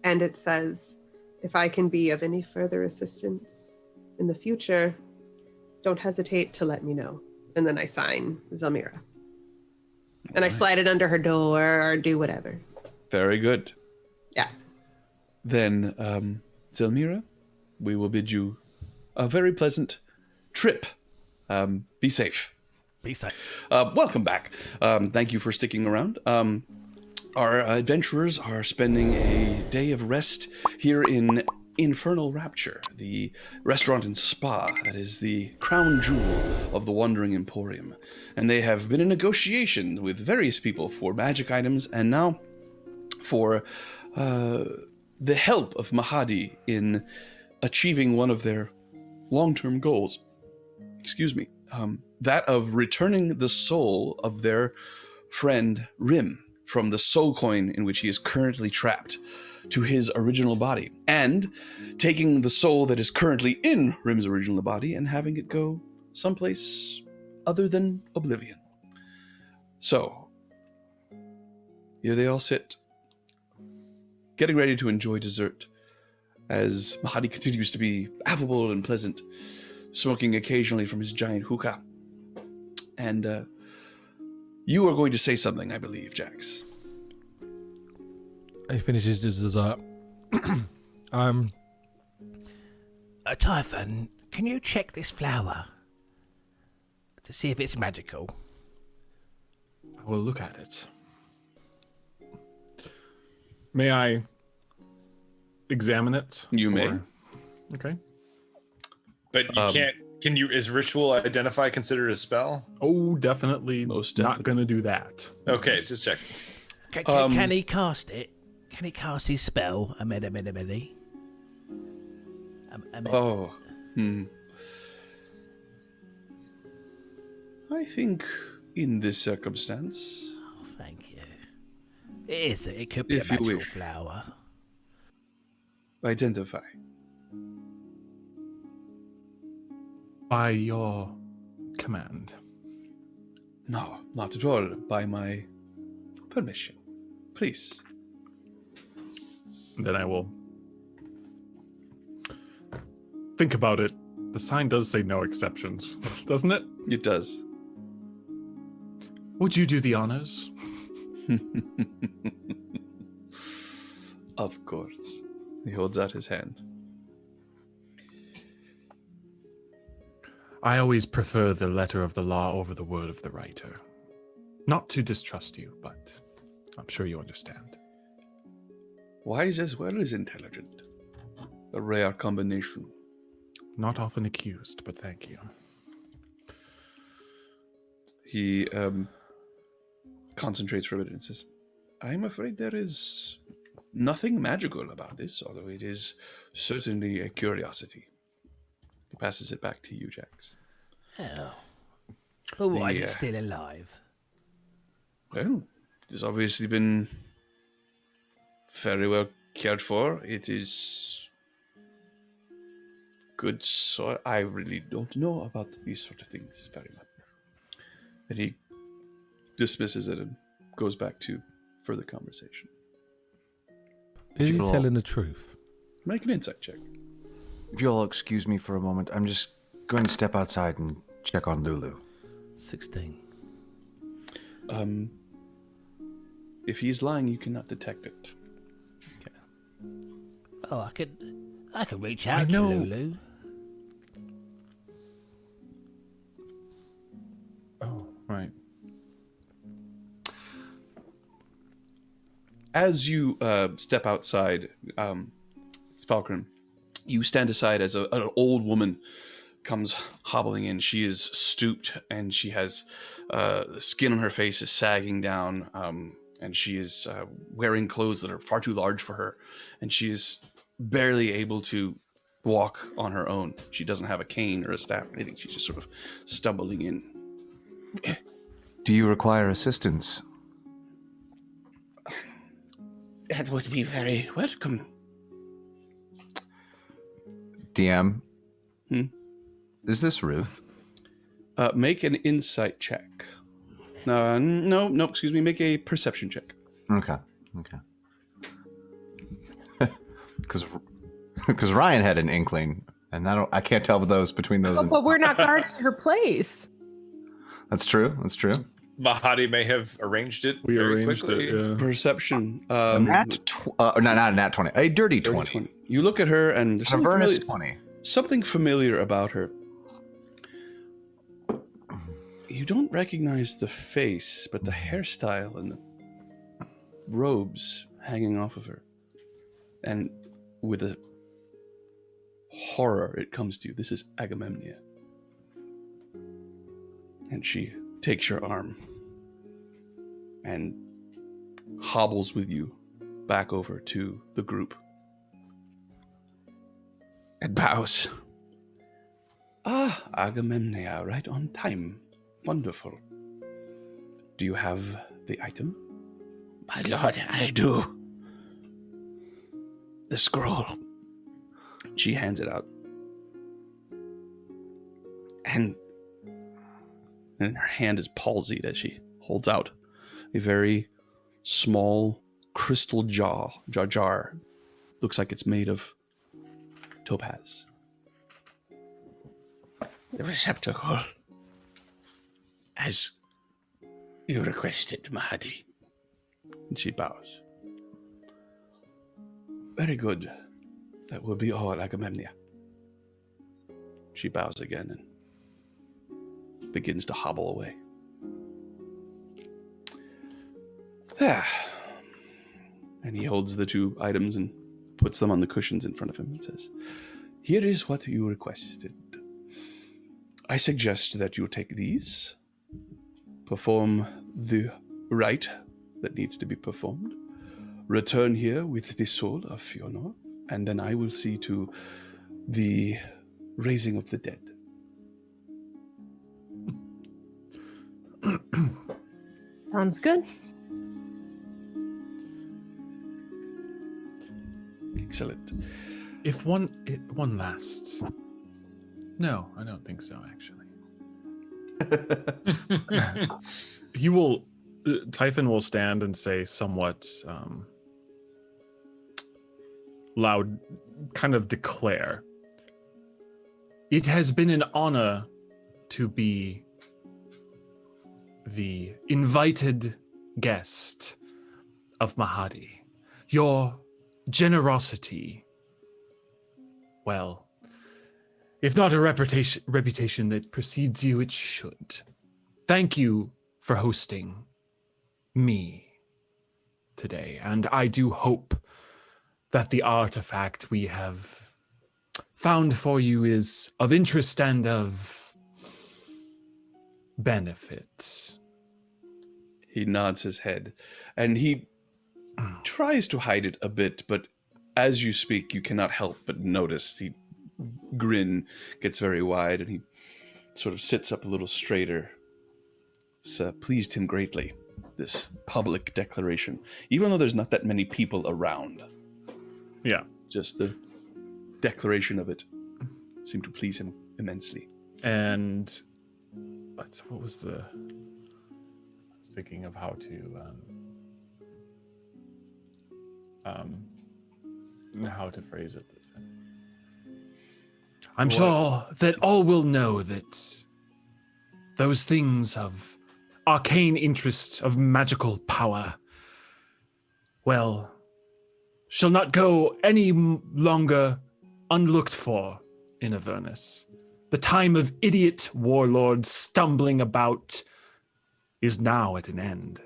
it says, if I can be of any further assistance in the future, don't hesitate to let me know. And then I sign Zelmira. And I slide it under her door or do whatever. Very good. Yeah. Then, Zelmira, we will bid you a very pleasant trip. Be safe. Be safe. Welcome back. Thank you for sticking around. Our adventurers are spending a day of rest here in Infernal Rapture, the restaurant and spa that is the crown jewel of the Wandering Emporium. And they have been in negotiation with various people for magic items, and now for the help of Mahadi in achieving one of their long-term goals. Excuse me. That of returning the soul of their friend Rhimb from the soul coin in which he is currently trapped to his original body, and taking the soul that is currently in Rhimb's original body and having it go someplace other than oblivion. So, here they all sit, getting ready to enjoy dessert, as Mahadi continues to be affable and pleasant, smoking occasionally from his giant hookah. And you are going to say something, I believe, Jax. He finishes his dessert. Typhon, can you check this flower to see if it's magical? I will look at it. May I examine it? You may. Okay. But you can't. Can you? Is ritual identify considered a spell? Oh, definitely. Most not definitely. going to do that. Okay, just check. Can he cast it? Can he cast his spell? Amedamedamedi. I think in this circumstance, Oh, thank you. It could be If a you magical wish. flower. identify. By your command. No, not at all. By my permission. Please. Then I will think about it. The sign does say no exceptions, doesn't it? It does. Would you do the honors? Of course. He holds out his hand. I always prefer the letter of the law over the word of the writer. Not to distrust you, but I'm sure you understand. Wise as well as intelligent. A rare combination. Not often accused, but thank you. He concentrates for a minute and says, I'm afraid there is nothing magical about this, although it is certainly a curiosity. He passes it back to you, Jax. Oh. But why is it still alive? Well, it has obviously been very well cared for. It is good, so I really don't know about these sort of things very much. And he dismisses it and goes back to further conversation. Is he Sure. telling the truth? Make an insight check. If you'll excuse me for a moment, I'm just going to step outside and check on Lulu. 16. If he's lying, you cannot detect it. Oh, I could reach out to know. Lulu. Oh, right. As you step outside, Falkrunn, you stand aside as an old woman comes hobbling in. She is stooped and she has the skin on her face is sagging down, and she is wearing clothes that are far too large for her, and she is barely able to walk on her own. She doesn't have a cane or a staff or anything. She's just sort of stumbling in. Do you require assistance? That would be very welcome. DM? Is this Ruth? Make an insight check. No, excuse me. Make a perception check. Okay. Because Ryan had an inkling, and I can't tell those between those. But we're not guarding her place. That's true. Mahadi may have arranged it very quickly. Perception. Not a nat 20. A dirty 20. You look at her, and there's A something Avernus familiar, 20. something familiar about her. You don't recognize the face, but the hairstyle and the robes hanging off of her. And with a horror, it comes to you. This is Agamemnon. And she takes your arm and hobbles with you back over to the group and bows. Ah, Agamemnon, right on time. Wonderful. Do you have the item? My lord, I do. The scroll. She hands it out. And her hand is palsied as she holds out a very small crystal jar. Looks like it's made of topaz. The receptacle. As you requested, Mahadi. And she bows. Very good. That will be all, Agamemnon. She bows again and begins to hobble away. There. And he holds the two items and puts them on the cushions in front of him and says, "Here is what you requested. I suggest that you take these, perform the rite that needs to be performed, return here with the soul of Fiona, and then I will see to the raising of the dead." Sounds good. Excellent. If one lasts. No, I don't think so, actually. Typhon will stand and say somewhat loud, kind of declare. It has been an honor to be the invited guest of Mahadi. Your generosity, well, if not a reputation that precedes you, it should. Thank you for hosting me today, and I do hope that the artifact we have found for you is of interest and of benefit. He nods his head, and he tries to hide it a bit, but as you speak, you cannot help but notice the grin gets very wide, and he sort of sits up a little straighter. It's pleased him greatly, this public declaration, even though there's not that many people around. Yeah. Just the declaration of it seemed to please him immensely. And what was the... I was thinking of how to phrase it. I'm sure that all will know that those things of arcane interest, of magical power, well, shall not go any longer unlooked for in Avernus. The time of idiot warlords stumbling about is now at an end.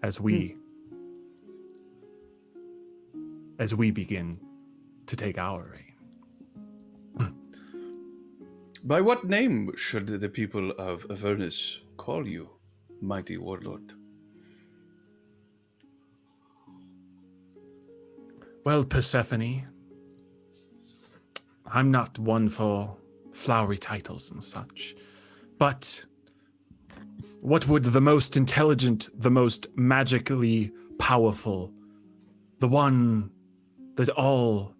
As we begin to take our reign. By what name should the people of Avernus call you, mighty warlord? Well, Persephone, I'm not one for flowery titles and such, but what would the most intelligent, the most magically powerful, the one that all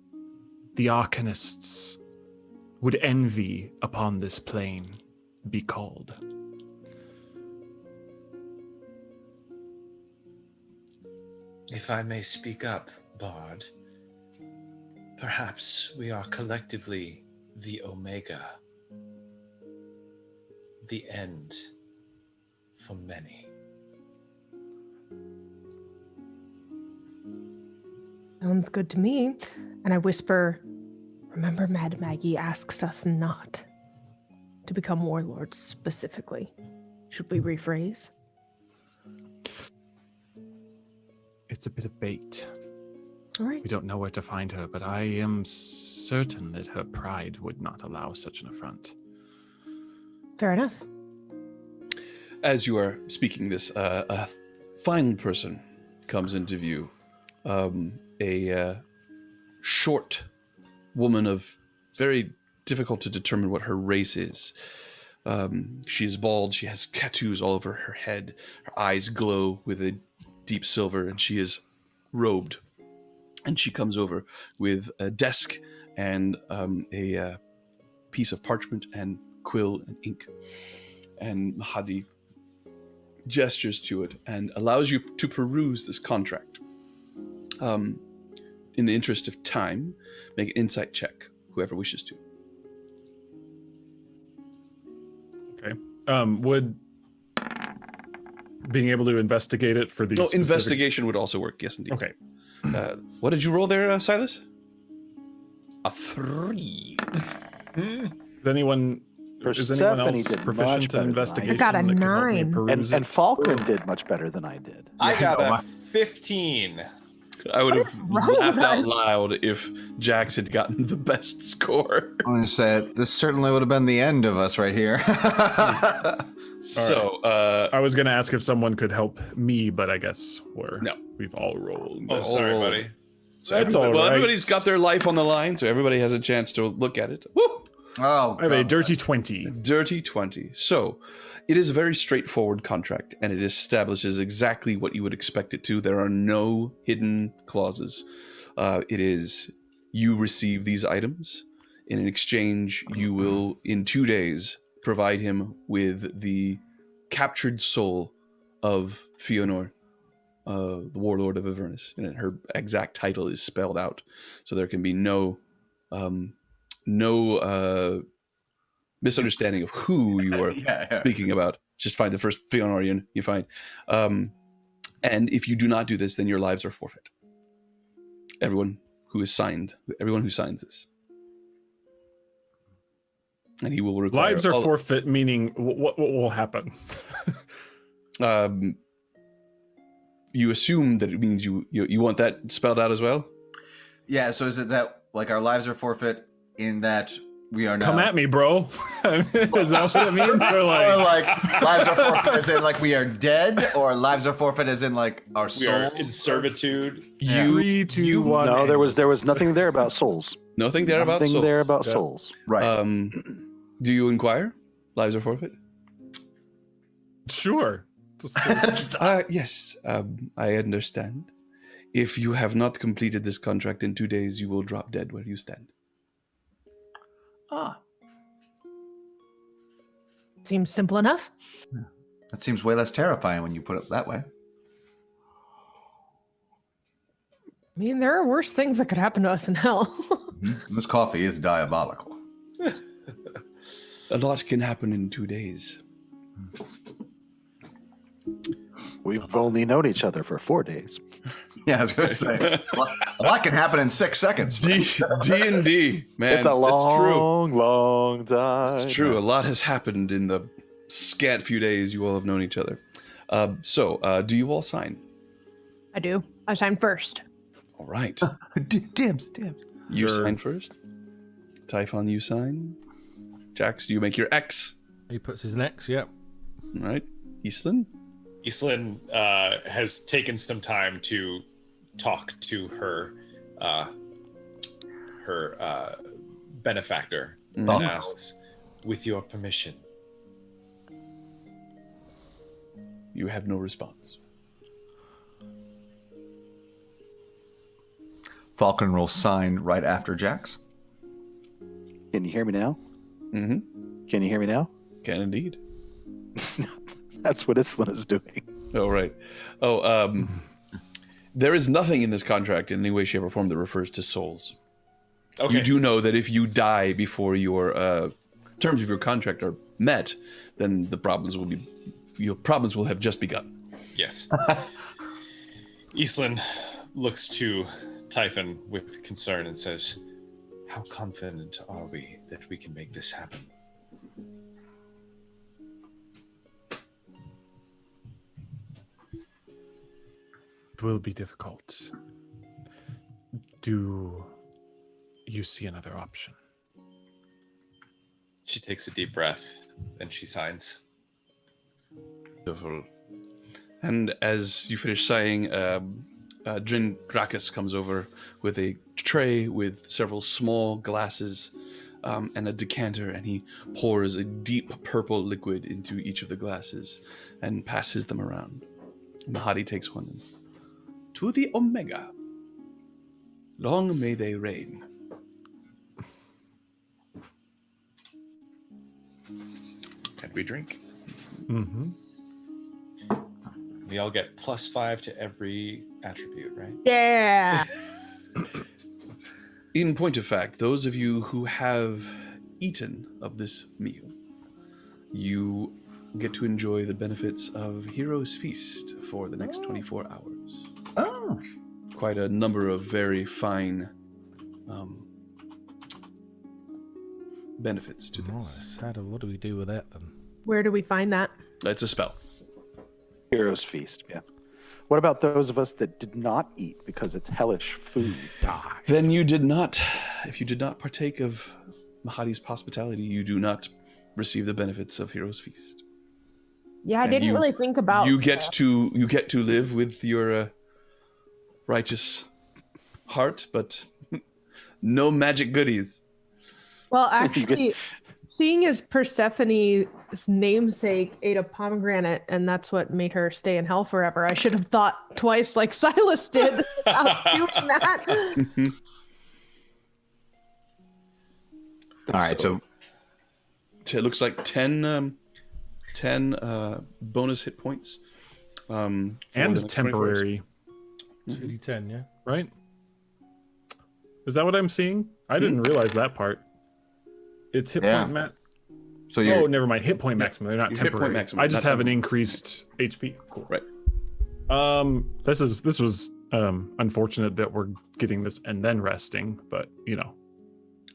the arcanists would envy upon this plane be called? If I may speak up, Bard, perhaps we are collectively the Omega, the end for many. Sounds good to me. And I whisper, remember Mad Maggie asked us not to become warlords specifically. Should we rephrase? It's a bit of bait. All right. We don't know where to find her, but I am certain that her pride would not allow such an affront. Fair enough. As you are speaking this, a fine person comes into view. A short woman of very difficult to determine what her race is. She is bald. She has tattoos all over her head. Her eyes glow with a deep silver, and she is robed. And she comes over with a desk and a piece of parchment and quill and ink. And Mahadi gestures to it and allows you to peruse this contract. In the interest of time, make an insight check, whoever wishes to. Okay. Would being able to investigate it for the Investigation would also work, yes indeed. Okay. What did you roll there, Silas? A 3. Is anyone else proficient in investigation? I got a that can help me 9. peruse And it? Falkrunn did much better than I did. I got a 15. I would have laughed out loud if Jax had gotten the best score. I'm going to say this certainly would have been the end of us right here. So, I was going to ask if someone could help me, but I guess we've all rolled. Oh, sorry, buddy. So That's all right. everybody's got their life on the line, so everybody has a chance to look at it. Woo! Oh, I have a dirty 20. Dirty 20. So, it is a very straightforward contract, and it establishes exactly what you would expect it to. There are no hidden clauses. It is, you receive these items. In exchange, you will, in 2 days, provide him with the captured soul of Fionor, the warlord of Avernus. And her exact title is spelled out, so there can be no misunderstanding of who you are speaking about. Just find the first Fionorian you find. And if you do not do this, then your lives are forfeit. Everyone who signs this. And he will require... Lives are forfeit, meaning what will happen? You assume that it means you want that spelled out as well? Yeah, so is it that, like, our lives are forfeit in that we are now... Come at me, bro. Is that what it means? Or like lives are forfeit as in, like, we are dead? Or lives are forfeit as in, like, our We are souls? in servitude. 3, 2, 1. No, there was nothing there about souls. Nothing there about souls. Nothing there about souls. Right. Do you inquire? Lives are forfeit? Sure. Yes, I understand. If you have not completed this contract in 2 days, you will drop dead where you stand. Seems simple enough. That seems way less terrifying when you put it that way. I mean, there are worse things that could happen to us in hell. This coffee is diabolical. A lot can happen in 2 days. We've only known each other for 4 days. Yeah, I was going to say. A lot can happen in 6 seconds. D&D, man. It's a long, long time. It's true. A lot has happened in the scant few days you all have known each other. So, do you all sign? I do. I sign first. All right. Dibs. You sign first. Typhon, you sign. Jax, do you make your X? He puts his X, yep. All right. Eastlyn? Eastlyn has taken some time to talk to her benefactor and asks, with your permission. You have no response. Falkrunn will sign right after Jax. Can you hear me now? Mm-hmm. Can you hear me now? Can indeed. That's what Islin is doing. Oh, right. Oh, there is nothing in this contract in any way, shape, or form that refers to souls. Okay. You do know that if you die before your terms of your contract are met, then your problems will have just begun. Yes. Eastlyn looks to Typhon with concern and says, how confident are we that we can make this happen? It will be difficult. Do you see another option? She takes a deep breath, then she signs. Beautiful. And as you finish sighing, Drin Gracchus comes over with a tray with several small glasses and a decanter, and he pours a deep purple liquid into each of the glasses and passes them around. Mahadi takes one. And, to the Omega. Long may they reign. And we drink. Mm-hmm. We all get +5 to every attribute, right? Yeah. In point of fact, those of you who have eaten of this meal, you get to enjoy the benefits of Hero's Feast for the next 24 hours. Oh. Quite a number of very fine benefits to this. Nice. What do we do with that then? Where do we find that? It's a spell. Hero's Feast, yeah. What about those of us that did not eat because it's hellish food? Then you did not, if you did not partake of Mahadi's hospitality, you do not receive the benefits of Hero's Feast. Yeah, I And didn't really think about. You get to live with your righteous heart, but no magic goodies. Well, actually, seeing as Persephone's namesake ate a pomegranate, and that's what made her stay in hell forever, I should have thought twice, like Silas did, about doing that. All right, so it looks like 10 bonus hit points. And temporary. 2d10, yeah? Right? Is that what I'm seeing? I didn't realize that part. It's hit point max. So you're, oh, never mind. Hit point maximum. They're not Hit point temporary. maximum, I just not have an temporary. increased HP. Cool. Right. This was unfortunate that we're getting this and then resting, but you know.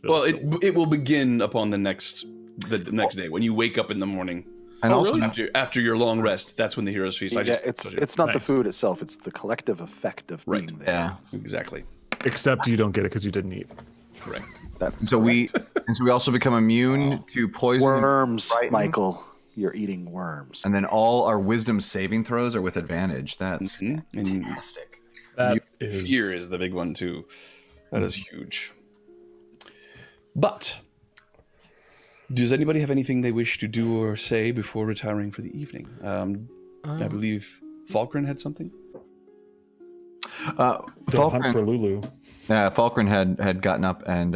Well, it will begin upon the next day when you wake up in the morning. and also really? After your long rest, that's when the Hero's Feast. It's not the Nice. food itself; it's the collective effect of being there. yeah. Exactly. Except you don't get it because you didn't eat. Correct. That's So we also become immune to poison, worms, frighten. Michael. You're eating worms. and then all our wisdom saving throws are with advantage. That's Mhm. And fantastic. fear is the big one too. That is huge. But does anybody have anything they wish to do or say before retiring for the evening? I believe Falkrunn had something. Don't hunt for Lulu. Falkrunn had gotten up and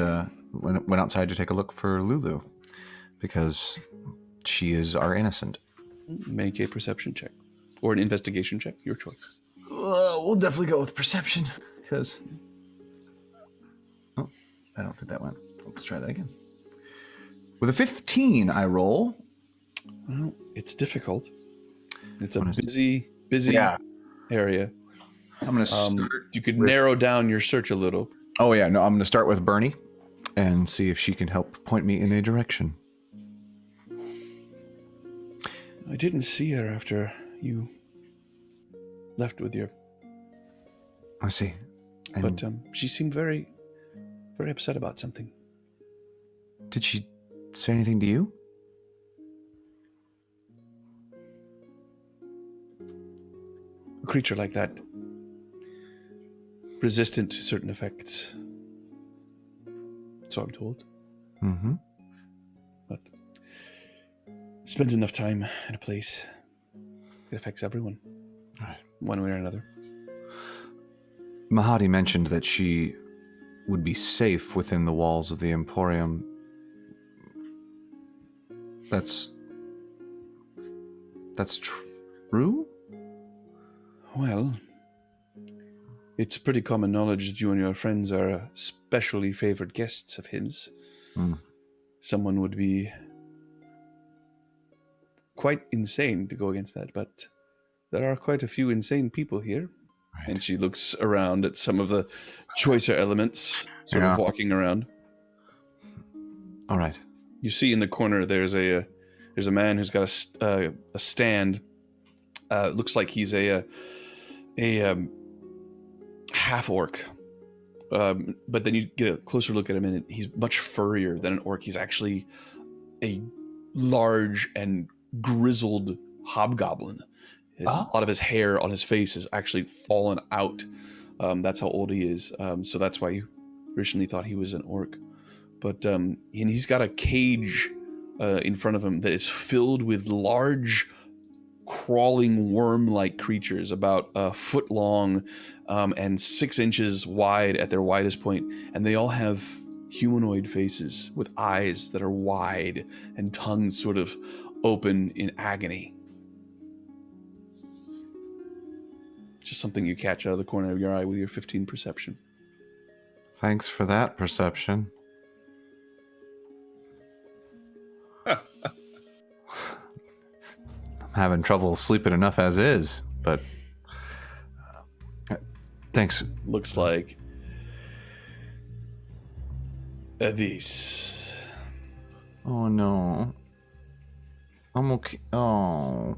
went outside to take a look for Lulu because she is our innocent. Make a perception check or an investigation check, your choice. We'll definitely go with perception because. Oh, I don't think that went. Let's try that again. With a 15, I roll. Well, it's difficult. It's a What is busy area. I'm gonna start. You could narrow down your search a little. Oh yeah, no, I'm gonna start with Bernie and see if she can help point me in a direction. I didn't see her after you left with your... I see. And But she seemed very, very upset about something. did she say anything to you? A creature like that, resistant to certain effects. So I'm told. Mm-hmm. But spend enough time in a place, it affects everyone. Right. One way or another. Mahadi mentioned that she would be safe within the walls of the Emporium. That's true? Well, it's pretty common knowledge that you and your friends are specially favored guests of his. Mm. Someone would be quite insane to go against that, but there are quite a few insane people here. Right. And she looks around at some of the choicer elements, sort of walking around. All right. You see in the corner there's a man who's got a stand. Looks like he's a half orc. But then you get a closer look at him, and he's much furrier than an orc. He's actually a large and grizzled hobgoblin. A lot of his hair on his face has actually fallen out That's how old he is. So that's why you originally thought he was an orc. But and he's got a cage in front of him that is filled with large, crawling worm-like creatures, about a foot long and 6 inches wide at their widest point, and they all have humanoid faces with eyes that are wide and tongues sort of open in agony. Just something you catch out of the corner of your eye with your 15 perception. Thanks for that perception. I'm having trouble sleeping enough as is, but thanks. Looks like this. Oh no. I'm okay. Oh.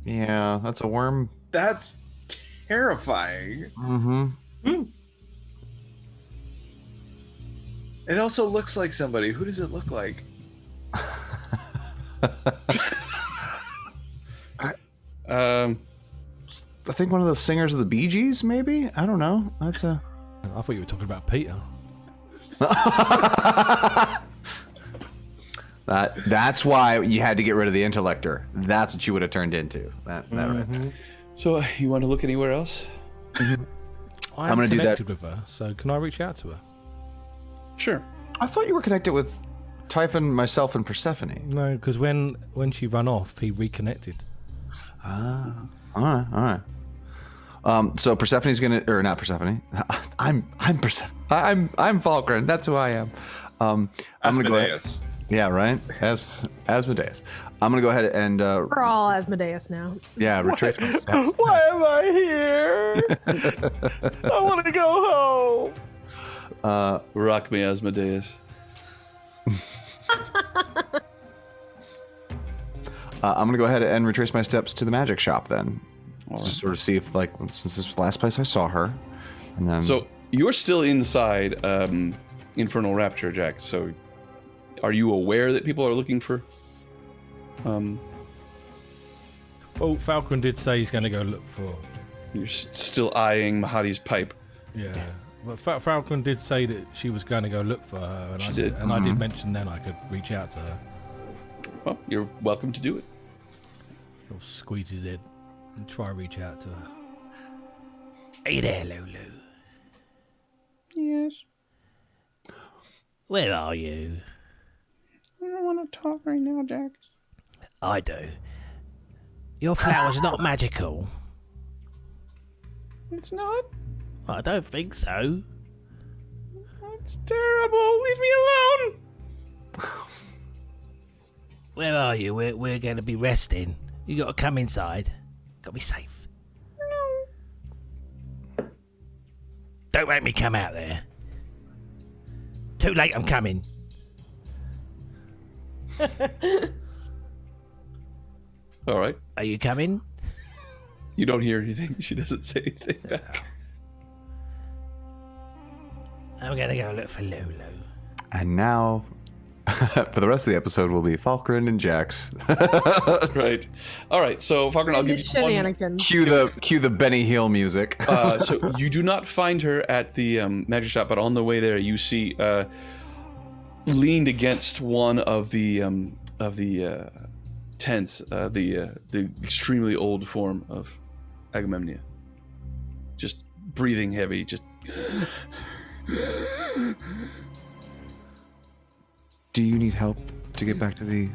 Yeah, that's a worm. That's terrifying. Mm-hmm. It also looks like somebody. Who does it look like? I think one of the singers of the Bee Gees, maybe? I don't know. That's a... I thought you were talking about Peter. That's why you had to get rid of the intellector. That's what you would have turned into. Right. So you want to look anywhere else? I'm gonna do that. Connected with her, so can I reach out to her? Sure. I thought you were connected with Typhon, myself, and Persephone. No, because when she ran off, he reconnected. Ah, all right. So Persephone's gonna, or not Persephone. I'm Falkrunn. That's who I am. I'm gonna go ahead. Yeah, right. As Asmodeus. I'm gonna go ahead and We're all Asmodeus now. yeah, retrace my steps. Why am I here? I want to go home. Rock me, Asmodeus. I'm gonna go ahead and retrace my steps to the magic shop then. All right. Just sort of see if, like, since this is the last place I saw her, and then. So you're still inside Infernal Rapture, Jax. So are you aware that people are looking for? Well, Falkrunn did say he's going to go look for. You're still eyeing Mahadi's pipe. Yeah, but Falkrunn did say that she was going to go look for her, and She did. I did mention then I could reach out to her. Well, you're welcome to do it. He'll squeeze his head and try to reach out to her. Hey there, Lulu. Yes. Where are you? I don't want to talk right now, Jax. I do. Your flower's not magical. It's not. I don't think so. It's terrible. Leave me alone. Where are you? We're going to be resting. You got to come inside. Got to be safe. No. Don't make me come out there. Too late, I'm coming. All right. Are you coming? You don't hear anything. She doesn't say anything back. I'm going to go look for Lulu. And now, for the rest of the episode, will be Falkrunn and Jax. Right. All right. So Falkrunn, I'll give you one. Shenanigans. Cue the Benny Hill music. So you do not find her at the magic shop, but on the way there, you see leaned against one of the tents, the extremely old form of Agamemnon, just breathing heavy, just. Do you need help to get back to the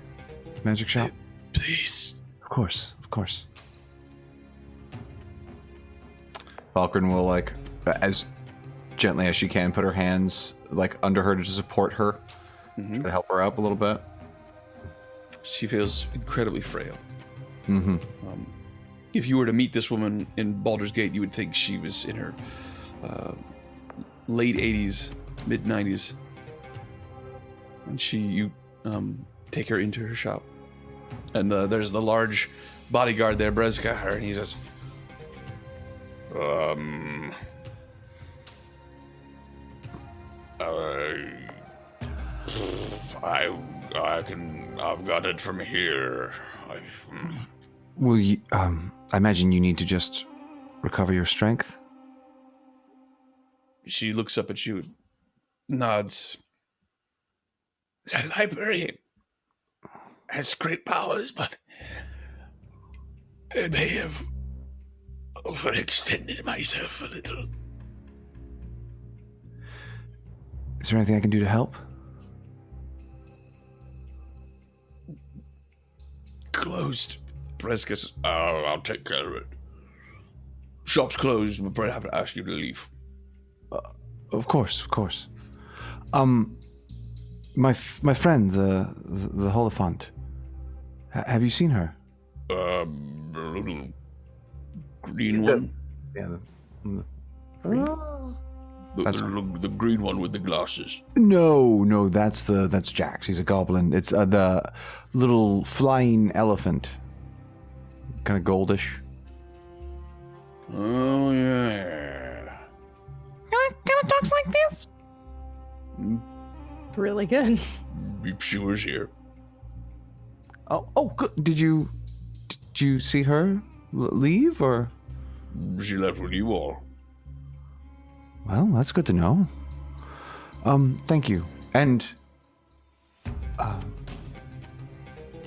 magic shop? Please. Of course. Falkrunn will, like, as gently as she can, put her hands, like, under her to support her, try to help her up a little bit. She feels incredibly frail. Mm-hmm. If you were to meet this woman in Baldur's Gate, you would think she was in her late 80s, mid 90s. And you take her into her shop. And there's the large bodyguard there, Brezka, her, and he says, I've got it from here. Will you, I imagine you need to just recover your strength? She looks up at you, nods. A library has great powers, but I may have overextended myself a little. Is there anything I can do to help? Closed. Prescus, I'll take care of it. Shop's closed. I'm afraid I have to ask you to leave. Of course. My friend, the Holophant. Have you seen her? The little green one. The green one with the glasses. No, that's Jax. He's a goblin. It's the little flying elephant, kind of goldish. Oh yeah. Kind of talks like this. Really good. She was here. Oh, good. Did you see her leave, or? She left with you all. Well, that's good to know. Thank you. And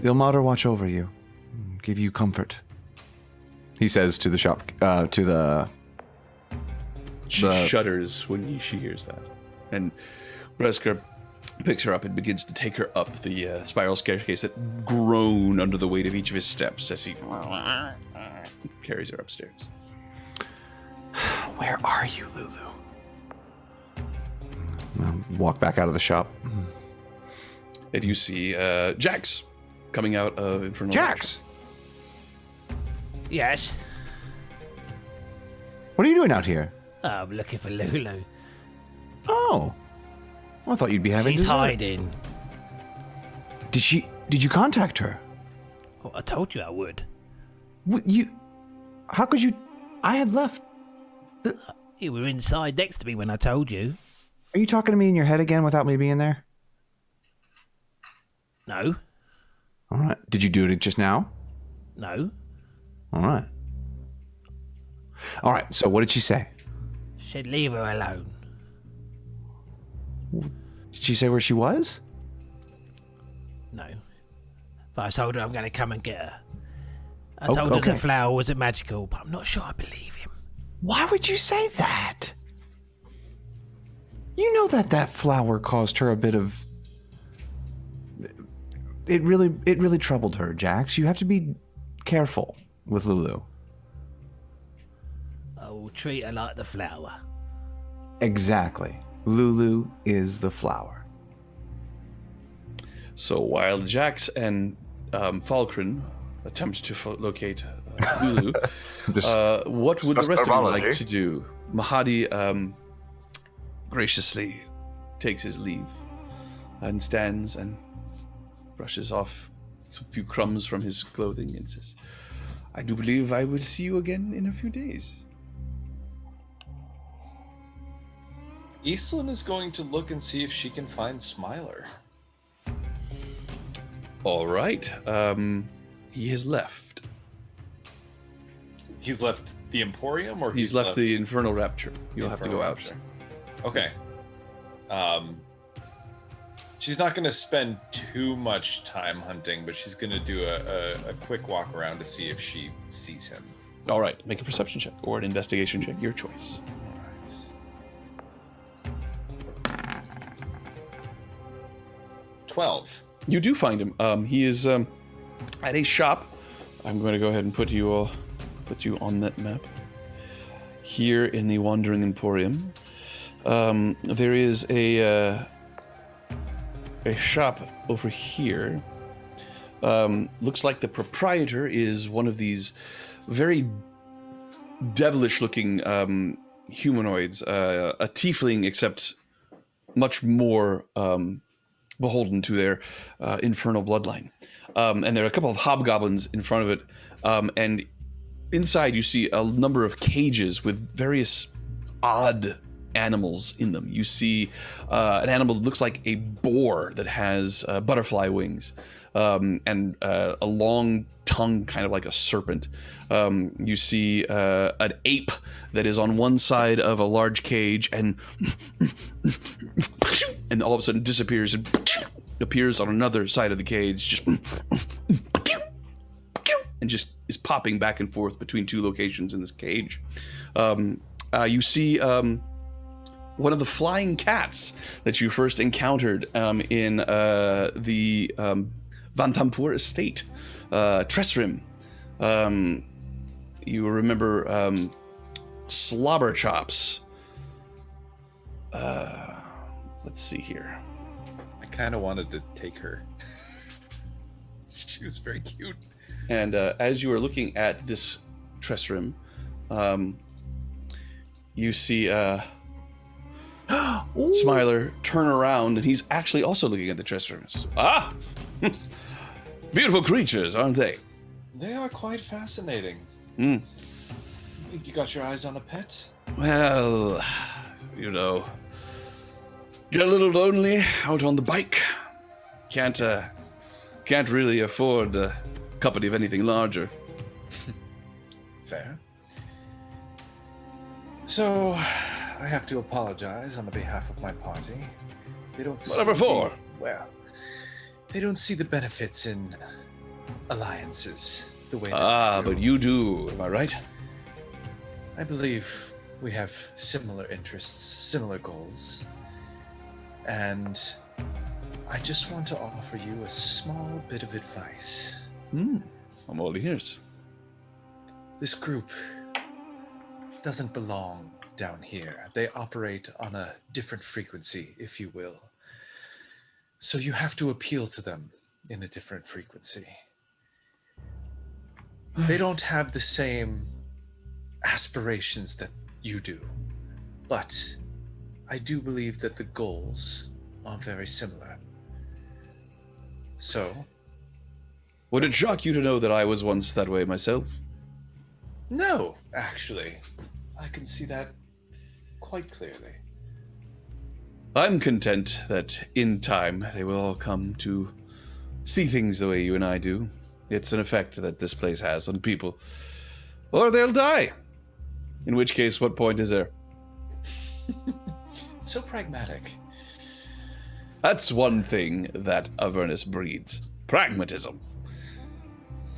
Ilmater watch over you, give you comfort. He says to the shop, to the... She shudders when she hears that. And Bresker picks her up and begins to take her up the spiral staircase that groan under the weight of each of his steps as he carries her upstairs. Where are you, Lulu? Walk back out of the shop. And you see Jax coming out of Infernal. Jax! Yes. What are you doing out here? I'm looking for Lulu. Oh. I thought you'd be having She's dessert. hiding. Did you contact her? Well, I told you I would. How could you? I had left. You were inside next to me when I told you. Are you talking to me in your head again without me being there? No. All right. Did you do it just now? No. All right. So what did she say? She said leave her alone. Did she say where she was? No. But I told her I'm going to come and get her. I told her the flower wasn't magical, but I'm not sure I believe him. Why would you say that? You know that flower caused her a bit of... It really troubled her, Jax. You have to be careful with Lulu. I will treat her like the flower. Exactly. Lulu is the flower. So while Jax and Falkrunn attempt to locate Lulu, what would the rest of you like to do? Mahadi graciously takes his leave and stands and brushes off some few crumbs from his clothing and says, I do believe I will see you again in a few days. Eastlyn is going to look and see if she can find Smiler. All right. He has left. He's left the Emporium, or he's left the Infernal Rapture. You'll have to go out. Okay. She's not going to spend too much time hunting, but she's going to do a quick walk around to see if she sees him. All right. Make a perception check or an investigation check. Your choice. 12. You do find him. He is at a shop. I'm going to go ahead and put you on that map. Here in the Wandering Emporium, there is a shop over here. Looks like the proprietor is one of these very devilish-looking humanoids, a tiefling, except much more beholden to their infernal bloodline. And there are a couple of hobgoblins in front of it. And inside you see a number of cages with various odd animals in them. You see an animal that looks like a boar that has butterfly wings and a long tongue kind of like a serpent. You see an ape that is on one side of a large cage and all of a sudden disappears and appears on another side of the cage, just and just is popping back and forth between two locations in this cage. You see one of the flying cats that you first encountered in the Vanthampur estate, Tresrim. You remember Slobber Chops. Let's see here. I kind of wanted to take her. She was very cute. And as you are looking at this Tresrim, you see Smiler turn around, and he's actually also looking at the Tresrims. Ah! Beautiful creatures, aren't they? They are quite fascinating. Mm. You got your eyes on a pet? Well, you know, get a little lonely out on the bike. Can't really afford company of anything larger. Fair. So, I have to apologize on the behalf of my party. They don't Whatever for? Well, they don't see the benefits in alliances the way that we do. But you do, am I right? I believe we have similar interests, similar goals. And I just want to offer you a small bit of advice. I'm all ears. This group doesn't belong down here. They operate on a different frequency, if you will. So you have to appeal to them in a different frequency. They don't have the same aspirations that you do, but I do believe that the goals are very similar. So, would it shock you to know that I was once that way myself? No, actually. I can see that quite clearly. I'm content that in time they will all come to see things the way you and I do. It's an effect that this place has on people. Or they'll die. In which case, what point is there? So pragmatic. That's one thing that Avernus breeds. Pragmatism.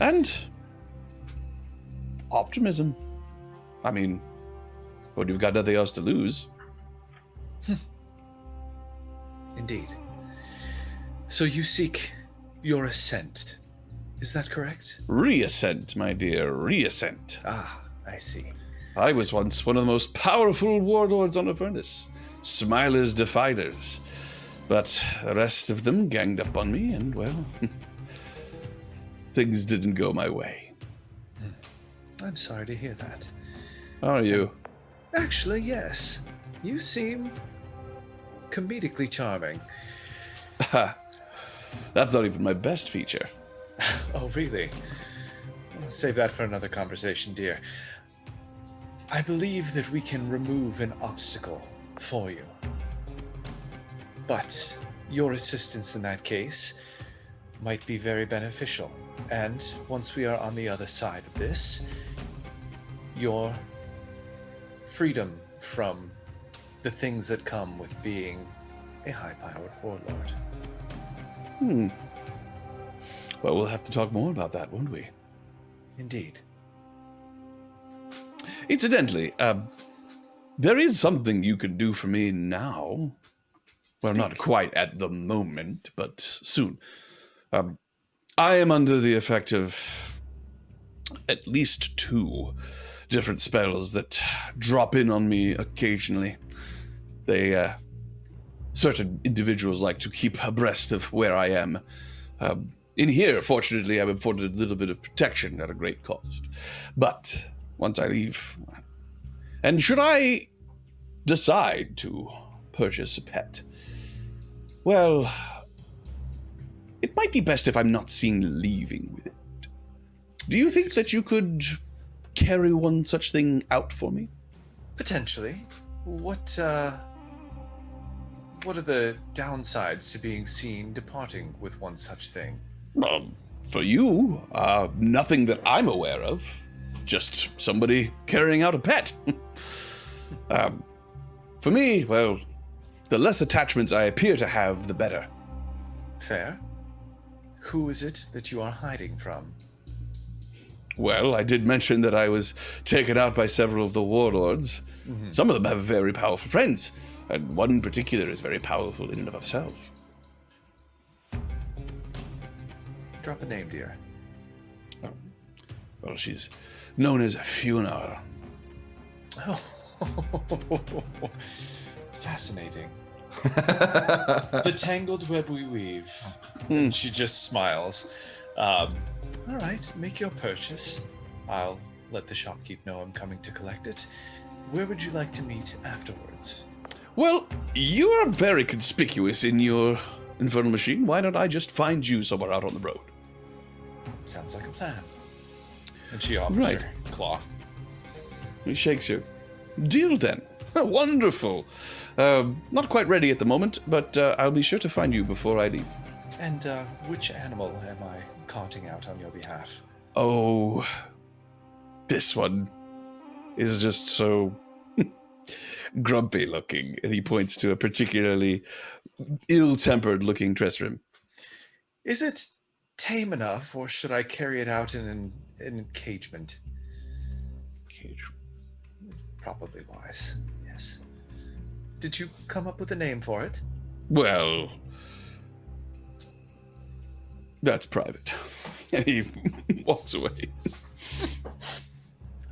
And optimism. I mean, when you've got nothing else to lose. Indeed. So you seek your ascent. Is that correct? Reascent, my dear, reascent. Ah, I see. I was once one of the most powerful warlords on Avernus. Smiler's Defiders. But the rest of them ganged up on me, and, well, things didn't go my way. I'm sorry to hear that. How are you? Actually, yes. You seem comedically charming. That's not even my best feature. Oh, really? Let's save that for another conversation, dear. I believe that we can remove an obstacle for you. But your assistance in that case might be very beneficial. And once we are on the other side of this, your freedom from the things that come with being a high-powered warlord. Well, we'll have to talk more about that, won't we? Indeed. Incidentally, there is something you can do for me now. Well, not quite at the moment, but soon. I am under the effect of at least 2 different spells that drop in on me occasionally. They, certain individuals like to keep abreast of where I am. In here, fortunately, I'm afforded a little bit of protection at a great cost. But once I leave, and should I decide to purchase a pet, well, it might be best if I'm not seen leaving with it. Do you think that you could carry one such thing out for me? Potentially. What are the downsides to being seen departing with one such thing? For you, nothing that I'm aware of. Just somebody carrying out a pet. For me, well, the less attachments I appear to have, the better. Fair. Who is it that you are hiding from? Well, I did mention that I was taken out by several of the warlords. Mm-hmm. Some of them have very powerful friends, and one in particular is very powerful in and of herself. Drop a name, dear. Oh. Well, she's known as Fiona. Oh, fascinating. The tangled web we weave. She just smiles. All right, make your purchase. I'll let the shopkeep know I'm coming to collect it. Where would you like to meet afterwards? Well, you are very conspicuous in your infernal machine. Why don't I just find you somewhere out on the road? Sounds like a plan. And she offers her claw. He shakes her. Deal then. Wonderful. Not quite ready at the moment, but I'll be sure to find you before I leave. And which animal am I carting out on your behalf? Oh, this one is just so grumpy looking, and he points to a particularly ill-tempered looking Tressrim. Is it tame enough, or should I carry it out in an encagement? Cage. Probably wise, yes. Did you come up with a name for it? Well, that's private. And he walks away.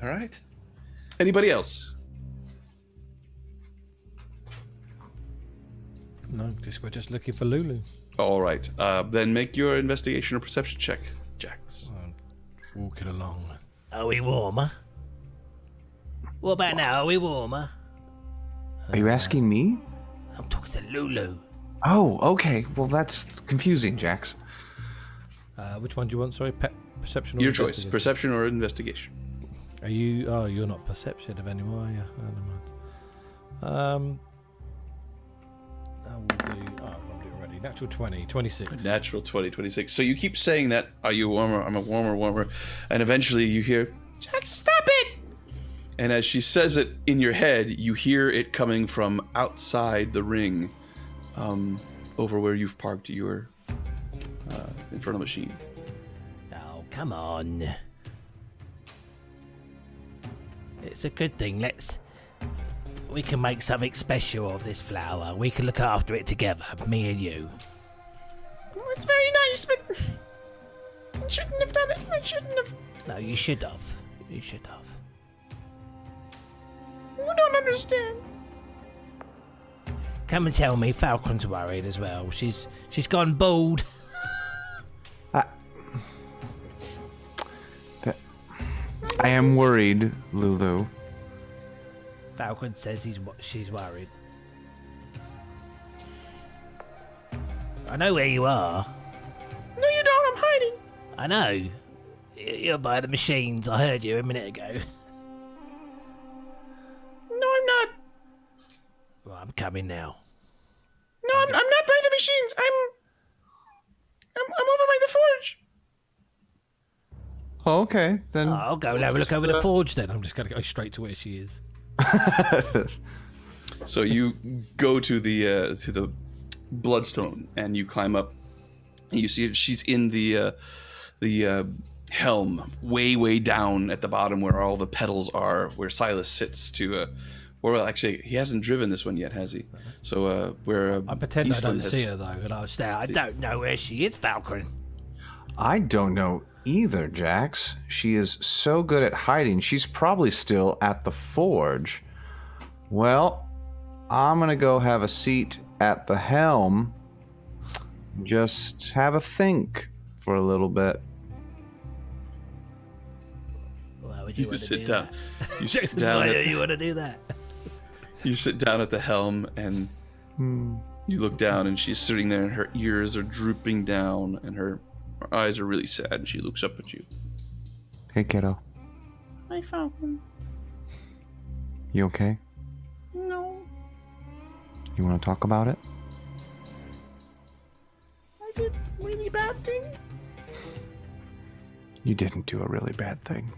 All right. Anybody else? No, we're just looking for Lulu. All right. Then make your investigation or perception check, Jax. Walking along. Are we warmer? What about now? Are we warmer? Are you asking me? I'm talking to Lulu. Oh, okay. Well, that's confusing, Jax. Which one do you want? Sorry, perception or your choice, perception or investigation. Are you? Oh, you're not perceptive anymore, are you? Oh, never mind. We'll do. Oh, I'll do it already. Natural 20, 26. Natural 20, 26. So you keep saying that. Are you warmer? I'm a warmer, and eventually you hear, Jax, stop it! And as she says it in your head, you hear it coming from outside the ring, over where you've parked your infernal machine. Oh, come on. It's a good thing. We can make something special of this flower. We can look after it together, me and you. Well, it's very nice, but I shouldn't have done it. I shouldn't have. No, you should have. You should have. You don't understand. Come and tell me, Falkrunn's worried as well. She's gone bald. I am worried, Lulu. Falkrunn says she's worried. I know where you are. No, you don't. I'm hiding. I know. You're by the machines. I heard you a minute ago. No, I'm not. Well, I'm coming now. No, I'm not by the machines. I'm over by the forge. Oh, okay, then. I'll go and have a look over the forge then. I'm just going to go straight to where she is. So you go to the bloodstone and you climb up. And you see she's in the helm, way down at the bottom where all the petals are, where Silas sits to. Or actually, he hasn't driven this one yet, has he? So where I pretend I don't see her though, and I'll stare. I don't know where she is, Falkrunn. I don't know either, Jax. She is so good at hiding. She's probably still at the forge. Well, I'm gonna go have a seat at the helm. Just have a think for a little bit. Why would you sit down. You sit Why down. do you want to do that? You sit down at the helm and you look down, and she's sitting there, and her ears are drooping down, and her eyes are really sad, and she looks up at you. Hey, kiddo. Hi, Falkrunn. You okay? No, You want to talk about it? I did a really bad thing. You didn't do a really bad thing.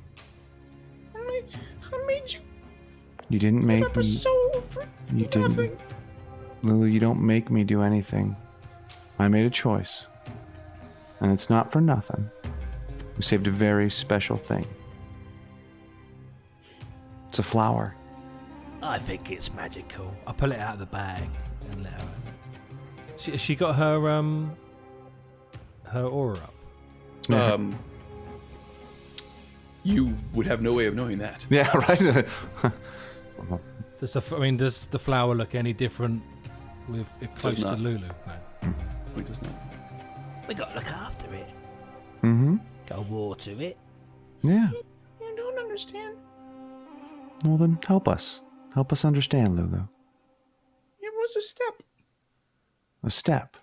I made you You didn't make give up a me. soul for You nothing. didn't. Lulu, you don't make me do anything. I made a choice. And it's not for nothing. We saved a very special thing. It's a flower. I think it's magical. I pull it out of the bag and let her. She got her aura up. You would have no way of knowing that. Yeah, right? Does the flower look any different with it close to not. Lulu? No. It does not. We got to look after it. Mm-hmm. Got to water it. Yeah. I don't understand. Well, then help us. Help us understand, Lulu. It was a step. A step.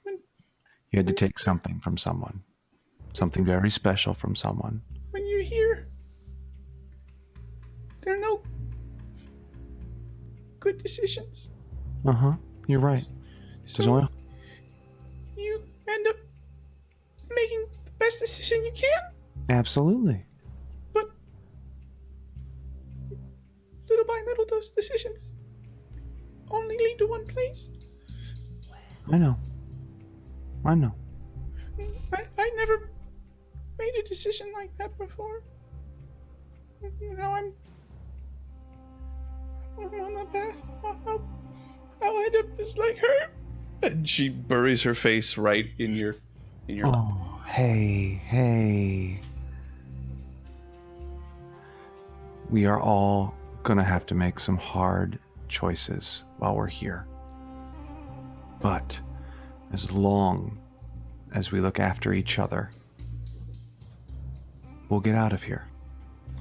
You had to take something from someone. Something very special from someone. When you're here, there are no good decisions. Uh-huh. You're right. There's only... You end up making the best decision you can, Absolutely. but little by little those decisions only lead to one place. I know. I never made a decision like that before. Now I'm on the path. I'll end up just like her. And she buries her face right in your lap. Oh, hey. We are all gonna have to make some hard choices while we're here. But as long as we look after each other, we'll get out of here.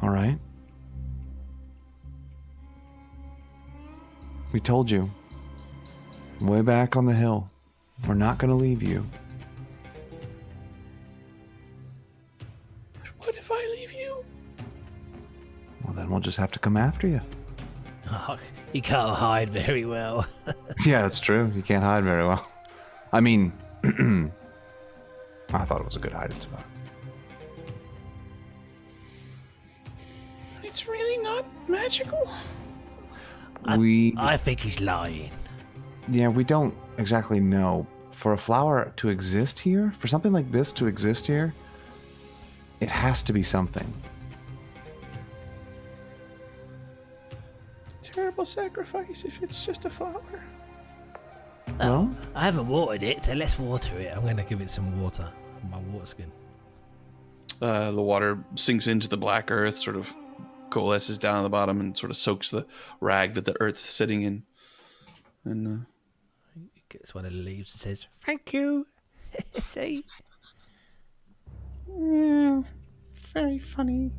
All right? We told you. Way back on the hill. We're not gonna leave you. What if I leave you? Well, then we'll just have to come after you. Oh, you can't hide very well. Yeah, that's true. You can't hide very well. I mean, I thought it was a good hiding spot. It's really not magical. I think he's lying. Yeah, we don't exactly know. For a flower to exist here, for something like this to exist here, it has to be something. Terrible sacrifice if it's just a flower. Well, I haven't watered it, so let's water it. I'm going to give it some water from my water skin. The water sinks into the black earth, sort of coalesces down at the bottom, and sort of soaks the rag that the earth's sitting in. And He gets one of the leaves and says, "Thank you." See? Yeah, very funny.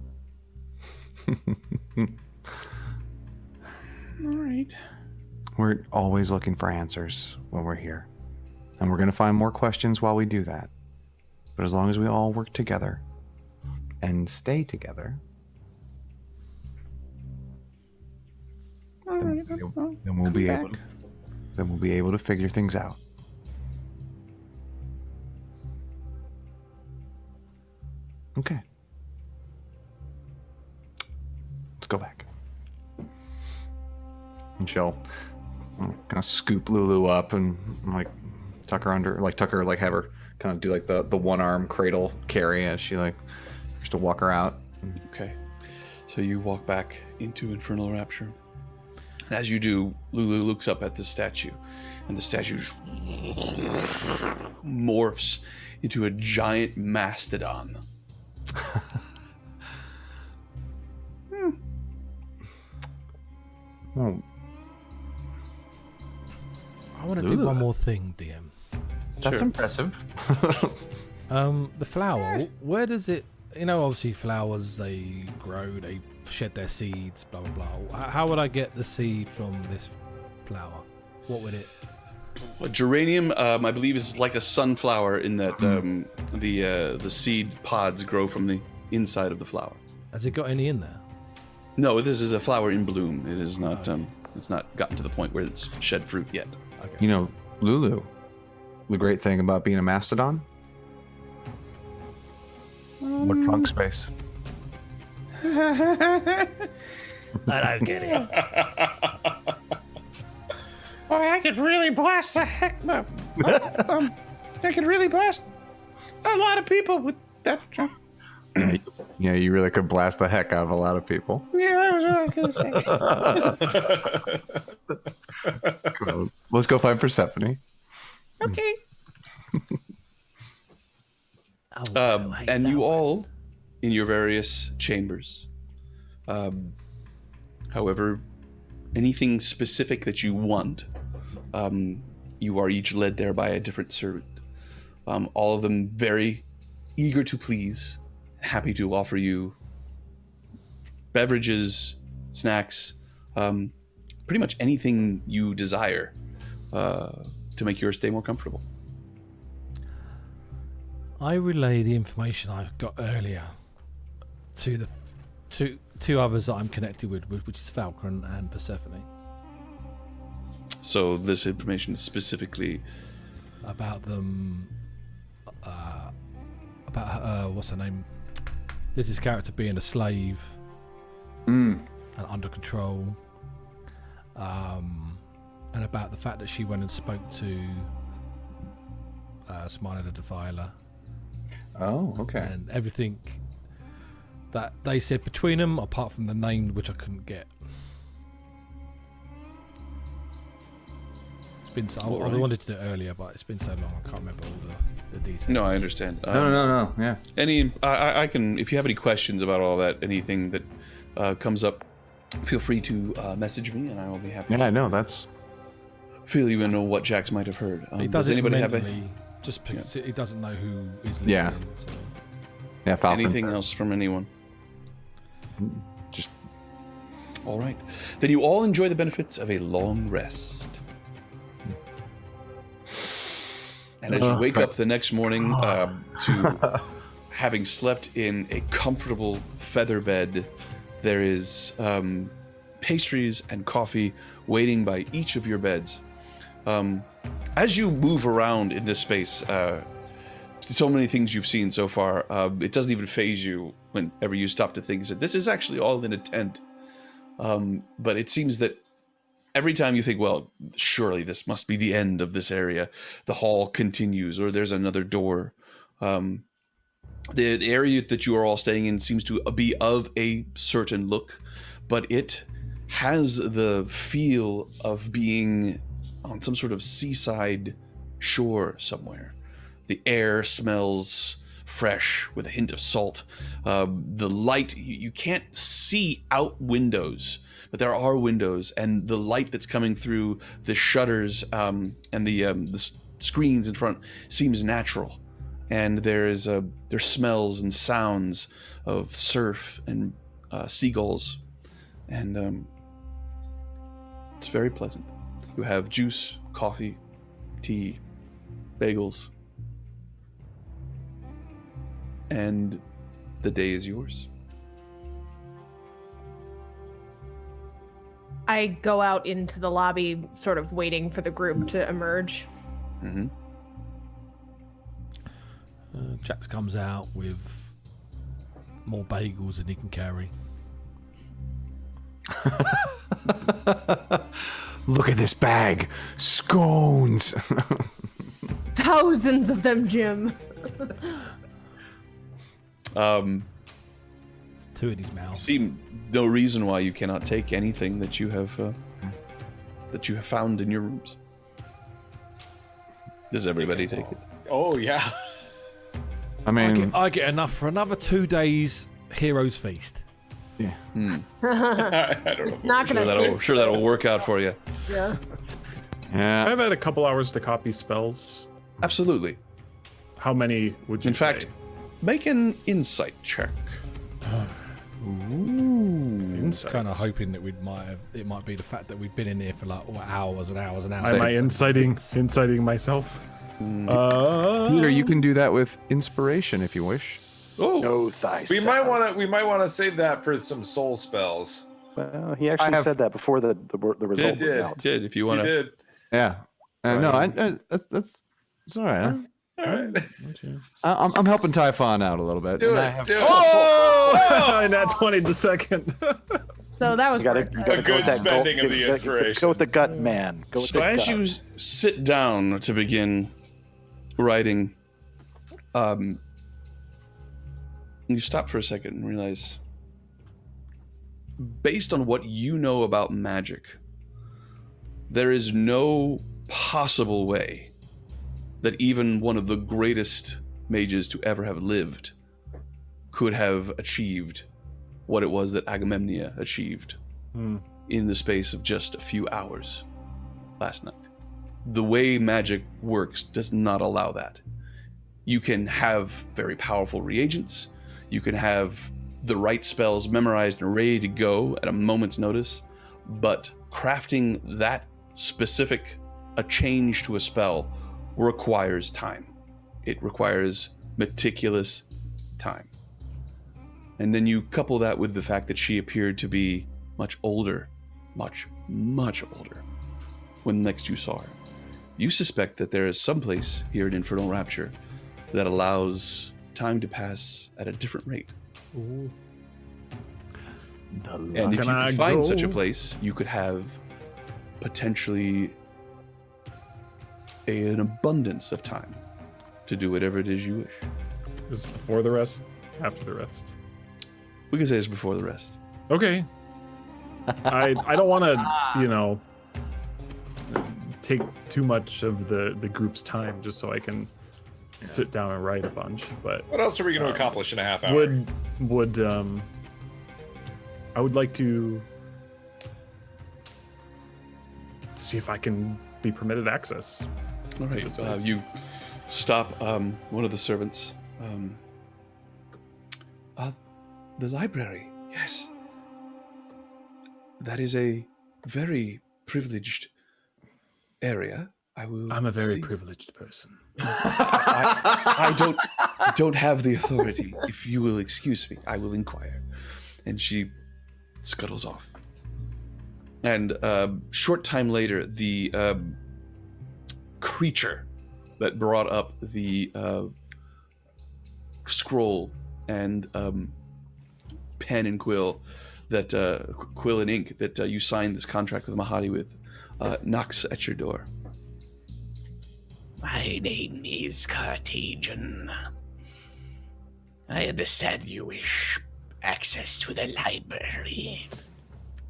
All right. we're always looking for answers when we're here. And we're going to find more questions while we do that. But as long as we all work together and stay together, then we'll be able to figure things out. Okay. Let's go back. And she'll kind of scoop Lulu up and tuck her, have her kind of do the one arm cradle carry as she starts to walk her out. Okay. So you walk back into Infernal Rapture. And as you do, Lulu looks up at the statue, and the statue morphs into a giant mastodon. Oh, I want to do one more thing, DM. that's impressive. The flower, where does it... obviously flowers, they grow, they shed their seeds, blah, blah, blah. How would I get the seed from this flower? What would it... A geranium, I believe, is like a sunflower in that the seed pods grow from the inside of the flower. Has it got any in there? No, this is a flower in bloom. It is not. It's not gotten to the point where it's shed fruit yet. Lulu, the great thing about being a mastodon, More trunk space. I don't get it. Boy, I could really blast the heck. I could really blast a lot of people with that. Yeah, you really could blast the heck out of a lot of people. Yeah, that was what I was gonna say. Cool. Let's go find Persephone. Okay. And you all, in your various chambers, however, anything specific that you want, you are each led there by a different servant. All of them very eager to please, happy to offer you beverages, snacks, pretty much anything you desire to make your stay more comfortable. I relay the information I got earlier to the two others that I'm connected with, which is Falkrunn and Persephone. So this information is specifically about them, about what's her name? Liz's character being a slave and under control, and about the fact that she went and spoke to Smiley the Defiler. Oh, okay. And everything that they said between them, apart from the name, which I couldn't get. It's been so. I wanted to do it earlier, but it's been so long I can't remember all the details. No, I understand. No. Yeah. I can. If you have any questions about all that, anything that comes up, feel free to message me, and I will be happy. Yeah, I know that's. Feel you know what Jax might have heard. Does anybody have just because he doesn't know who is listening. Yeah. So. Yeah. Falcon. Anything else from anyone? Just. All right. Then you all enjoy the benefits of a long rest. And as you wake up the next morning to having slept in a comfortable feather bed, there is pastries and coffee waiting by each of your beds. As you move around in this space, so many things you've seen so far, it doesn't even faze you whenever you stop to think that this is actually all in a tent. But it seems that every time you think, well, surely this must be the end of this area, the hall continues, or there's another door. The area that you are all staying in seems to be of a certain look, but it has the feel of being on some sort of seaside shore somewhere. The air smells fresh with a hint of salt. The light, you can't see out windows, but there are windows, and the light that's coming through the shutters and the screens in front seems natural. And there's smells and sounds of surf and seagulls, and it's very pleasant. You have juice, coffee, tea, bagels, and the day is yours. I go out into the lobby, sort of waiting for the group to emerge. Mm-hmm. Jax comes out with more bagels than he can carry. Look at this bag. Scones. Thousands of them, Jim. Two in his mouth. See no reason why you cannot take anything that you have found in your rooms. Does everybody take it? Oh yeah. I mean, I get enough for another 2 days Heroes Feast. Yeah. I don't know. Sure that'll work out for you. Yeah. Yeah. I've had a couple hours to copy spells. Absolutely. How many would you In fact, make an insight check. Insight. Kind of hoping that it might be the fact that we've been in here for like hours and hours and hours. Am I inciting myself? Peter, you can do that with inspiration if you wish. Oh, no, thyself. We might want to save that for some soul spells. Well, he actually said that before the result was out. Did if you want to. You did. Yeah. No, that's it's all right. Huh? right. I'm helping Typhon out a little bit. Do it. Oh! Nat 20 the second. So that was You gotta A go good with that spending of the inspiration. Go with the gut, man. Go with So the as gut. you sit down to begin writing, you stop for a second and realize, based on what you know about magic, there is no possible way that even one of the greatest mages to ever have lived could have achieved what it was that Agamemnon achieved in the space of just a few hours last night. The way magic works does not allow that. You can have very powerful reagents, you can have the right spells memorized and ready to go at a moment's notice, but crafting that specific a change to a spell requires time. It requires meticulous time. And then you couple that with the fact that she appeared to be much older, much older, when next you saw her. You suspect that there is some place here in Infernal Rapture that allows time to pass at a different rate. Ooh. And if you could find such a place, you could have potentially an abundance of time to do whatever it is you wish. Is this before the rest? After the rest? We can say it's before the rest. Okay. I don't want to, take too much of the group's time just so I can sit down and write a bunch. But what else are we going to accomplish in a half hour? I would like to see if I can be permitted access. All right. You stop one of the servants. The library, yes. That is a very privileged area. I'm a very privileged person. I don't have the authority. If you will excuse me, I will inquire. And she scuttles off. And short time later, the creature that brought up the scroll and pen and quill quill and ink that you signed this contract with Mahadi with knocks at your door. My name is Cartagian. I understand you wish access to the library.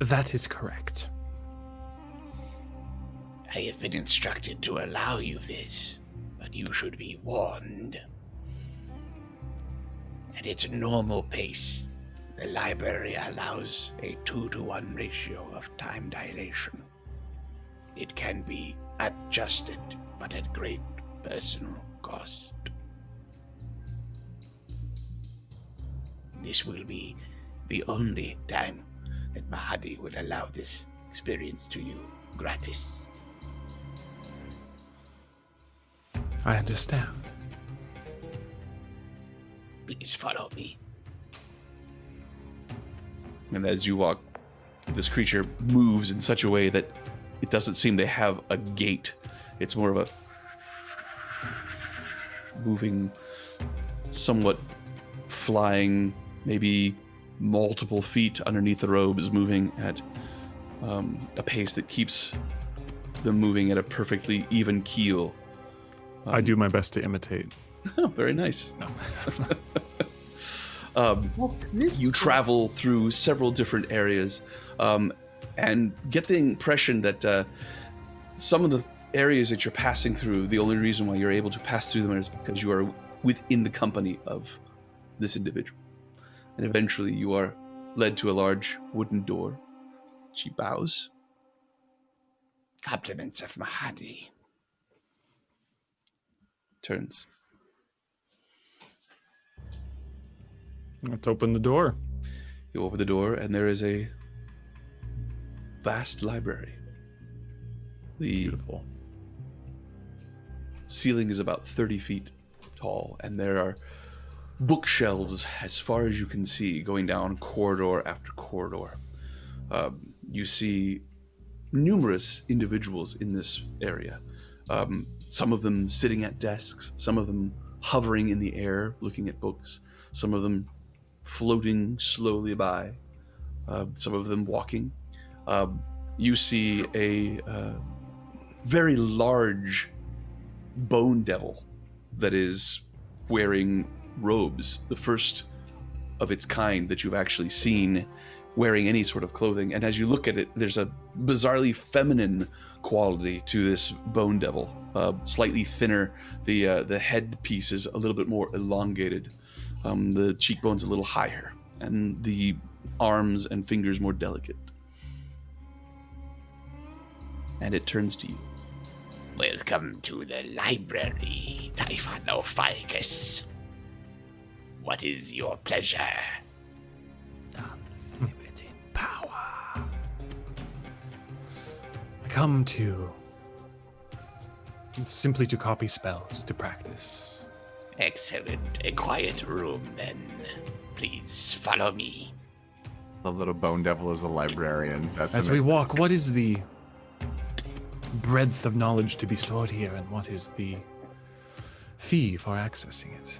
That is correct. I have been instructed to allow you this, but you should be warned. At its normal pace, the library allows a 2-to-1 ratio of time dilation. It can be adjusted, but at great personal cost. This will be the only time that Mahadi will allow this experience to you gratis. I understand. Please follow me. And as you walk, this creature moves in such a way that it doesn't seem they have a gait. It's more of a moving, somewhat flying, maybe multiple feet underneath the robes, moving at a pace that keeps them moving at a perfectly even keel. I do my best to imitate. Oh, very nice. No. You travel through several different areas and get the impression that some of the areas that you're passing through, the only reason why you're able to pass through them is because you are within the company of this individual. And eventually you are led to a large wooden door. She bows. Compliments of Mahadi. Turns. Let's open the door. You open the door and there is a vast library. The Beautiful. ceiling is about 30 feet tall, and there are bookshelves as far as you can see going down corridor after corridor. You see numerous individuals in this area. Some of them sitting at desks, some of them hovering in the air, looking at books, some of them floating slowly by, some of them walking. You see a very large bone devil that is wearing robes, the first of its kind that you've actually seen wearing any sort of clothing. And as you look at it, there's a bizarrely feminine quality to this bone devil. Slightly thinner, the head piece is a little bit more elongated, the cheekbones a little higher, and the arms and fingers more delicate. And it turns to you. Welcome to the library, Typhon Ophiacus. What is your pleasure? Unlimited power. I come to simply to copy spells, to practice. Excellent. A quiet room, then. Please follow me. The little bone devil is the librarian. As we walk, what is the breadth of knowledge to be stored here, and what is the fee for accessing it?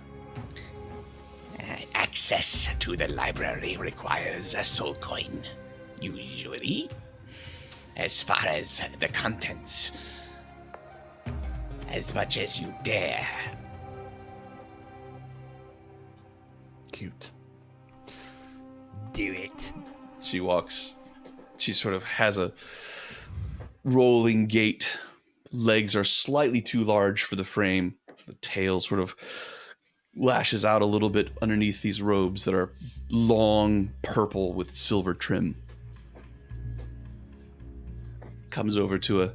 Access to the library requires a soul coin, usually. As far as the contents, as much as you dare. Cute. Do it. She walks. She sort of has a rolling gait. Legs are slightly too large for the frame. The tail sort of lashes out a little bit underneath these robes that are long purple with silver trim. Comes over to a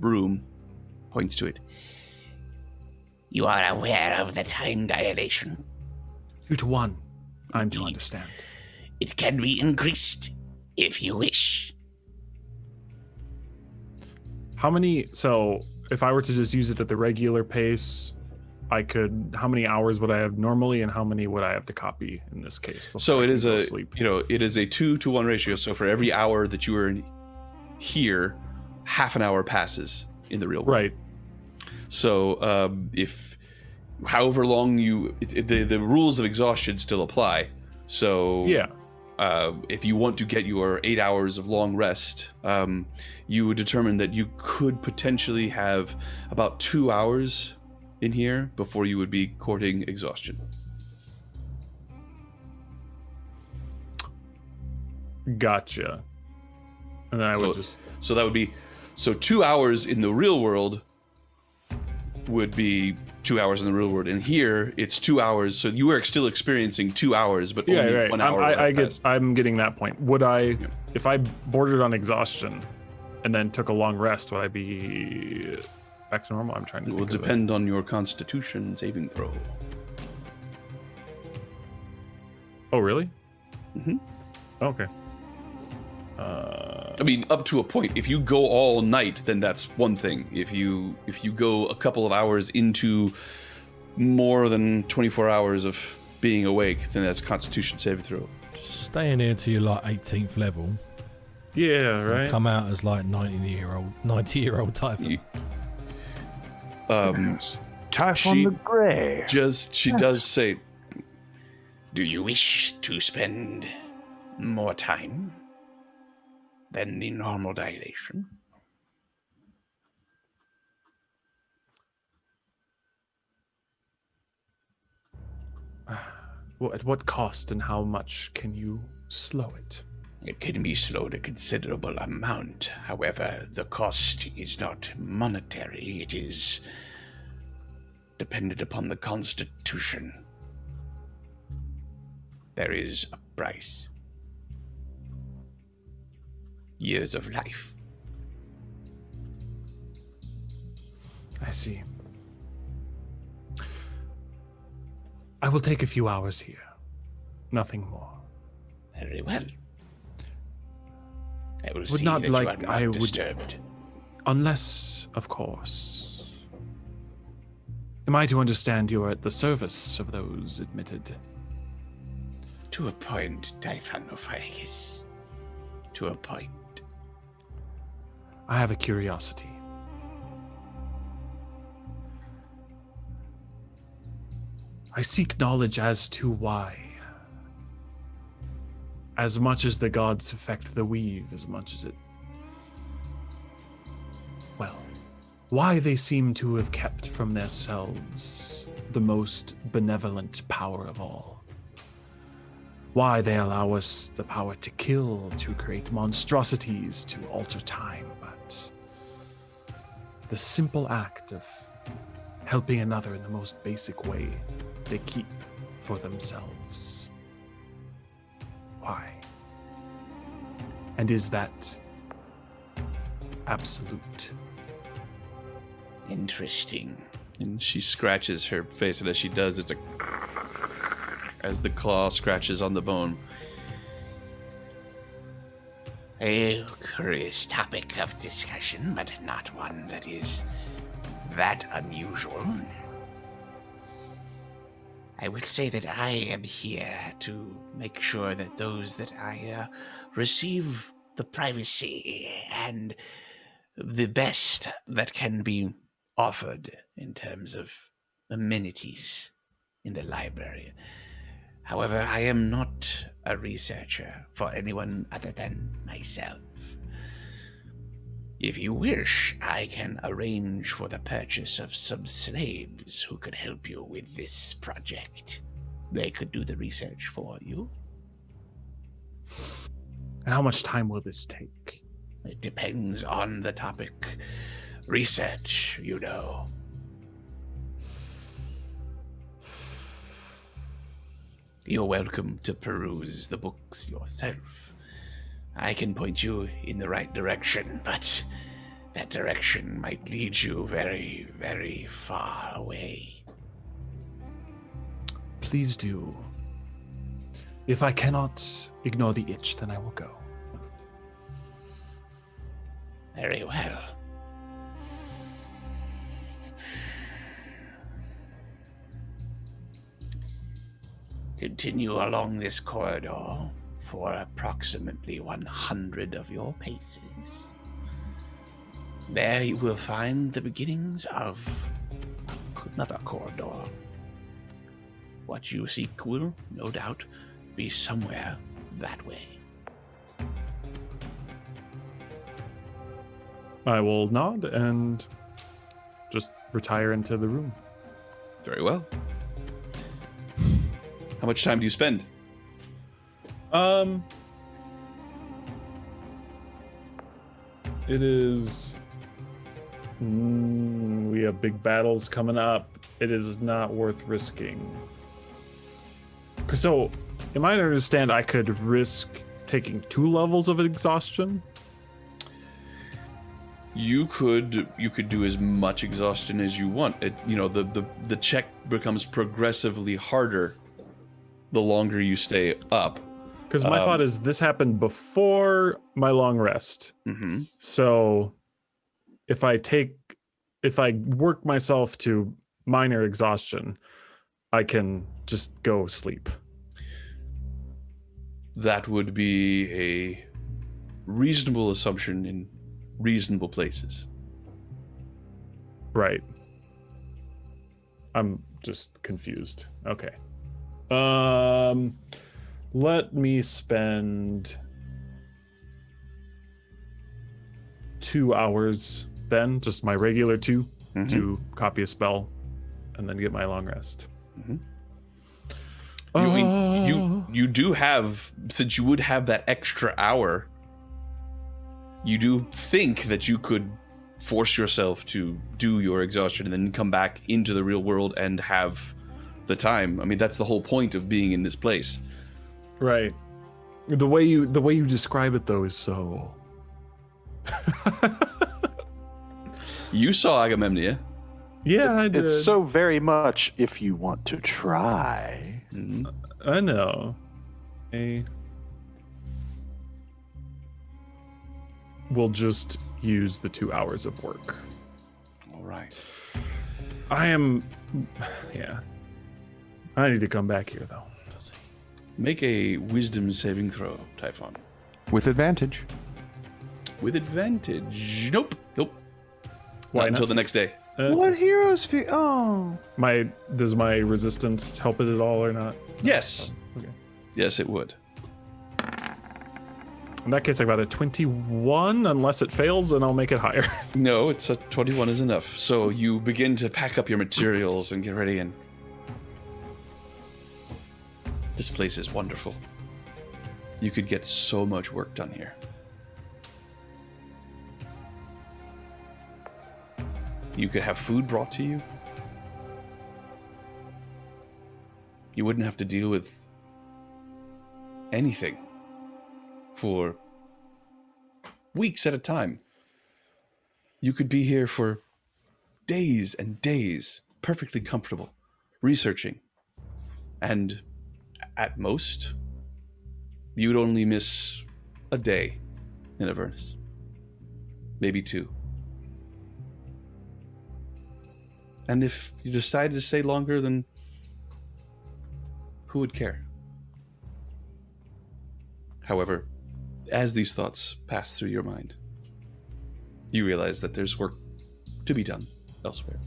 room, points to it. You are aware of the time dilation? 2 to 1, I'm to understand. It can be increased if you wish. How many, so if I were to just use it at the regular pace, I could, how many hours would I have normally, and how many would I have to copy in this case? So it is it is a 2 to 1 ratio. So for every hour that you are in here, half an hour passes in the real world. Right. So if however long the rules of exhaustion still apply. So yeah. If you want to get your 8 hours of long rest, you would determine that you could potentially have about 2 hours in here before you would be courting exhaustion. Gotcha. And then I would just... So that would be... So 2 hours in the real world would be 2 hours in the real world. And here, it's 2 hours. So you are still experiencing 2 hours, but only 1 hour. I'm getting that point. Would I, if I bordered on exhaustion and then took a long rest, would I be back to normal? I'm trying to. It will depend on your Constitution saving throw. Oh, really? Mm-hmm. Okay. I mean, up to a point. If you go all night, then that's one thing. If you go a couple of hours into more than 24 hours of being awake, then that's Constitution saving throw. Staying here till you're like 18th level. Yeah, right. Come out as like 90-year-old Typhon. Typhon the Grey. She does say, do you wish to spend more time than the normal dilation? At what cost, and how much can you slow it? It can be slowed a considerable amount. However, the cost is not monetary. It is dependent upon the Constitution. There is a price. Years of life. I see. I will take a few hours here. Nothing more. Very well. I will Would see not that like you are not disturbed. Unless, of course. Am I to understand you are at the service of those admitted? To a point, Typhon Ophiacus. To a point. I have a curiosity. I seek knowledge as to why. As much as the gods affect the weave, as much as it... Well, why they seem to have kept from themselves the most benevolent power of all. Why they allow us the power to kill, to create monstrosities, to alter time, but the simple act of helping another in the most basic way they keep for themselves. Why? And is that absolute? Interesting. And she scratches her face, and as she does, it's a as the claw scratches on the bone. A curious topic of discussion, but not one that is that unusual. I will say that I am here to make sure that those that I receive the privacy and the best that can be offered in terms of amenities in the library. However, I am not a researcher for anyone other than myself. If you wish, I can arrange for the purchase of some slaves who could help you with this project. They could do the research for you. And how much time will this take? It depends on the topic. Research, you know. You're welcome to peruse the books yourself. I can point you in the right direction, but that direction might lead you very, very far away. Please do. If I cannot ignore the itch, then I will go. Very well. Continue along this corridor for approximately 100 of your paces. There you will find the beginnings of another corridor. What you seek will, no doubt, be somewhere that way. I will nod and just retire into the room. Very well. How much time do you spend? It is... we have big battles coming up. It is not worth risking. So, am I to understand I could risk taking 2 levels of exhaustion? You could do as much exhaustion as you want. The check becomes progressively harder the longer you stay up. Because my thought is this happened before my long rest. Mm-hmm. So if I work myself to minor exhaustion, I can just go sleep. That would be a reasonable assumption in reasonable places. Right. I'm just confused. Okay. Let me spend 2 hours then, just my regular 2, to copy a spell, and then get my long rest. Mm-hmm. You do have, since you would have that extra hour, you do think that you could force yourself to do your exhaustion and then come back into the real world and have the time. I mean, that's the whole point of being in this place. Right. The way you describe it though is so... You saw Agamemnon. Yeah, I did. It's so very much if you want to try. Mm-hmm. I know. We'll just use the 2 hours of work. All right. I need to come back here though. Make a wisdom saving throw, Typhon. With advantage. With advantage. Nope. Why Not until the next day. What heroes feel? Oh. Does my resistance help it at all or not? Yes. Okay. Yes, it would. In that case, I got a 21, unless it fails, and I'll make it higher. No, it's a 21 is enough. So you begin to pack up your materials and get ready, and this place is wonderful. You could get so much work done here. You could have food brought to you. You wouldn't have to deal with anything for weeks at a time. You could be here for days and days, perfectly comfortable, researching. And at most, you'd only miss a day in Avernus. Maybe 2. And if you decided to stay longer, then who would care? However, as these thoughts pass through your mind, you realize that there's work to be done elsewhere,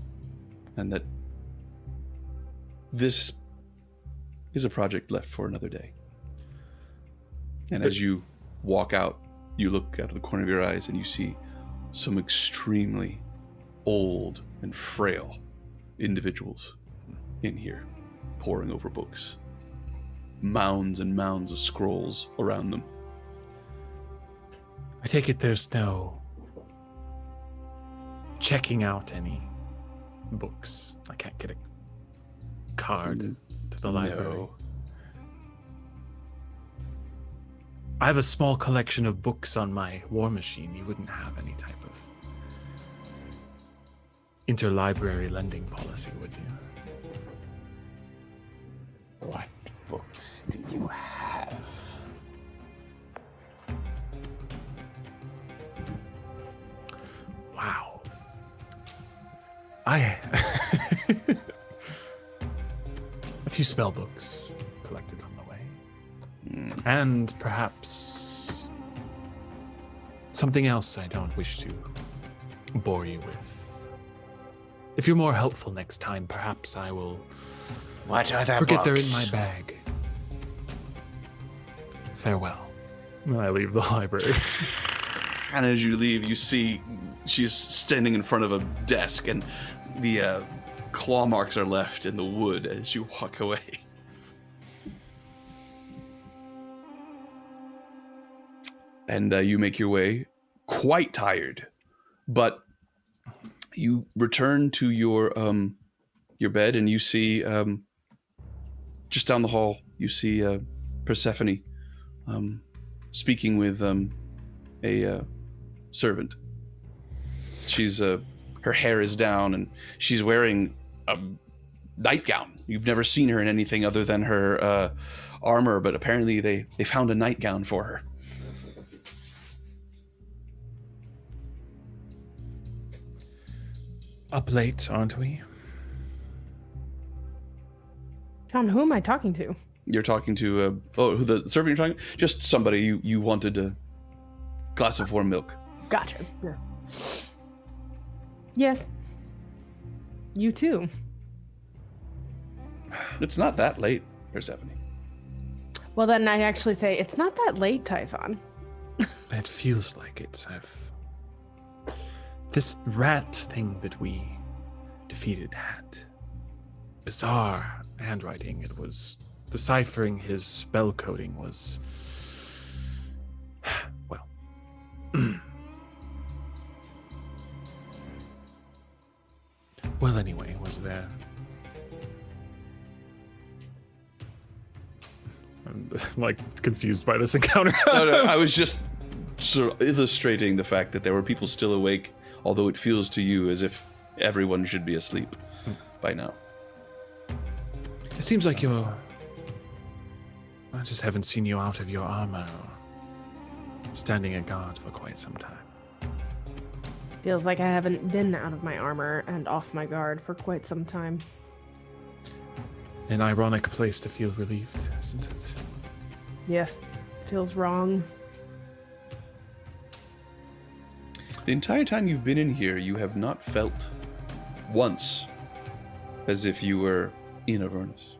and that this is a project left for another day. And as you walk out, you look out of the corner of your eyes and you see some extremely old and frail individuals in here, poring over books. Mounds and mounds of scrolls around them. I take it there's no checking out any books. I can't get a card to the library. No. I have a small collection of books on my war machine. You wouldn't have any type of interlibrary lending policy, would you? What books do you have? Wow. A few spell books collected on the way. And perhaps something else I don't wish to bore you with. If you're more helpful next time, perhaps I will forget they're in my bag. Farewell. And I leave the library. And as you leave, you see she's standing in front of a desk, and the claw marks are left in the wood as you walk away. And you make your way, quite tired, but you return to your bed, and you see just down the hall, you see Persephone speaking with a servant. She's her hair is down, and she's wearing a nightgown. You've never seen her in anything other than her armor, but apparently they found a nightgown for her. Up late, aren't we? John, who am I talking to? You're talking to who the servant you're talking to? Just somebody you wanted a glass of warm milk. Gotcha. Yeah. Yes. You too. It's not that late, Persephone. Well, then I actually say it's not that late, Typhon. It feels like it. This rat thing that we defeated had bizarre handwriting. It was deciphering his spell coding was, well, well, anyway, was there? I'm like confused by this encounter. No, I was just sort of illustrating the fact that there were people still awake, although it feels to you as if everyone should be asleep by now. It seems like I just haven't seen you out of your armor or standing at guard for quite some time. Feels like I haven't been out of my armor and off my guard for quite some time. An ironic place to feel relieved, isn't it? Yes, feels wrong. The entire time you've been in here, you have not felt once as if you were in Avernus.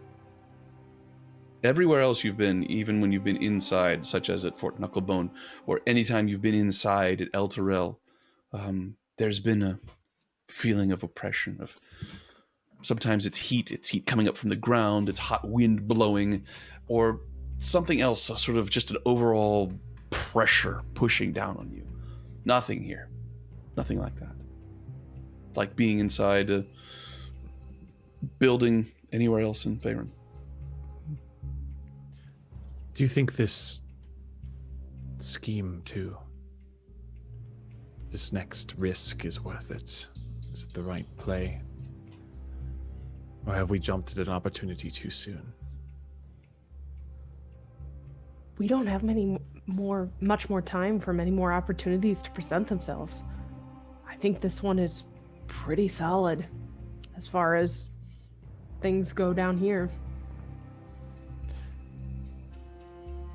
Everywhere else you've been, even when you've been inside, such as at Fort Knucklebone, or anytime you've been inside at El Terrell, there's been a feeling of oppression. Of sometimes it's heat coming up from the ground, it's hot wind blowing, or something else, sort of just an overall pressure pushing down on you. Nothing here. Nothing like that. Like being inside a building anywhere else in Faerun. Do you think this scheme this next risk is worth it? Is it the right play? Or have we jumped at an opportunity too soon? We don't have much more time for many more opportunities to present themselves. I think this one is pretty solid as far as things go down here.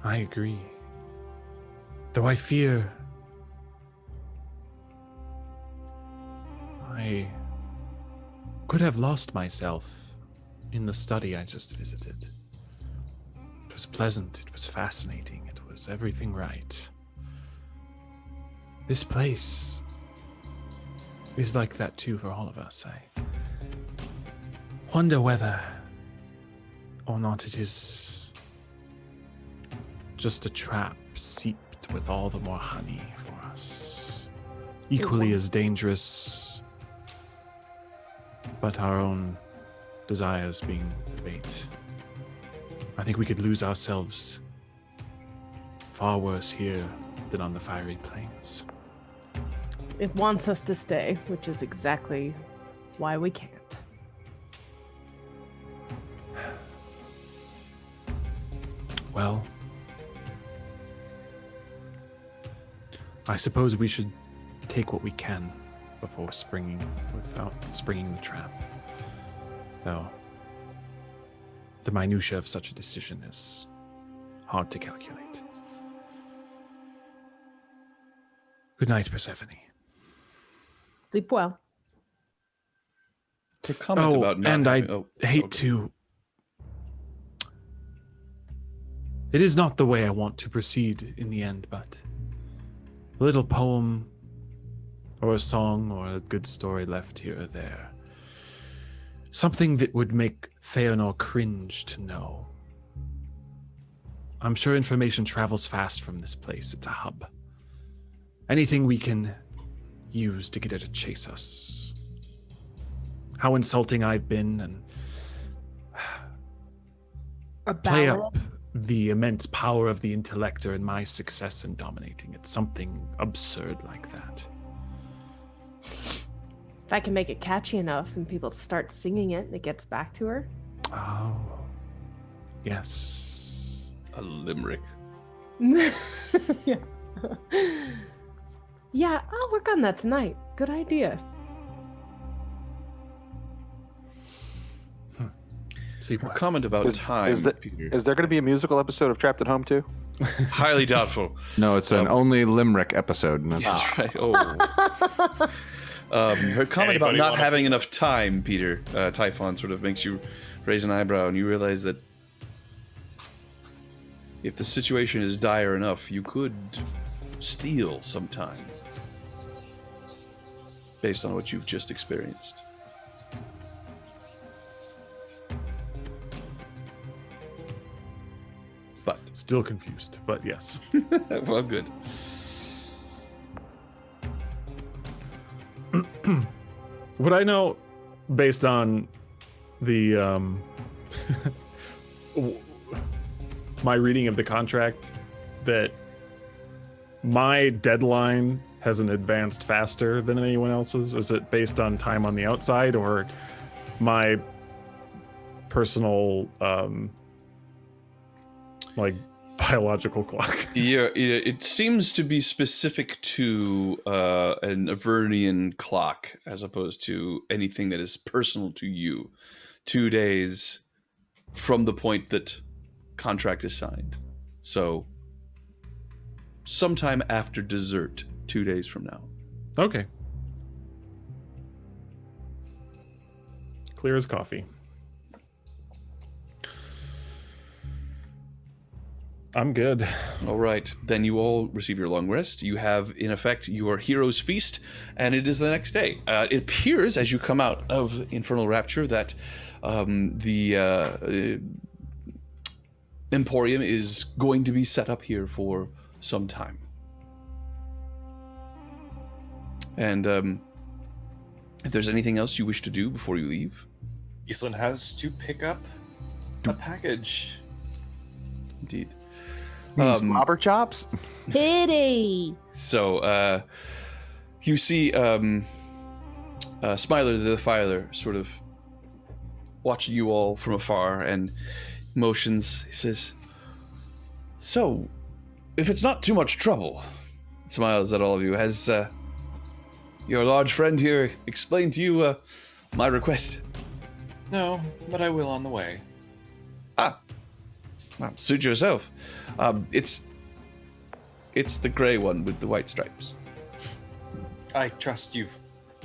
I agree. Though I fear I could have lost myself in the study I just visited. It was pleasant, it was fascinating, it was everything right. This place is like that too for all of us. I wonder whether or not it is just a trap seeped with all the more honey for us. Equally as dangerous, but our own desires being the bait. I think we could lose ourselves far worse here than on the fiery plains. It wants us to stay, which is exactly why we can't. Well, I suppose we should take what we can without springing the trap. Though the minutiae of such a decision is hard to calculate. Good night, Persephone. Sleep well. A comment about not and having, I hate to... It is not the way I want to proceed in the end, but a little poem or a song or a good story left here or there. Something that would make Feanor cringe to know. I'm sure information travels fast from this place. It's a hub. Anything we can use to get it to chase us. How insulting I've been, and play up the immense power of the intellector and my success in dominating it. Something absurd like that. If I can make it catchy enough and people start singing it and it gets back to her. Oh, yes. A limerick. Yeah. Yeah, I'll work on that tonight. Good idea. A comment about time, Peter. Is there going to be a musical episode of Trapped at Home too? Highly doubtful. No, it's an only limerick episode. And that's right. Oh. Her comment about not having enough time, Peter, Typhon, sort of makes you raise an eyebrow, and you realize that if the situation is dire enough, you could steal some time based on what you've just experienced. But still confused, but yes. Well, good. What I know, based on the my reading of the contract, that my deadline hasn't advanced faster than anyone else's. Is it based on time on the outside, or my personal like biological clock? Yeah, it seems to be specific to an Avernian clock as opposed to anything that is personal to you. 2 days from the point that contract is signed. So sometime after dessert, 2 days from now. Okay. Clear as coffee. I'm good. All right. Then you all receive your long rest. You have, in effect, your hero's feast, and it is the next day. It appears, as you come out of Infernal Rapture, that the Emporium is going to be set up here for some time. And if there's anything else you wish to do before you leave? Islin has to pick up a package. Indeed. Slobber chops? Pity. So, you see Smiler the Defiler sort of watching you all from afar and motions. He says, "So, if it's not too much trouble," smiles at all of you, "has your large friend here explained to you my request?" No, but I will on the way. Ah, well, suit yourself. It's the gray one with the white stripes. I trust you've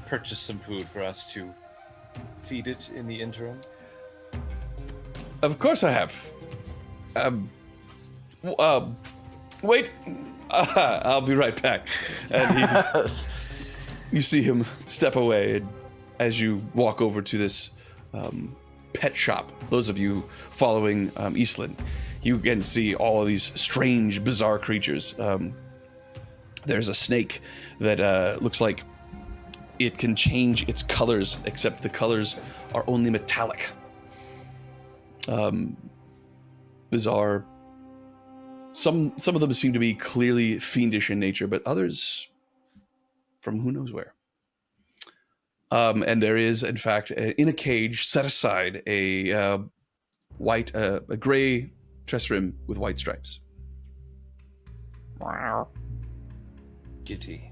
purchased some food for us to feed it in the interim. Of course I have. Wait. I'll be right back. And you see him step away, and as you walk over to this pet shop, those of you following Eastland, you again see all of these strange, bizarre creatures. There's a snake that looks like it can change its colors, except the colors are only metallic. Bizarre. Some of them seem to be clearly fiendish in nature, but others from who knows where. And there is, in fact, in a cage set aside a gray Tressrim with white stripes. Wow. Giddy.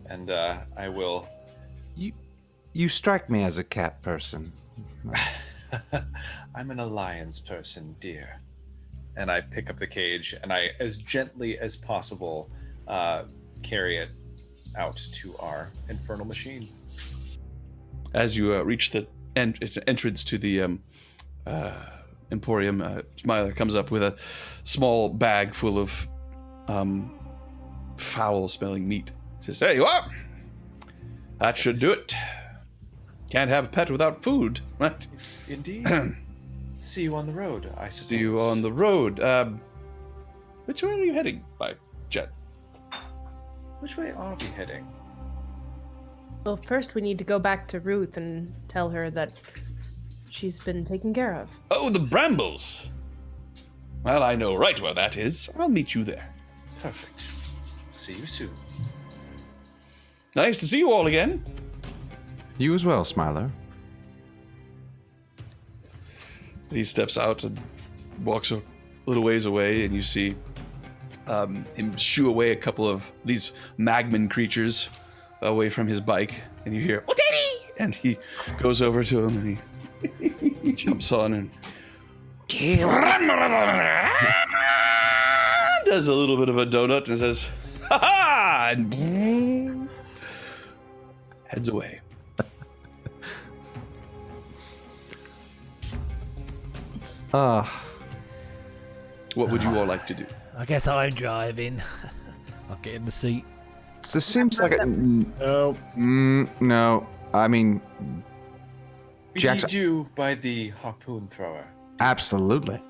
And I will. You strike me as a cat person. I'm an alliance person, dear. And I pick up the cage and I, as gently as possible, carry it out to our infernal machine. As you reach the entrance to the Emporium, Smiler comes up with a small bag full of foul-smelling meat. He says, "There you are. That should do it. Can't have a pet without food, right?" Indeed. See you on the road, I suppose. See you on the road. Which way are you heading, by jet? Which way are we heading? Well, first we need to go back to Ruth and tell her that she's been taken care of. Oh, the brambles! Well, I know right where that is. I'll meet you there. Perfect. See you soon. Nice to see you all again. You as well, Smiler. He steps out and walks a little ways away, and you see him shoo away a couple of these magman creatures away from his bike, and you hear, "Oh, Daddy!" And he goes over to him, and he jumps on and does a little bit of a donut and says, "Ha ha!" and heads away. What would you all like to do? I guess I'm driving. I'll get in the seat. This seems like a... No. No. I mean... We Jax... need you by the harpoon thrower. Absolutely.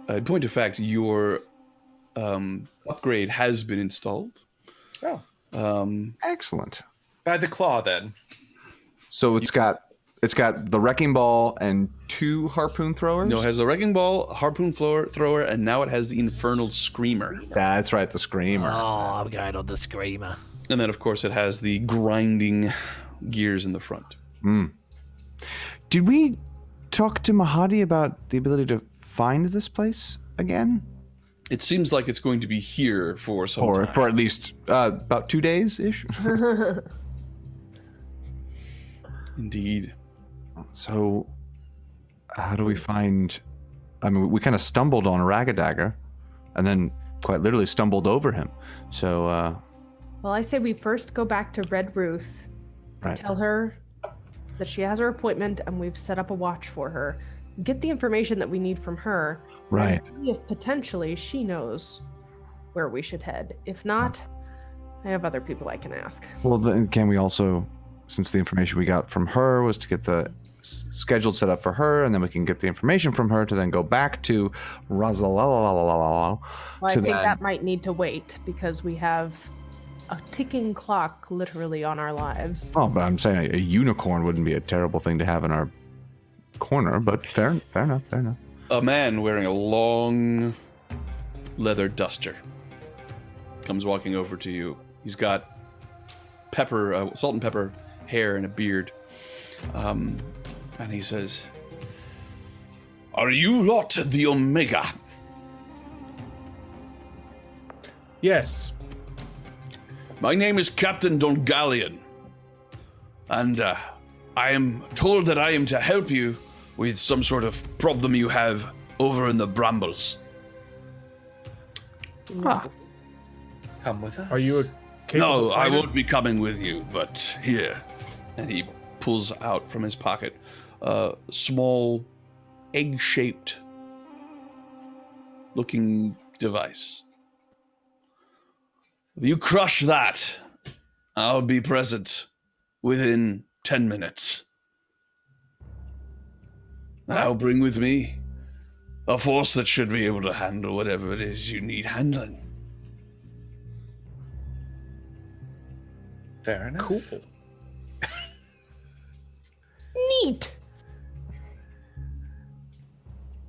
In point of fact, your upgrade has been installed. Oh. Excellent. By the claw, then. So it's got the wrecking ball and 2 harpoon throwers? No, it has the wrecking ball, harpoon thrower, and now it has the infernal screamer. That's right, the screamer. Oh, I'm going on the screamer. And then, of course, it has the grinding gears in the front. Did we talk to Mahadi about the ability to find this place again? It seems like it's going to be here for some time. For at least about 2 days-ish? Indeed. So, how do we find... I mean, we kind of stumbled on Ragadagger, and then quite literally stumbled over him. So, Well, I say we first go back to Red Ruth Right. Tell her that she has her appointment and we've set up a watch for her. Get the information that we need from her. Right. And see if potentially she knows where we should head. If not, I have other people I can ask. Well, then can we also, since the information we got from her was to get the scheduled set up for her, and then we can get the information from her to then go back to Well, I think that might need to wait because we have a ticking clock literally on our lives. Oh, but I'm saying a unicorn wouldn't be a terrible thing to have in our corner, but fair enough. A man wearing a long leather duster comes walking over to you. He's got salt and pepper hair and a beard. And he says, "Are you not the Omega?" Yes. My name is Captain Dongalion, and I am told that I am to help you with some sort of problem you have over in the brambles. Come with us. Are you a No, I fighter? won't be coming with you, but here. And he pulls out from his pocket a small egg-shaped looking device. If you crush that, I'll be present within 10 minutes. I'll bring with me a force that should be able to handle whatever it is you need handling. Fair enough. Cool. Neat.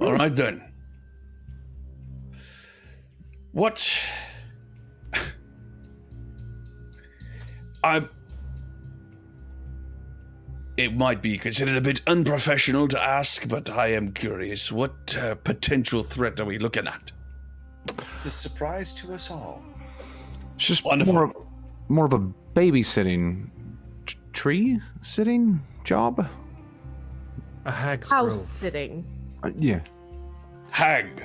All right then. What? It might be considered a bit unprofessional to ask, but I am curious. What potential threat are we looking at? It's a surprise to us all. It's just Wonderful. more of a babysitting, tree sitting job. A hag's House grove. sitting. Yeah. Hag.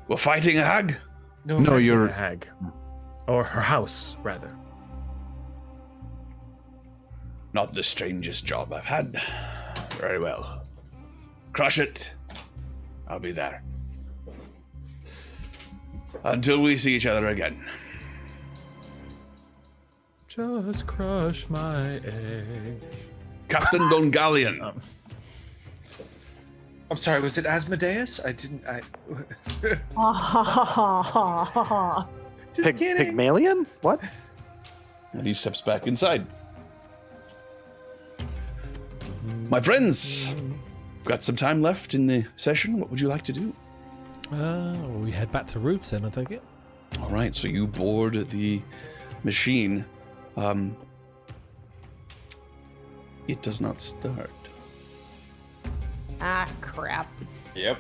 We're fighting a hag? No, you're a hag. Or her house, rather. Not the strangest job I've had. Very well. Crush it. I'll be there. Until we see each other again. Just crush my egg. Captain Dongalion. I'm sorry, was it Asmodeus? Just kidding. Pygmalion? What? And he steps back inside. My friends, we've got some time left in the session. What would you like to do? We head back to roofs then, I take it. All right, so you board the machine. It does not start. Ah, crap. Yep.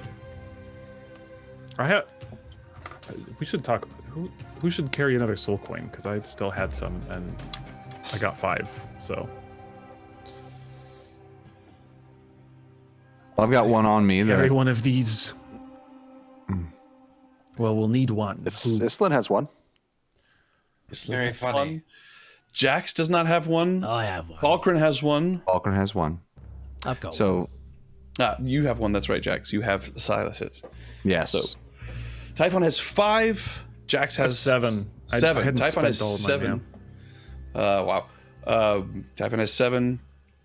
We should talk about who should carry another soul coin, because I still had some and I got 5, so. I've got one on me. Carry one of these. Well, we'll need one. Islin has one. It's very funny. Jax does not have one. I have one. Falkrunn has one. Falkrunn has one. I've got one. So, you have one. That's right, Jax. You have Silas's. yes. So, Typhon has 5. Jax has 7. 7. I hadn't Typhon has spent all of 7. Wow. Typhon has 7.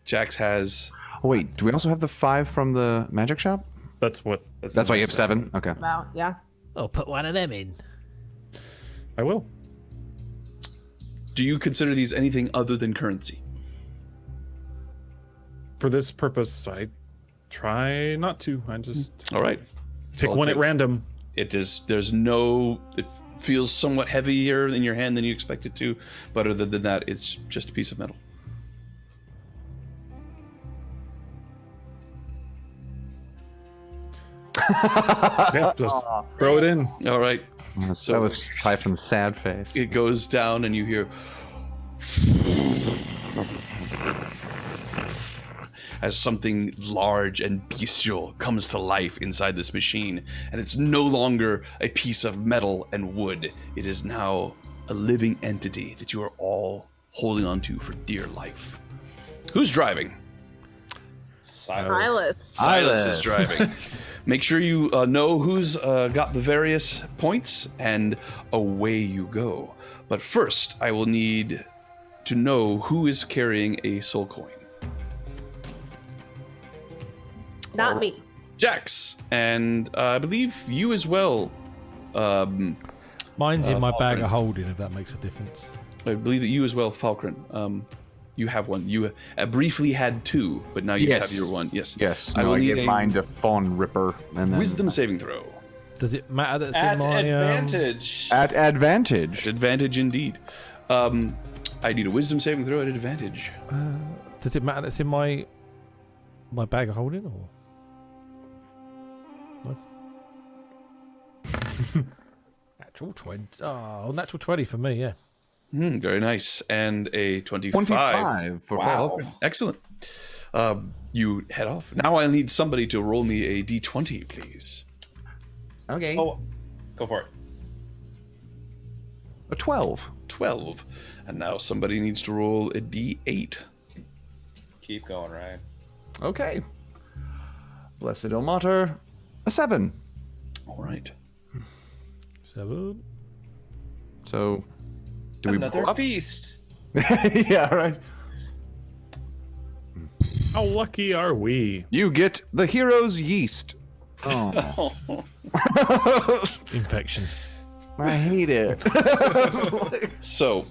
Jax has. Oh, wait, do we also have the 5 from the magic shop? That's why you have 7? Okay. Wow, yeah. I'll put one of them in. I will. Do you consider these anything other than currency? For this purpose, I try not to. I just All right. pick one at random. It is. There's no. It feels somewhat heavier in your hand than you expect it to, but other than that, it's just a piece of metal. Yeah, just throw it in. All right. So that was Typhon's sad face. It goes down, and you hear as something large and bestial comes to life inside this machine, and it's no longer a piece of metal and wood. It is now a living entity that you are all holding onto for dear life. Who's driving? Silas is driving. Make sure you know who's got the various points, and away you go. But first, I will need to know who is carrying a soul coin. Not me. Jax, and I believe you as well. Mine's in my bag Falkrunn. of holding, if that makes a difference. I believe that you as well, Falkrunn. You have one. You briefly had two, but now you have your one. Yes. Yes. I will need gave mine to Fawn Ripper. And then wisdom saving throw. Does it matter that's At in my advantage. At advantage. At advantage indeed. I need a wisdom saving throw at advantage. Does it matter that's in my bag of holding, or? No? Natural 20. Oh, natural 20 for me, yeah. Very nice. And a 25. 25 for Falkrunn. Excellent. You head off. Now I need somebody to roll me a d20, please. Okay. Oh, go for it. A 12. 12. And now somebody needs to roll a d8. Keep going, Ryan. Okay. Blessed Ilmater. A 7. All right. 7. So, do Another we blow up? feast. Yeah, right. How lucky are we? You get the hero's yeast. Oh. Infection. I hate it. So,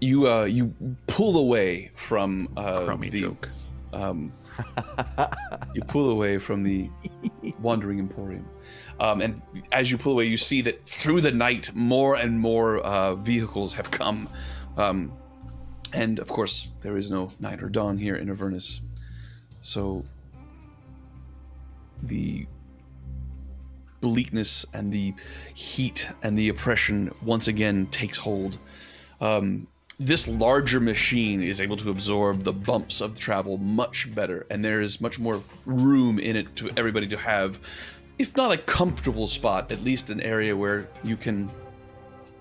you pull away from Crummy the joke. You pull away from the Wandering Emporium, and as you pull away, you see that through the night, more and more vehicles have come, and of course, there is no night or dawn here in Avernus, so the bleakness and the heat and the oppression once again takes hold. This larger machine is able to absorb the bumps of travel much better, and there is much more room in it to everybody to have, if not a comfortable spot, at least an area where you can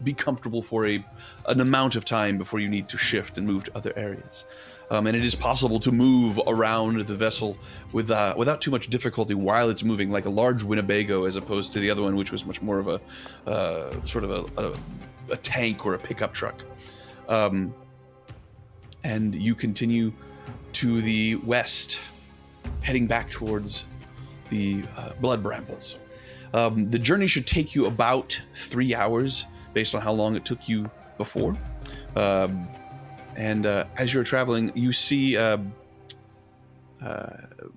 be comfortable for an amount of time before you need to shift and move to other areas. And it is possible to move around the vessel without too much difficulty while it's moving, like a large Winnebago, as opposed to the other one, which was much more of a sort of a tank or a pickup truck. And you continue to the west, heading back towards the Blood Brambles. The journey should take you about 3 hours, based on how long it took you before. And as you're traveling, you see,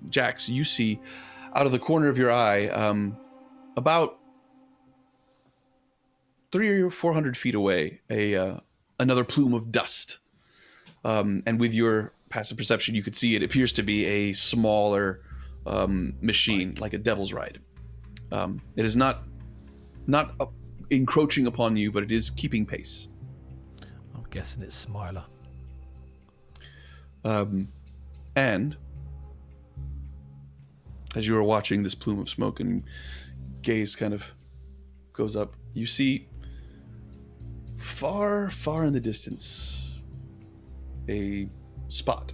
Jax, you see out of the corner of your eye, about 300 or 400 feet away, another plume of dust. And with your passive perception, you could see it appears to be a smaller machine, like a devil's ride. It is not encroaching upon you, but it is keeping pace. I'm guessing it's Smiler. And as you are watching this plume of smoke and gaze kind of goes up, you see far, far in the distance a spot.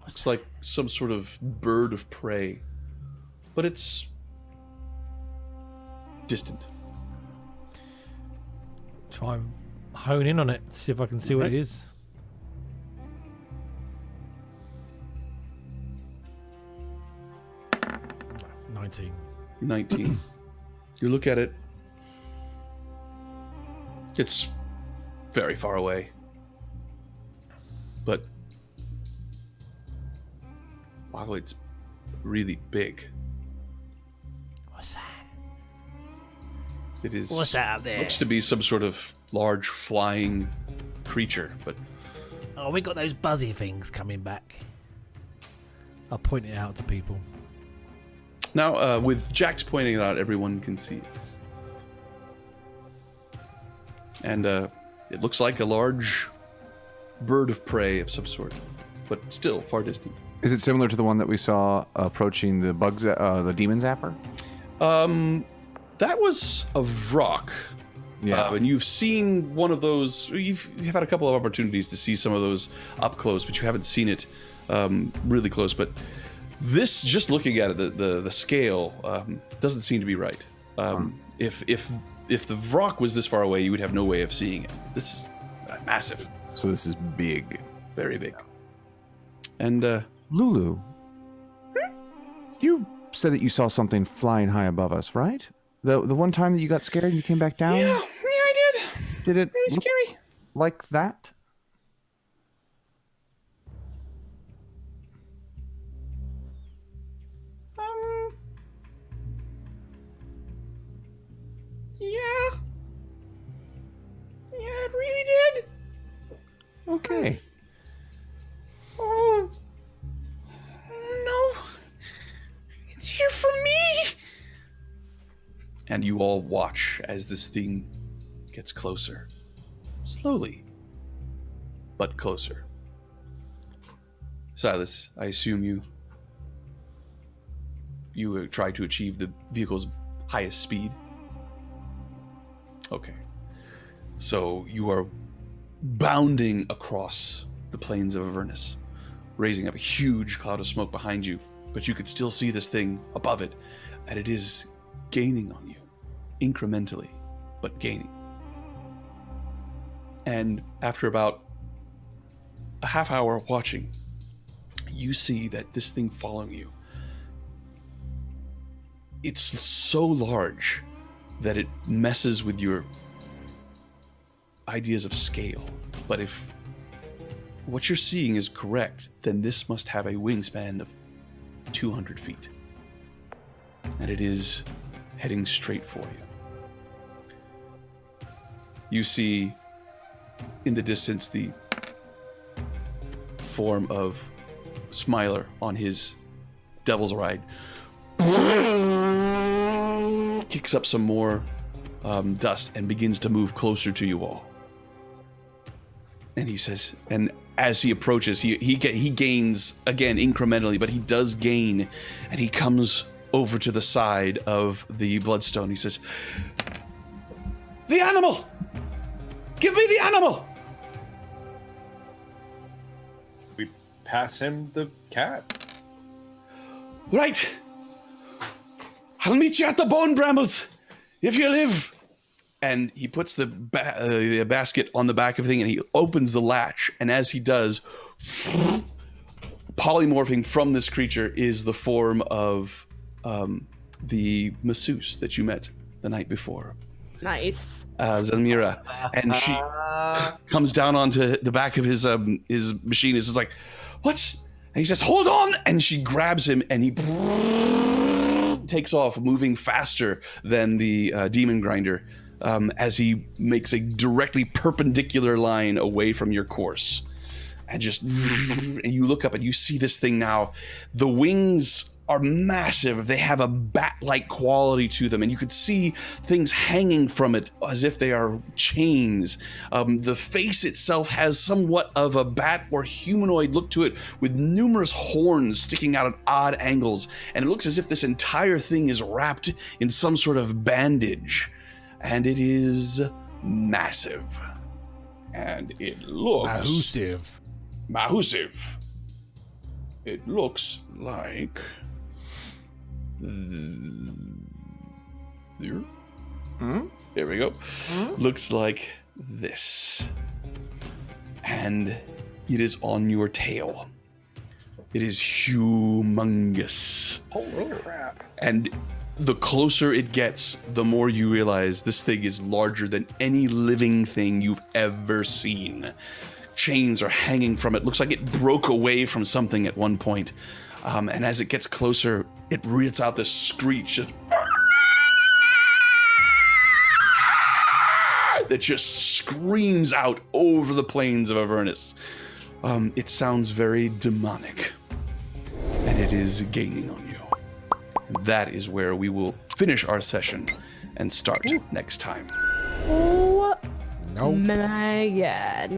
Looks like some sort of bird of prey, but it's distant. Try and hone in on it, see if I can see what it is. No, 19. You look at it. It's very far away. But wow, it's really big. What's that? It is. What's that up there? Looks to be some sort of large flying creature, but Oh, we got those buzzy things coming back. I'll point it out to people. now with Jax pointing it out, everyone can see it. And it looks like a large bird of prey of some sort, but still far distant. Is it similar to the one that we saw approaching the the demon zapper? That was a rock. Yeah. And you've seen one of those. You've had a couple of opportunities to see some of those up close, but you haven't seen it really close. But this, just looking at it, the scale doesn't seem to be right. If the rock was this far away, you would have no way of seeing it. This is massive. So this is big. Very big. And Lulu, you said that you saw something flying high above us, right? The one time that you got scared and you came back down? Yeah, I did. Did it Really look scary. like that? Yeah. Yeah, it really did. Okay. Oh. No. It's here for me. and you all watch as this thing gets closer. Slowly, but closer. Silas, I assume you try to achieve the vehicle's highest speed? Okay. So you are bounding across the plains of Avernus, raising up a huge cloud of smoke behind you, but you could still see this thing above it, and it is gaining on you, incrementally, but gaining. And after about a half hour of watching, you see that this thing following you, it's so large that it messes with your ideas of scale. But if what you're seeing is correct, then this must have a wingspan of 200 feet. And it is heading straight for you. You see in the distance the form of Smiler on his devil's ride. Kicks up some more dust and begins to move closer to you all. And he says, and as he approaches, he gains again incrementally, but he does gain, and he comes over to the side of the bloodstone. He says, The animal! Give me the animal! We pass him the cat. Right. I'll meet you at the bone brambles, if you live. and he puts the basket on the back of the thing, and he opens the latch, and as he does, polymorphing from this creature is the form of the masseuse that you met the night before. Nice. Zelmira, and she comes down onto the back of his machine. Is just like, "What?" And he says, "Hold on!" And she grabs him, and he takes off, moving faster than the demon grinder, as he makes a directly perpendicular line away from your course. And and you look up and you see this thing now. The wings are massive. They have a bat-like quality to them, and you could see things hanging from it as if they are chains. The face itself has somewhat of a bat or humanoid look to it, with numerous horns sticking out at odd angles, and it looks as if this entire thing is wrapped in some sort of bandage, and it is massive. And it looks... Mahusive. It looks like... There. There we go. Looks like this. And it is on your tail. It is humongous. Holy crap. And the closer it gets, the more you realize this thing is larger than any living thing you've ever seen. Chains are hanging from it. Looks like it broke away from something at one point. And as it gets closer, it lets out this screech that just screams out over the plains of Avernus. It sounds very demonic, and it is gaining on you. That is where we will finish our session and start next time. Oh my god.